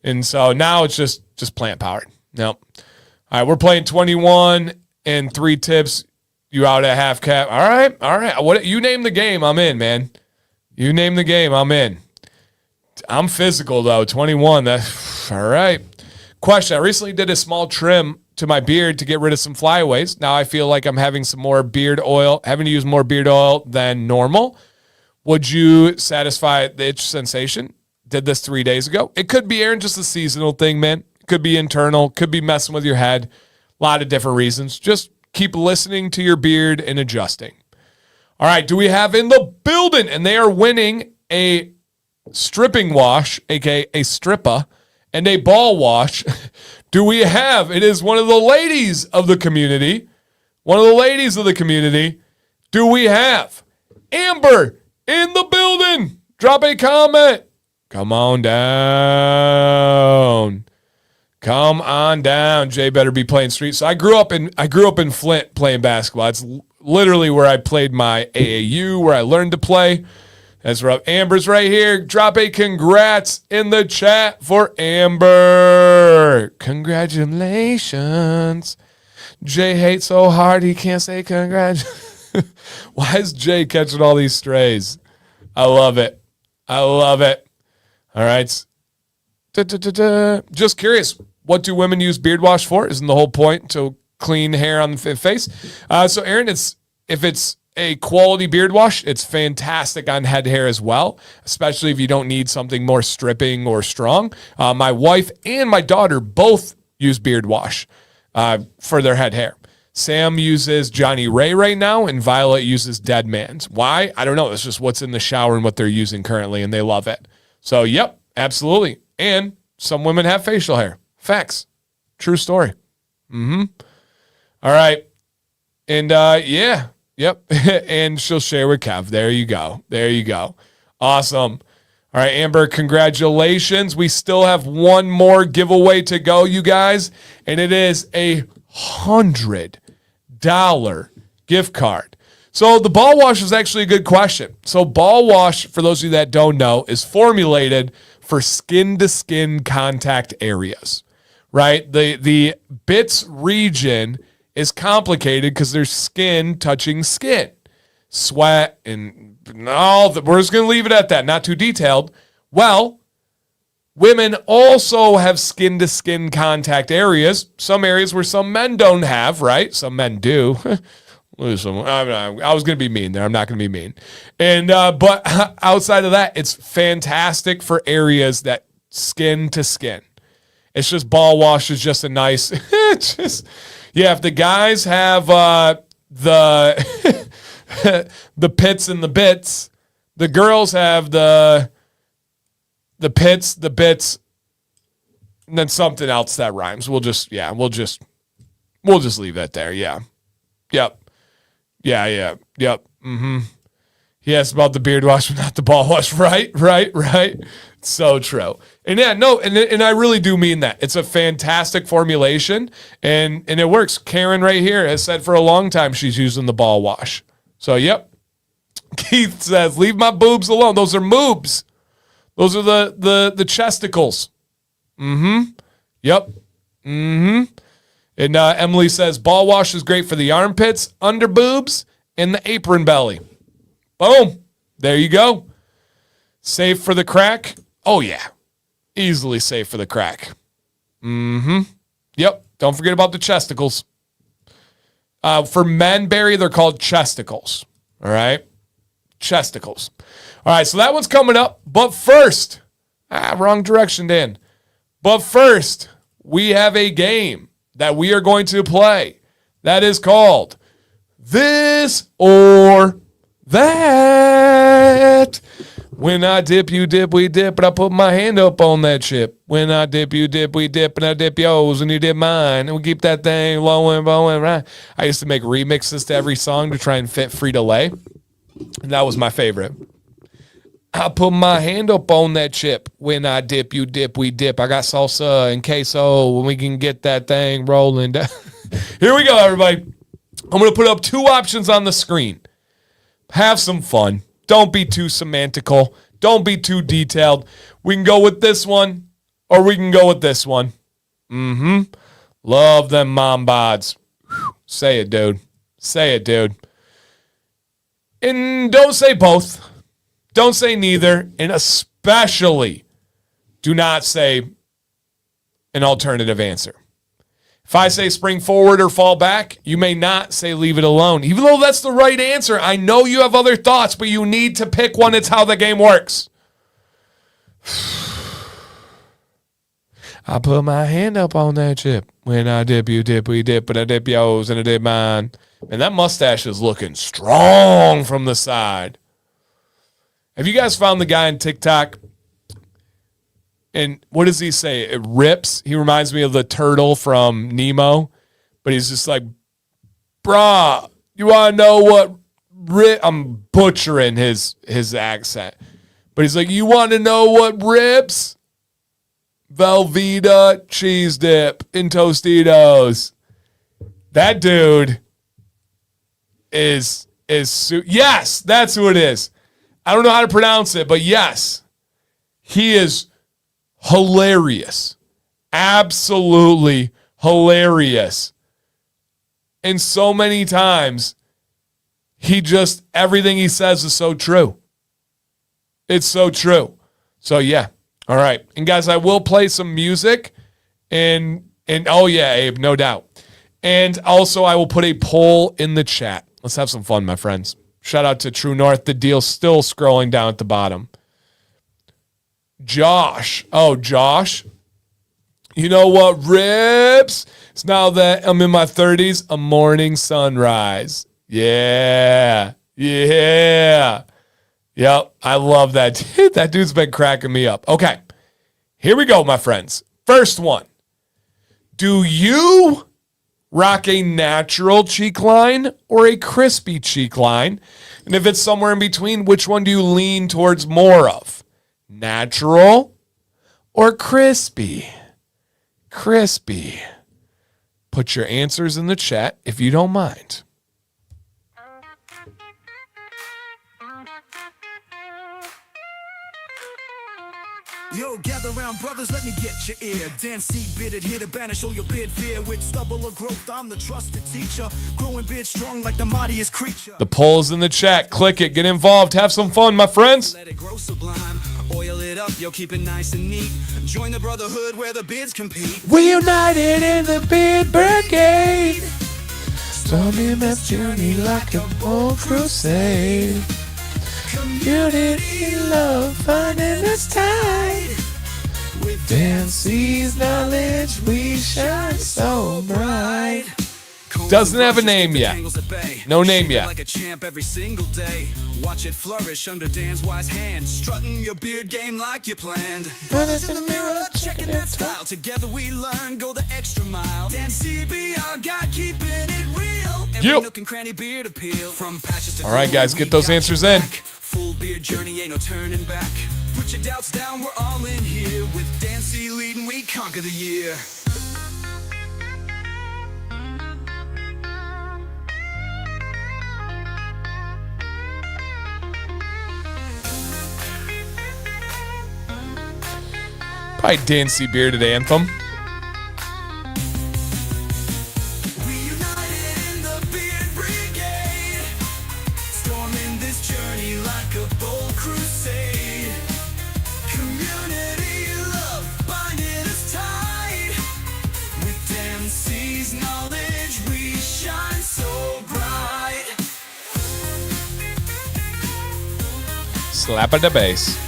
And so now it's just plant powered. Nope. All right, we're playing 21 and 3 tips. You out at half cap. All right. What you name the game, I'm in, man. You name the game, I'm in. I'm physical though. 21. All right. Question. I recently did a small trim to my beard to get rid of some flyaways. Now I feel like I'm having some more beard oil, having to use more beard oil than normal. Would you satisfy the itch sensation? Did this 3 days ago. It could be, Aaron, just a seasonal thing, man. It could be internal, could be messing with your head. A lot of different reasons. Just keep listening to your beard and adjusting. All right, do we have in the building? And they are winning a stripping wash, aka a stripper, and a ball wash. Do we have? It is one of the ladies of the community. One of the ladies of the community. Do we have Amber in the building? Drop a comment. Come on down. Come on down. Jay better be playing street. So I grew up in Flint playing basketball. It's literally where I played my AAU, where I learned to play. That's rough. Amber's right here. Drop a congrats in the chat for Amber. Congratulations. Jay hates so hard he can't say congrats. Why is Jay catching all these strays? I love it. All right. Just curious, what do women use beard wash for? Isn't the whole point to clean hair on the face? So, Aaron, if it's a quality beard wash, it's fantastic on head hair as well, especially if you don't need something more stripping or strong. My wife and my daughter both use beard wash for their head hair. Sam uses Johnny Ray right now, and Violet uses Dead Man's. Why? I don't know. It's just what's in the shower and what they're using currently, and they love it. So, yep, absolutely. And some women have facial hair. Facts. True story. All right. And, yeah. Yep. And she'll share with Kev. There you go. Awesome. All right, Amber, congratulations. We still have one more giveaway to go, you guys, and it is a $100 gift card. So the ball wash is actually a good question. So ball wash, for those of you that don't know, is formulated for skin-to-skin contact areas, right? The bits region is complicated because there's skin touching skin, sweat, and all. We're just going to leave it at that, not too detailed. Well, women also have skin-to-skin contact areas, some areas where some men don't have, right? Some men do. I was going to be mean there. I'm not going to be mean. And but outside of that, it's fantastic for areas that skin to skin. It's just ball wash is just a nice, yeah, if the guys have the the pits and the bits, the girls have the pits, the bits, and then something else that rhymes. We'll just leave that there. Yeah. Yep. Yeah. Yep. He asked about the beard wash, but not the ball wash. Right. So true. And yeah, no, and I really do mean that. It's a fantastic formulation, and it works. Karen right here has said for a long time she's using the ball wash. So, yep. Keith says, leave my boobs alone. Those are moobs. Those are the chesticles. Yep. And Emily says, ball wash is great for the armpits, under boobs, and the apron belly. Boom. There you go. Safe for the crack. Oh, yeah. Easily safe for the crack. Yep. Don't forget about the chesticles. For men, Barry, they're called chesticles. All right? Chesticles. All right, so that one's coming up. But first, wrong direction, Dan. But first, we have a game that we are going to play that is called This or That. When I dip, you dip, we dip, but I put my hand up on that chip. When I dip, you dip, we dip, and I dip yours, and you dip mine, and we keep that thing low and right. I used to make remixes to every song to try and fit Frito-Lay. And that was my favorite. I put my hand up on that chip. When I dip, you dip, we dip. I got salsa and queso when we can get that thing rolling. Here we go, everybody. I'm going to put up 2 options on the screen. Have some fun. Don't be too semantical. Don't be too detailed. We can go with this one, or we can go with this one. Love them mom bods. Say it, dude. Say it, dude. And don't say both. Don't say neither. And especially do not say an alternative answer. If I say spring forward or fall back, you may not say leave it alone. Even though that's the right answer, I know you have other thoughts, but you need to pick one. It's how the game works. I put my hand up on that chip. When I dip, you dip, we dip, but I dip yours and I dip mine. And that mustache is looking strong from the side. Have you guys found the guy on TikTok? And what does he say? It rips. He reminds me of the turtle from Nemo. But he's just like, brah, you want to know what I'm butchering his accent. But he's like, you want to know what rips? Velveeta cheese dip in Tostitos. That dude is yes, that's who it is. I don't know how to pronounce it, but yes, he is hilarious. Absolutely hilarious. And so many times, everything he says is so true. It's so true. So yeah. All right. And guys, I will play some music and oh yeah, Abe, no doubt. And also I will put a poll in the chat. Let's have some fun, my friends. Shout out to True North. The deal still scrolling down at the bottom. Josh. Oh, Josh. You know what rips? It's now that I'm in my 30s, a morning sunrise. Yeah. Yeah. Yep. I love that. That dude's been cracking me up. Okay. Here we go, my friends. First one. Do you rock a natural cheek line or a crispy cheek line? And if it's somewhere in between, which one do you lean towards more of? Natural or crispy? Crispy. Put your answers in the chat if you don't mind. Yo, gather round, brothers, let me get your ear. Dance, see, bidded, here to banish all your bid fear. With stubble or growth, I'm the trusted teacher. Growing big, strong like the mightiest creature. The poll's in the chat. Click it, get involved, have some fun, my friends. Let it grow sublime, oil it up, yo, keep it nice and neat. Join the brotherhood where the bids compete. We united in the bid brigade. Storming that journey like a bold crusade. Community love, finding us tight. With Dancy's knowledge, we shine so bright. Doesn't have a name yet. No name yet. Like a champ every single day. Watch it flourish under Dan's wise hand. Strutting your beard game like you planned. Brothers in the mirror, checking that style. Together we learn, go the extra mile. Dan CBR got keeping it real. Every nook and cranny beard appeal. From patches to all right, guys, get those answers in. Full beard journey, ain't no turning back. Put your doubts down, we're all in here. With Dan C leading, we conquer the year. Probably Dancy Bearded Anthem. We united in the beard brigade. Storming this journey like a bold crusade. Community love binding us tight. With Dancy's knowledge we shine so bright. Slap at the bass.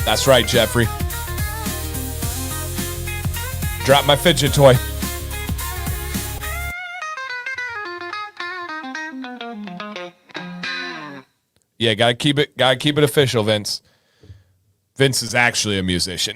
That's right, Jeffrey. Drop my fidget toy. Yeah, gotta keep it official, Vince. Vince is actually a musician.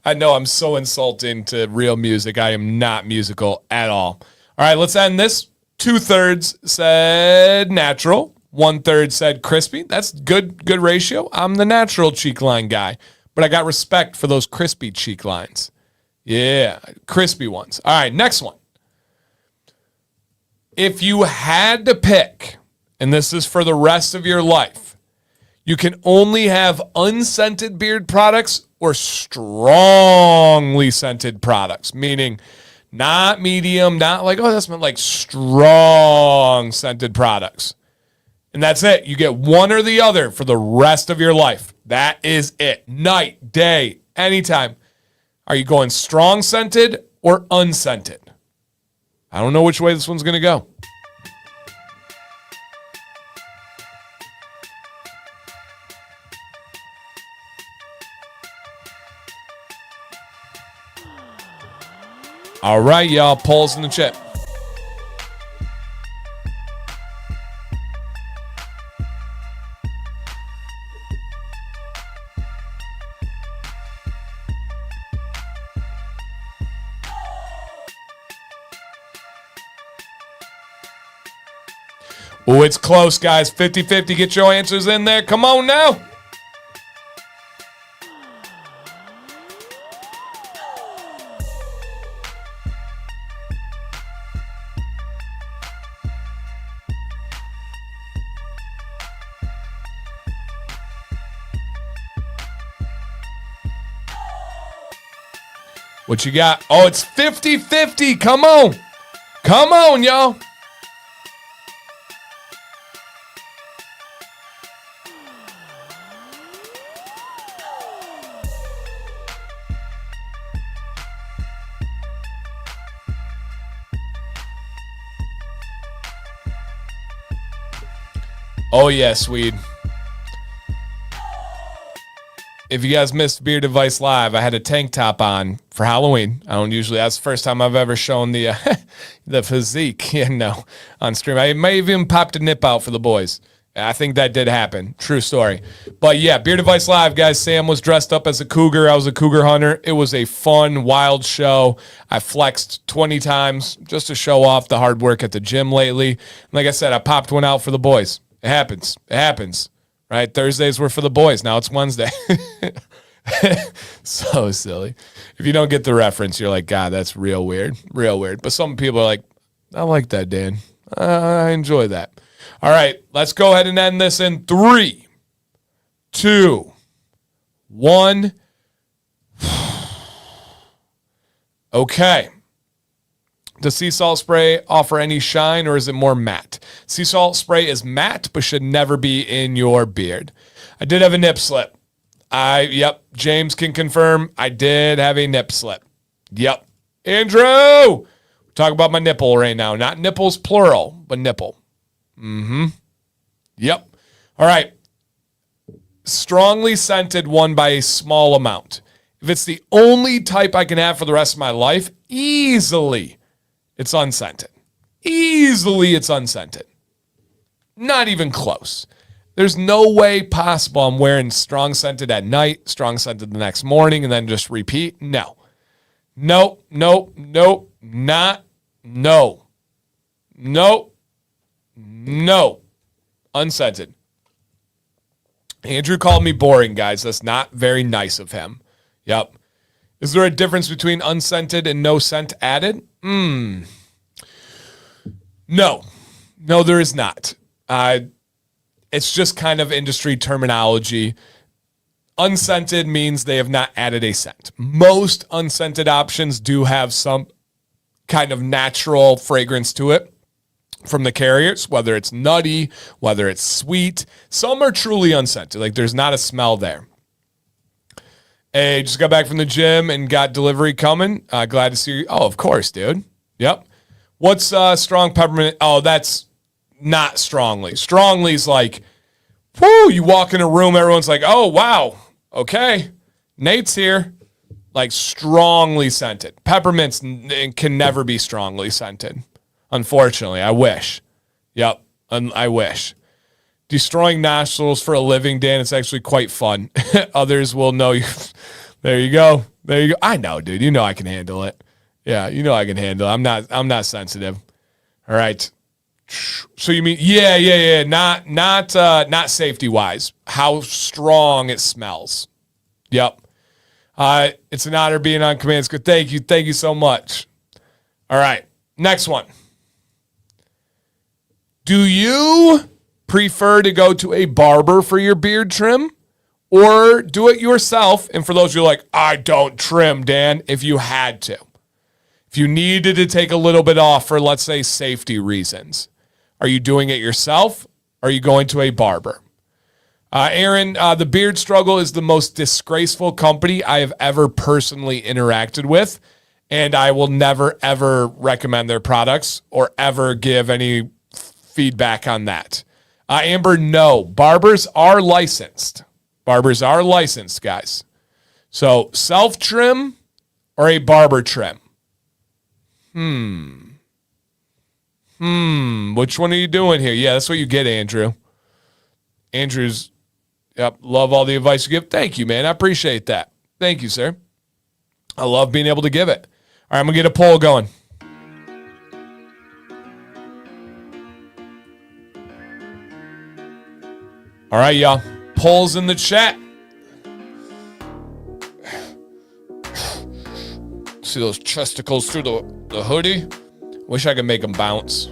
I know I'm so insulting to real music. I am not musical at all. All right, let's end this. 2/3 said natural. 1/3 said crispy. That's good ratio. I'm the natural cheek line guy, but I got respect for those crispy cheek lines. Yeah, crispy ones. All right, next one. If you had to pick, and this is for the rest of your life, you can only have unscented beard products or strongly scented products, meaning not medium, not like, oh, that's like strong scented products. And that's it. You get one or the other for the rest of your life. That is it. Night, day, anytime. Are you going strong scented or unscented? I don't know which way this one's going to go. All right, y'all. Polls in the chat. Oh, it's close, guys. 50-50. Get your answers in there. Come on now. What you got? Oh, it's 50-50. Come on. Come on, y'all. Oh, yeah, Swede. If you guys missed Beard Advice Live, I had a tank top on for Halloween. I don't usually, that's the first time I've ever shown the the physique, on stream. I may have even popped a nip out for the boys. I think that did happen. True story. But yeah, Beard Advice Live, guys. Sam was dressed up as a cougar. I was a cougar hunter. It was a fun, wild show. I flexed 20 times just to show off the hard work at the gym lately. Like I said, I popped one out for the boys. It happens. It happens. Right? Thursdays were for the boys. Now it's Wednesday. So silly. If you don't get the reference, you're like, God, that's real weird. Real weird. But some people are like, I like that, Dan. I enjoy that. All right. Let's go ahead and end this in 3, 2, 1. Okay. Does sea salt spray offer any shine or is it more matte? Sea salt spray is matte but should never be in your beard. I did have a nip slip. James can confirm I did have a nip slip. Yep. Andrew! Talk about my nipple right now. Not nipples plural, but nipple. Yep. All right. Strongly scented one by a small amount. If it's the only type I can have for the rest of my life, easily it's unscented. Easily it's unscented. Not even close. There's no way possible I'm wearing strong scented at night, strong scented the next morning, and then just repeat. No. Nope. Not. No. Nope. No. Unscented. Andrew called me boring, guys. That's not very nice of him. Yep. Is there a difference between unscented and no scent added? No. No, there is not. It's just kind of industry terminology. Unscented means they have not added a scent. Most unscented options do have some kind of natural fragrance to it from the carriers, whether it's nutty, whether it's sweet. Some are truly unscented. Like there's not a smell there. Hey, just got back from the gym and got delivery coming. Glad to see you. Oh, of course, dude. Yep. What's strong peppermint? Oh, that's not strongly. Strongly's like, whoo, you walk in a room, everyone's like, oh, wow. Okay. Nate's here. Like strongly scented. Peppermints can never be strongly scented. Unfortunately, I wish. Yep. I wish. Destroying nostrils for a living, Dan, it's actually quite fun. Others will know you. There you go. There you go. I know, dude. You know I can handle it. Yeah, you know I can handle it. I'm not sensitive. All right. So you mean, yeah. Not safety wise. How strong it smells. Yep. It's an honor being on Command School. Thank you so much. All right, next one. Do you prefer to go to a barber for your beard trim or do it yourself? And for those who are like, I don't trim, Dan, if you had to. If you needed to take a little bit off for, let's say, safety reasons, are you doing it yourself? Or are you going to a barber? Aaron, the Beard Struggle is the most disgraceful company I have ever personally interacted with, and I will never, ever recommend their products or ever give any feedback on that. Amber, no. Barbers are licensed. Barbers are licensed, guys. So self-trim or a barber trim? Which one are you doing here? Yeah, that's what you get, Andrew. Andrew's, yep, love all the advice you give. Thank you, man. I appreciate that. Thank you, sir. I love being able to give it. All right, I'm going to get a poll going. All right, y'all. Polls in the chat. See those chesticles through the hoodie? Wish I could make them bounce. A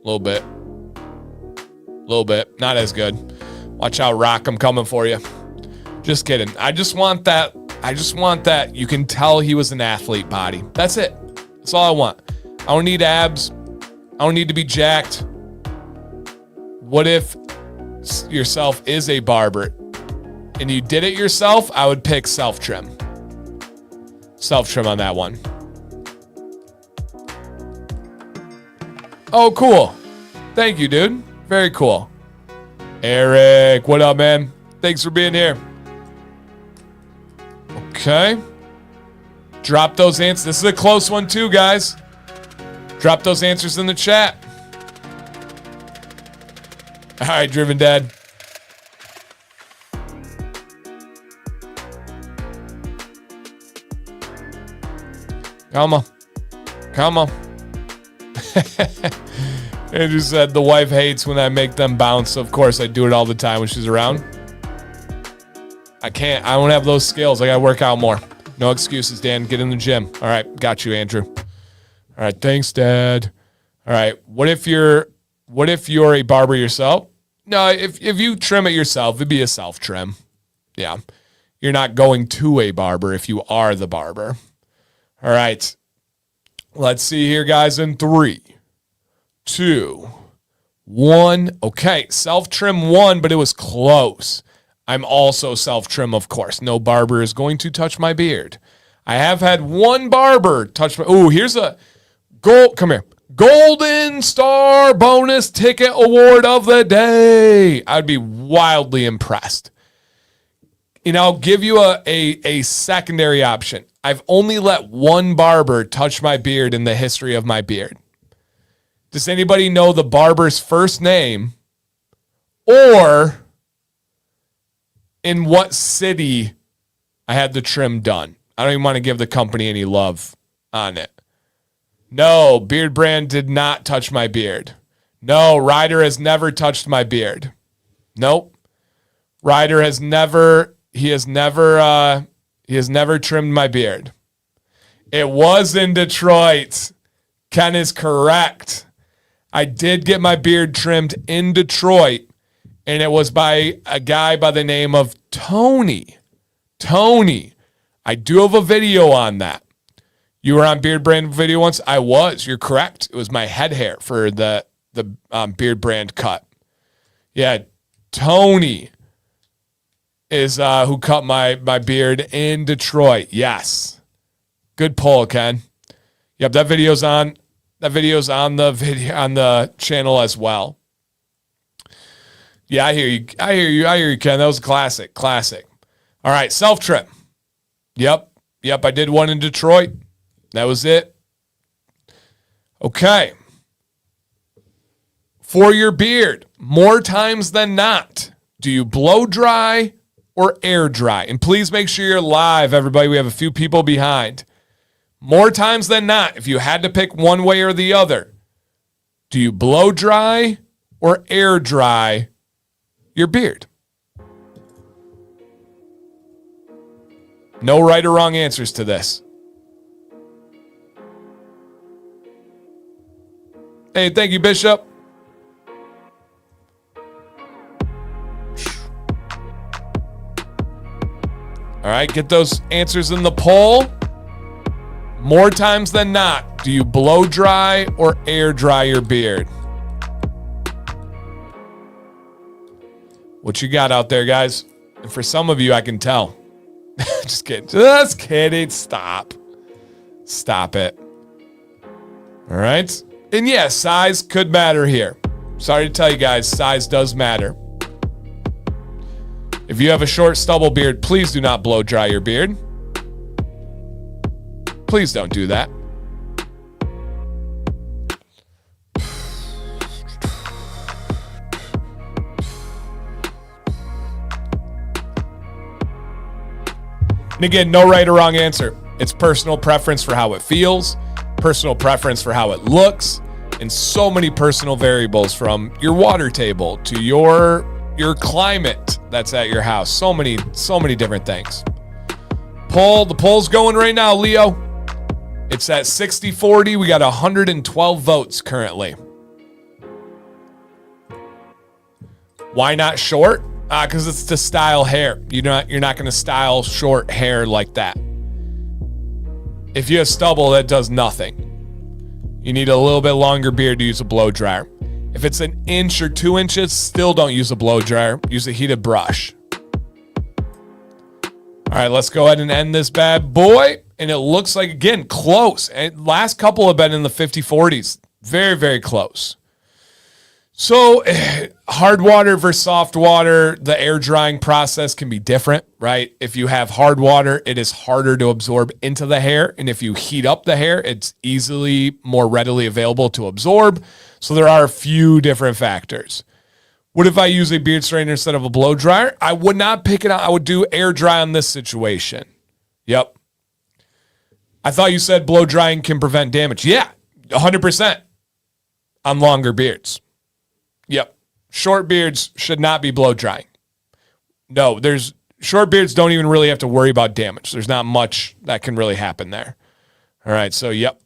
little bit. Not as good. Watch out, Rock. I'm coming for you. Just kidding. I just want that. You can tell he was an athlete body. That's it. That's all I want. I don't need abs. I don't need to be jacked. What if yourself is a barber and you did it yourself? I would pick self-trim. Self-trim on that one. Oh, cool. Thank you, dude. Very cool. Eric, what up, man? Thanks for being here. Okay. Drop those answers. This is a close one too, guys. Drop those answers in the chat. All right, Driven Dad. Come on. Andrew said the wife hates when I make them bounce. Of course, I do it all the time when she's around. I don't have those skills. I got to work out more. No excuses, Dan. Get in the gym. All right. Got you, Andrew. All right. Thanks, Dad. All right. What if you're a barber yourself? No, if you trim it yourself, it'd be a self-trim. Yeah. You're not going to a barber if you are the barber. All right. Let's see here, guys, in 3, 2, 1. Okay, self-trim won, but it was close. I'm also self-trim, of course. No barber is going to touch my beard. I have had one barber touch my... Ooh, here's a... Come here. Golden Star Bonus Ticket Award of the Day. I'd be wildly impressed. And I'll give you a secondary option. I've only let one barber touch my beard in the history of my beard. Does anybody know the barber's first name or in what city I had the trim done? I don't even want to give the company any love on it. No, Beard Brand did not touch my beard. No, Ryder has never touched my beard. Nope. Ryder has never trimmed my beard. It was in Detroit. Ken is correct. I did get my beard trimmed in Detroit, and it was by a guy by the name of Tony. Tony. I do have a video on that. You were on Beard Brand video once? I was. You're correct. It was my head hair for the Beard Brand cut. Yeah, Tony is who cut my beard in Detroit. Yes. Good poll, Ken. Yep, that video's on the channel as well. Yeah, I hear you, Ken. That was a classic. All right, self-trim. Yep, I did one in Detroit. That was it. Okay. For your beard, more times than not, do you blow dry or air dry? And please make sure you're live, everybody. We have a few people behind. More times than not, if you had to pick one way or the other, Do you blow dry or air dry your beard? No right or wrong answers to this. Hey, thank you, Bishop. All right, get those answers in the poll. More times than not, do you blow dry or air dry your beard? What you got out there, guys? And for some of you, I can tell. Just kidding. Just kidding. Stop. Stop it. All right. And yeah, size could matter here. Sorry to tell you guys, size does matter. If you have a short stubble beard, please do not blow dry your beard. Please don't do that. And again, no right or wrong answer. It's personal preference for how it feels, personal preference for how it looks, and so many personal variables from your water table to your climate that's at your house. So many different things. The poll's going right now, Leo. It's at 60-40. We got 112 votes currently. Why not short? Because it's to style hair. You're not going to style short hair like that. If you have stubble, that does nothing. You need a little bit longer beard to use a blow dryer. If it's an inch or 2 inches, still don't use a blow dryer. Use a heated brush. All right, let's go ahead and end this bad boy. And it looks like, again, close. And last couple have been in the 50-40s. Very, very close. So hard water versus soft water, the air drying process can be different, right? If you have hard water, it is harder to absorb into the hair. And if you heat up the hair, it's easily more readily available to absorb. So there are a few different factors. What if I use a beard straightener instead of a blow dryer? I would not pick it out. I would do air dry on this situation. Yep. I thought you said blow drying can prevent damage. Yeah, 100% on longer beards. Yep. Short beards should not be blow drying. No, short beards don't even really have to worry about damage. There's not much that can really happen there. All right, so yep.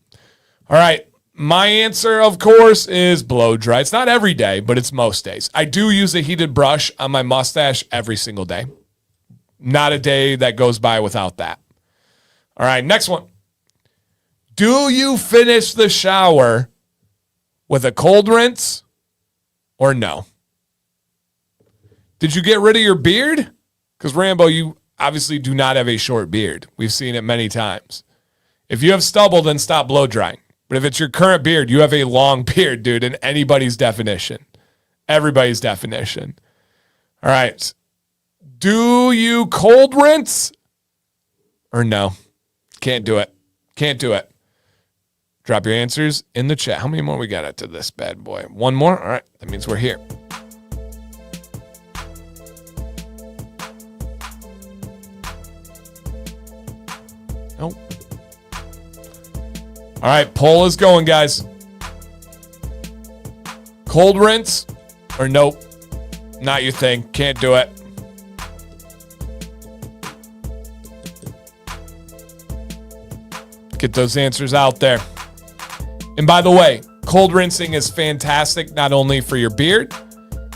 All right, my answer, of course, is blow dry. It's not every day, but it's most days. I do use a heated brush on my mustache every single day. Not a day that goes by without that. All right, next one. Do you finish the shower with a cold rinse or no? Did you get rid of your beard? Because Rambo, you obviously do not have a short beard. We've seen it many times. If you have stubble, then stop blow drying. But if it's your current beard, you have a long beard, dude, in anybody's definition. Everybody's definition. All right. Do you cold rinse or no? Can't do it. Can't do it. Drop your answers in the chat. How many more we got out to this bad boy? One more? All right. That means we're here. Nope. All right. Poll is going, guys. Cold rinse or nope? Not your thing. Can't do it. Get those answers out there. And by the way, cold rinsing is fantastic not only for your beard,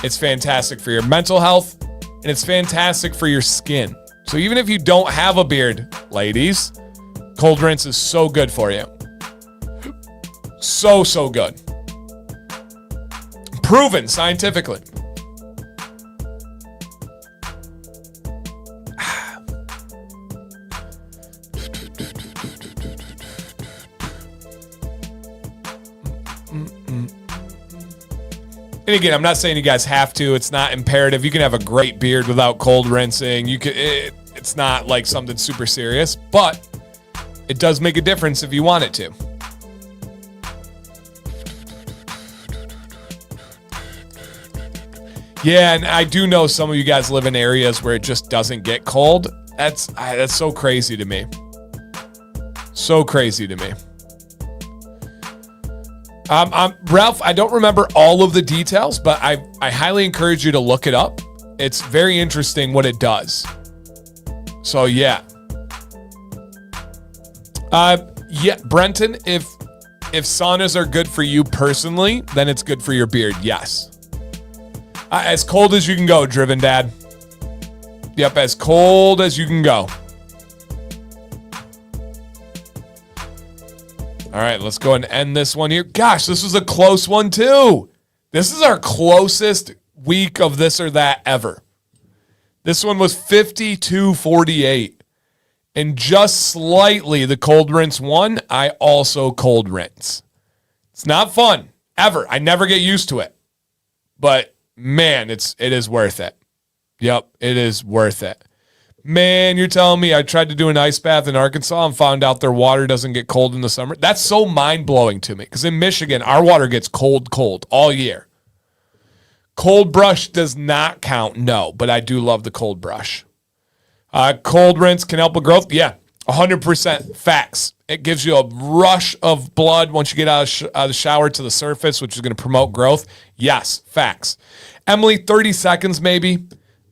it's fantastic for your mental health, and it's fantastic for your skin. So even if you don't have a beard, ladies, cold rinse is so good for you. So good. Proven scientifically. And again, I'm not saying you guys have to. It's not imperative. You can have a great beard without cold rinsing. It's not like something super serious, but it does make a difference if you want it to. Yeah, and I do know some of you guys live in areas where it just doesn't get cold. That's so crazy to me. So crazy to me. Ralph, I don't remember all of the details, but I highly encourage you to look it up. It's very interesting what it does. So yeah. Yeah, Brenton, if saunas are good for you personally, then it's good for your beard, yes. As cold as you can go, Driven Dad. Yep, as cold as you can go. All right, let's go and end this one here. Gosh, this was a close one too. This is our closest week of this or that ever. This one was 52-48. And just slightly, the cold rinse won. I also cold rinse. It's not fun, ever. I never get used to it. But, man, it is worth it. Yep, it is worth it. Man, you're telling me I tried to do an ice bath in Arkansas and found out their water doesn't get cold in the summer? That's so mind-blowing to me. Because in Michigan, our water gets cold all year. Cold brush does not count, no. But I do love the cold brush. Cold rinse can help with growth? Yeah, 100% facts. It gives you a rush of blood once you get out of the shower to the surface, which is going to promote growth. Yes, facts. Emily, 30 seconds maybe.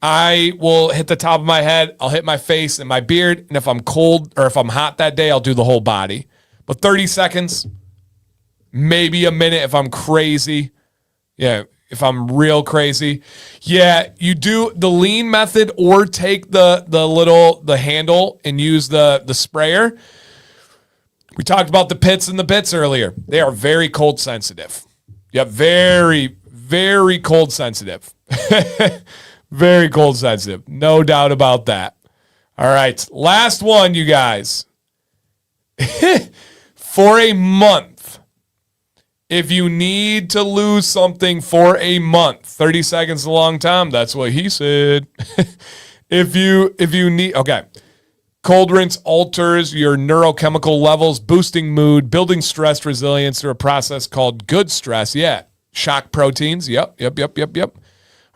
I will hit the top of my head. I'll hit my face and my beard. And if I'm cold or if I'm hot that day, I'll do the whole body. But 30 seconds, maybe a minute if I'm crazy. Yeah, if I'm real crazy. Yeah, you do the lean method or take the handle and use the sprayer. We talked about the pits and the bits earlier. They are very cold sensitive. Yeah, very, very cold sensitive. Very cold sensitive. No doubt about that. All right. Last one, you guys. For a month, if you need to lose something for a month, 30 seconds is a long time. That's what he said. If you need, okay. Cold rinse alters your neurochemical levels, boosting mood, building stress resilience through a process called good stress. Yeah. Shock proteins. Yep. All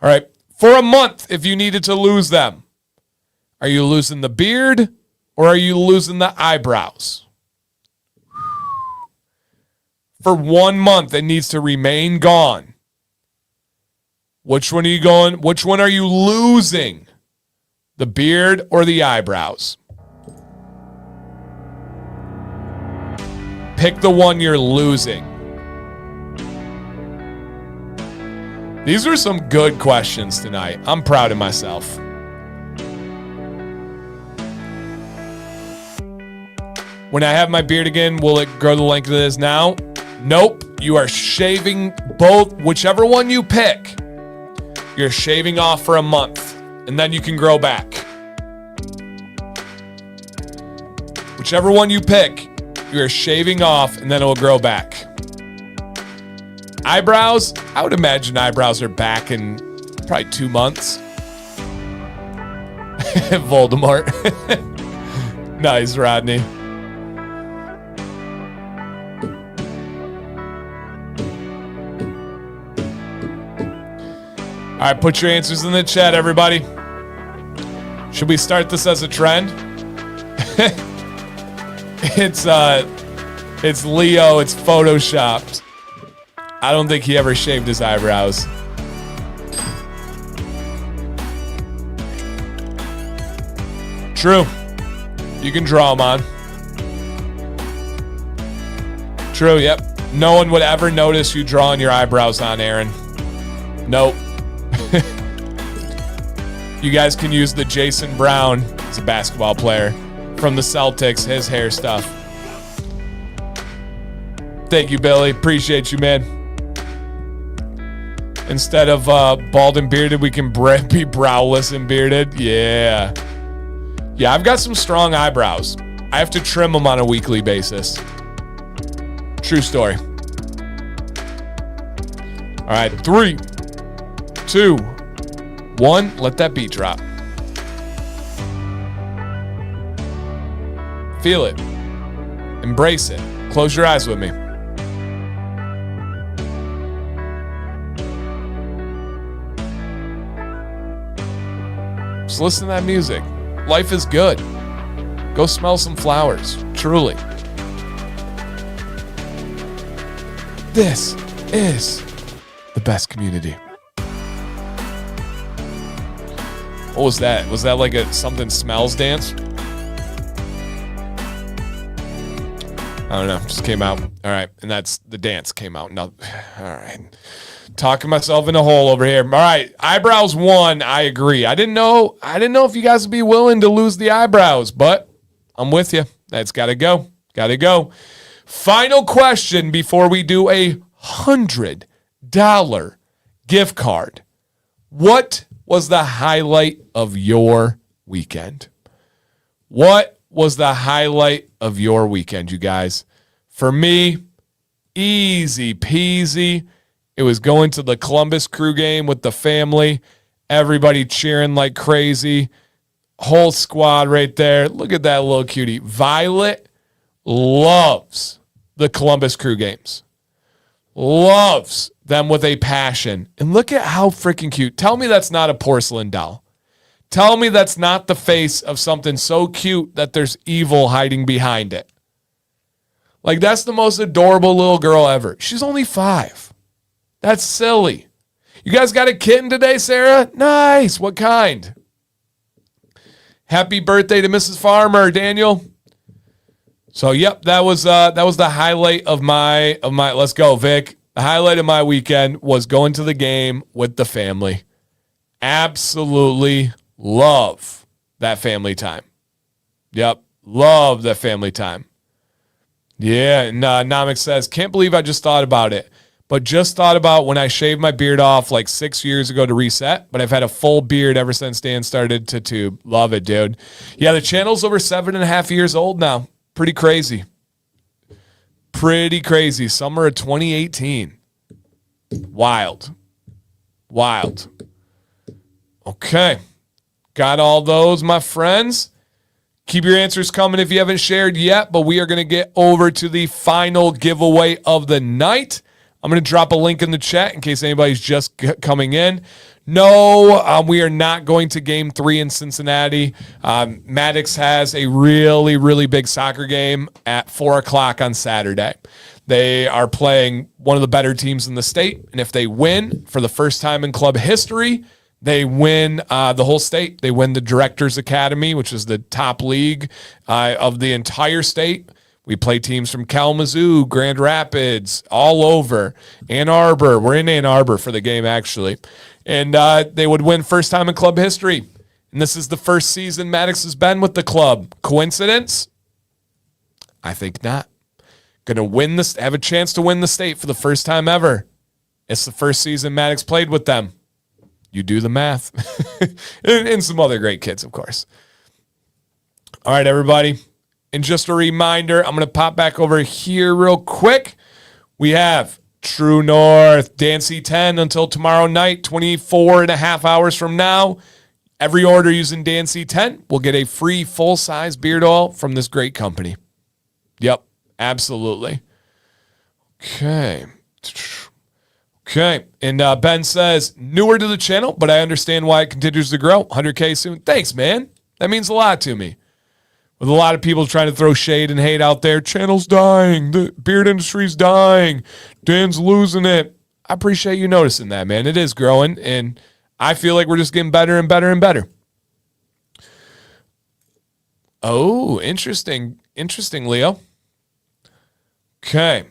right. For a month, if you needed to lose them, are you losing the beard or are you losing the eyebrows? For 1 month, it needs to remain gone. Which one are you going? Which one are you losing? The beard or the eyebrows? Pick the one you're losing. These are some good questions tonight. I'm proud of myself. When I have my beard again, will it grow the length it is now? Nope. You are shaving both. Whichever one you pick, you're shaving off for a month, and then you can grow back. Whichever one you pick, you're shaving off, and then it will grow back. Eyebrows, I would imagine eyebrows are back in probably 2 months. Voldemort. Nice, Rodney. All right, put your answers in the chat, everybody. Should we start this as a trend? It's Leo, it's photoshopped. I don't think he ever shaved his eyebrows. True. You can draw them on. True, yep. No one would ever notice you drawing your eyebrows on, Aaron. Nope. You guys can use the Jason Brown, he's a basketball player, from the Celtics, his hair stuff. Thank you, Billy. Appreciate you, man. Instead of bald and bearded, we can be browless and bearded. Yeah. Yeah, I've got some strong eyebrows. I have to trim them on a weekly basis. True story. All right, 3, 2, 1. Let that beat drop. Feel it. Embrace it. Close your eyes with me. Just listen to that music. Life is good. Go smell some flowers. Truly. This is the best community. What was that? Was that like a something smells dance? I don't know. Just came out. All right. And that's the dance came out. No. All right. Talking myself in a hole over here. All right. Eyebrows won. I agree. I didn't know if you guys would be willing to lose the eyebrows, but I'm with you. That's got to go. Got to go. Final question before we do a $100 gift card. What was the highlight of your weekend? What was the highlight of your weekend, you guys? For me, easy peasy. It was going to the Columbus Crew game with the family. Everybody cheering like crazy. Whole squad right there. Look at that little cutie. Violet loves the Columbus Crew games. Loves them with a passion. And look at how freaking cute. Tell me that's not a porcelain doll. Tell me that's not the face of something so cute that there's evil hiding behind it. Like, that's the most adorable little girl ever. She's only 5. That's silly. You guys got a kitten today, Sarah? Nice. What kind? Happy birthday to Mrs. Farmer, Daniel. So, yep, that was the highlight of my. Let's go, Vic. The highlight of my weekend was going to the game with the family. Absolutely love that family time. Yep, love that family time. Yeah, and Namik says, can't believe I just thought about it, but just thought about when I shaved my beard off like 6 years ago to reset, but I've had a full beard ever since Dan started to tube. Love it, dude. Yeah, the channel's over 7.5 years old now. Pretty crazy. Pretty crazy. Summer of 2018. Wild. Okay. Got all those, my friends. Keep your answers coming if you haven't shared yet, but we are going to get over to the final giveaway of the night. I'm going to drop a link in the chat in case anybody's just coming in. No, we are not going to Game 3 in Cincinnati. Maddox has a really, really big soccer game at 4 o'clock on Saturday. They are playing one of the better teams in the state, and if they win for the first time in club history, they win the whole state. They win the Directors Academy, which is the top league of the entire state. We play teams from Kalamazoo, Grand Rapids, all over. Ann Arbor. We're in Ann Arbor for the game, actually. And they would win first time in club history. And this is the first season Maddox has been with the club. Coincidence? I think not. Going to win this, have a chance to win the state for the first time ever. It's the first season Maddox played with them. You do the math. and some other great kids, of course. All right, everybody. And just a reminder, I'm going to pop back over here real quick. We have True North, Dan C10 until tomorrow night, 24 and a half hours from now. Every order using Dan C10 will get a free full-size beard oil from this great company. Yep, absolutely. Okay. And Ben says, newer to the channel, but I understand why it continues to grow. 100K soon. Thanks, man. That means a lot to me. With a lot of people trying to throw shade and hate out there. Channel's dying. The beard industry's dying. Dan's losing it. I appreciate you noticing that, man. It is growing, and I feel like we're just getting better and better and better. Oh, interesting. Interesting, Leo. Okay.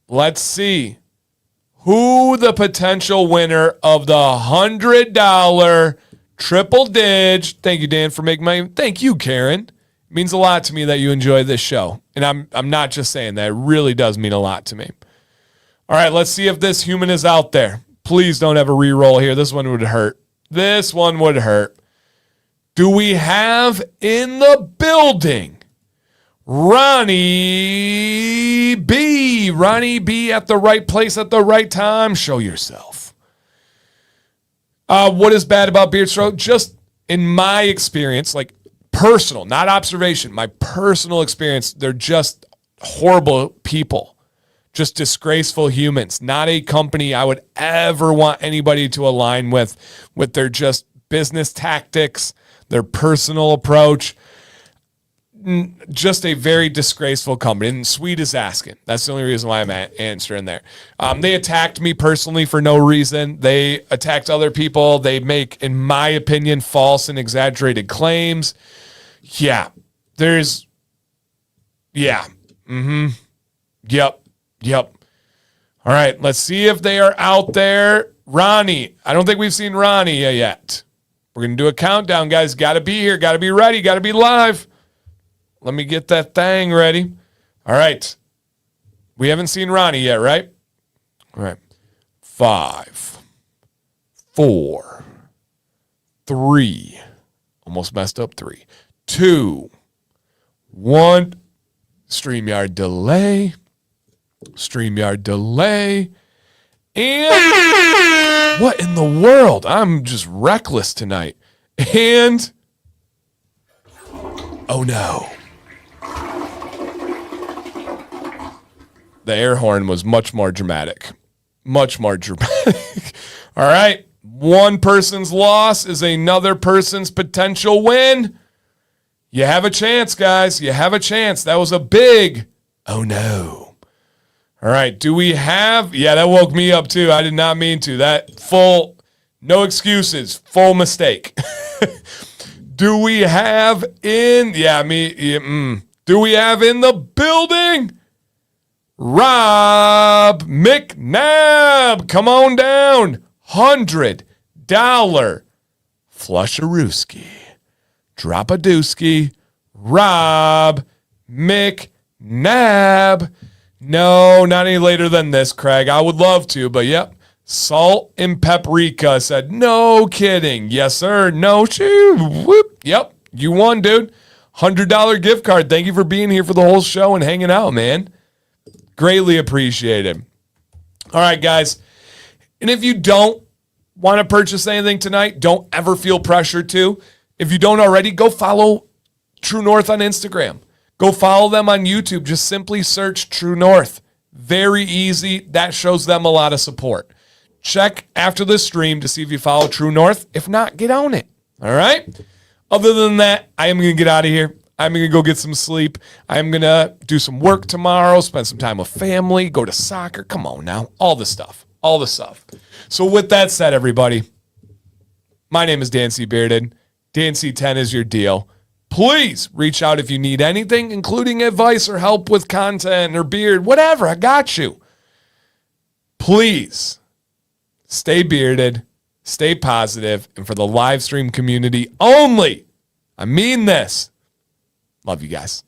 Let's see who the potential winner of the $100 triple dig. Thank you, Dan, for making my... Thank you, Karen. It means a lot to me that you enjoy this show. And I'm not just saying that. It really does mean a lot to me. All right, let's see if this human is out there. Please don't have a re-roll here. This one would hurt. This one would hurt. Do we have in the building Ronnie B? Ronnie B at the right place at the right time. Show yourself. What is bad about beard stroke? Just in my experience, like, personal, not observation, my personal experience, they're just horrible people, just disgraceful humans, not a company I would ever want anybody to align with their just business tactics, their personal approach. just a very disgraceful company. And Sweet is asking. That's the only reason why I'm answering there. They attacked me personally for no reason. They attacked other people. They make, in my opinion, false and exaggerated claims. Yeah. Yep. All right. Let's see if they are out there. Ronnie. I don't think we've seen Ronnie yet. We're going to do a countdown, guys. Got to be here. Got to be ready. Got to be live. Let me get that thing ready. All right. We haven't seen Ronnie yet, right? All right. 5, 4, 3. Almost messed up. 3, 2, 1. StreamYard delay. StreamYard delay. And what in the world? I'm just reckless tonight. And oh no. The air horn was much more dramatic. Much more dramatic. All right. One person's loss is another person's potential win. You have a chance, guys. You have a chance. That was a big oh no. All right. Do we have? Yeah, that woke me up too. I did not mean to. That full, no excuses, full mistake. Do we have in? Yeah, me. Do we have in the building? Rob McNabb, come on down. $100 flusharooski. Drop a dooski. Rob McNabb. No, not any later than this, Craig. I would love to, but yep. Salt and paprika said, no kidding. Yes, sir. No, whoop. Yep, you won, dude. $100 gift card. Thank you for being here for the whole show and hanging out, man. Greatly appreciated. All right, guys. And if you don't want to purchase anything tonight, don't ever feel pressured to. If you don't already, go follow True North on Instagram. Go follow them on YouTube. Just simply search True North. Very easy. That shows them a lot of support. Check after the stream to see if you follow True North. If not, get on it. All right? Other than that, I am going to get out of here. I'm going to go get some sleep. I'm going to do some work tomorrow, spend some time with family, go to soccer. Come on now. All the stuff. All the stuff. So with that said, everybody, my name is Dan C. Bearded. Dan C10 is your deal. Please reach out if you need anything, including advice or help with content or beard, whatever. I got you. Please stay bearded, stay positive, and for the live stream community only, I mean this. Love you guys.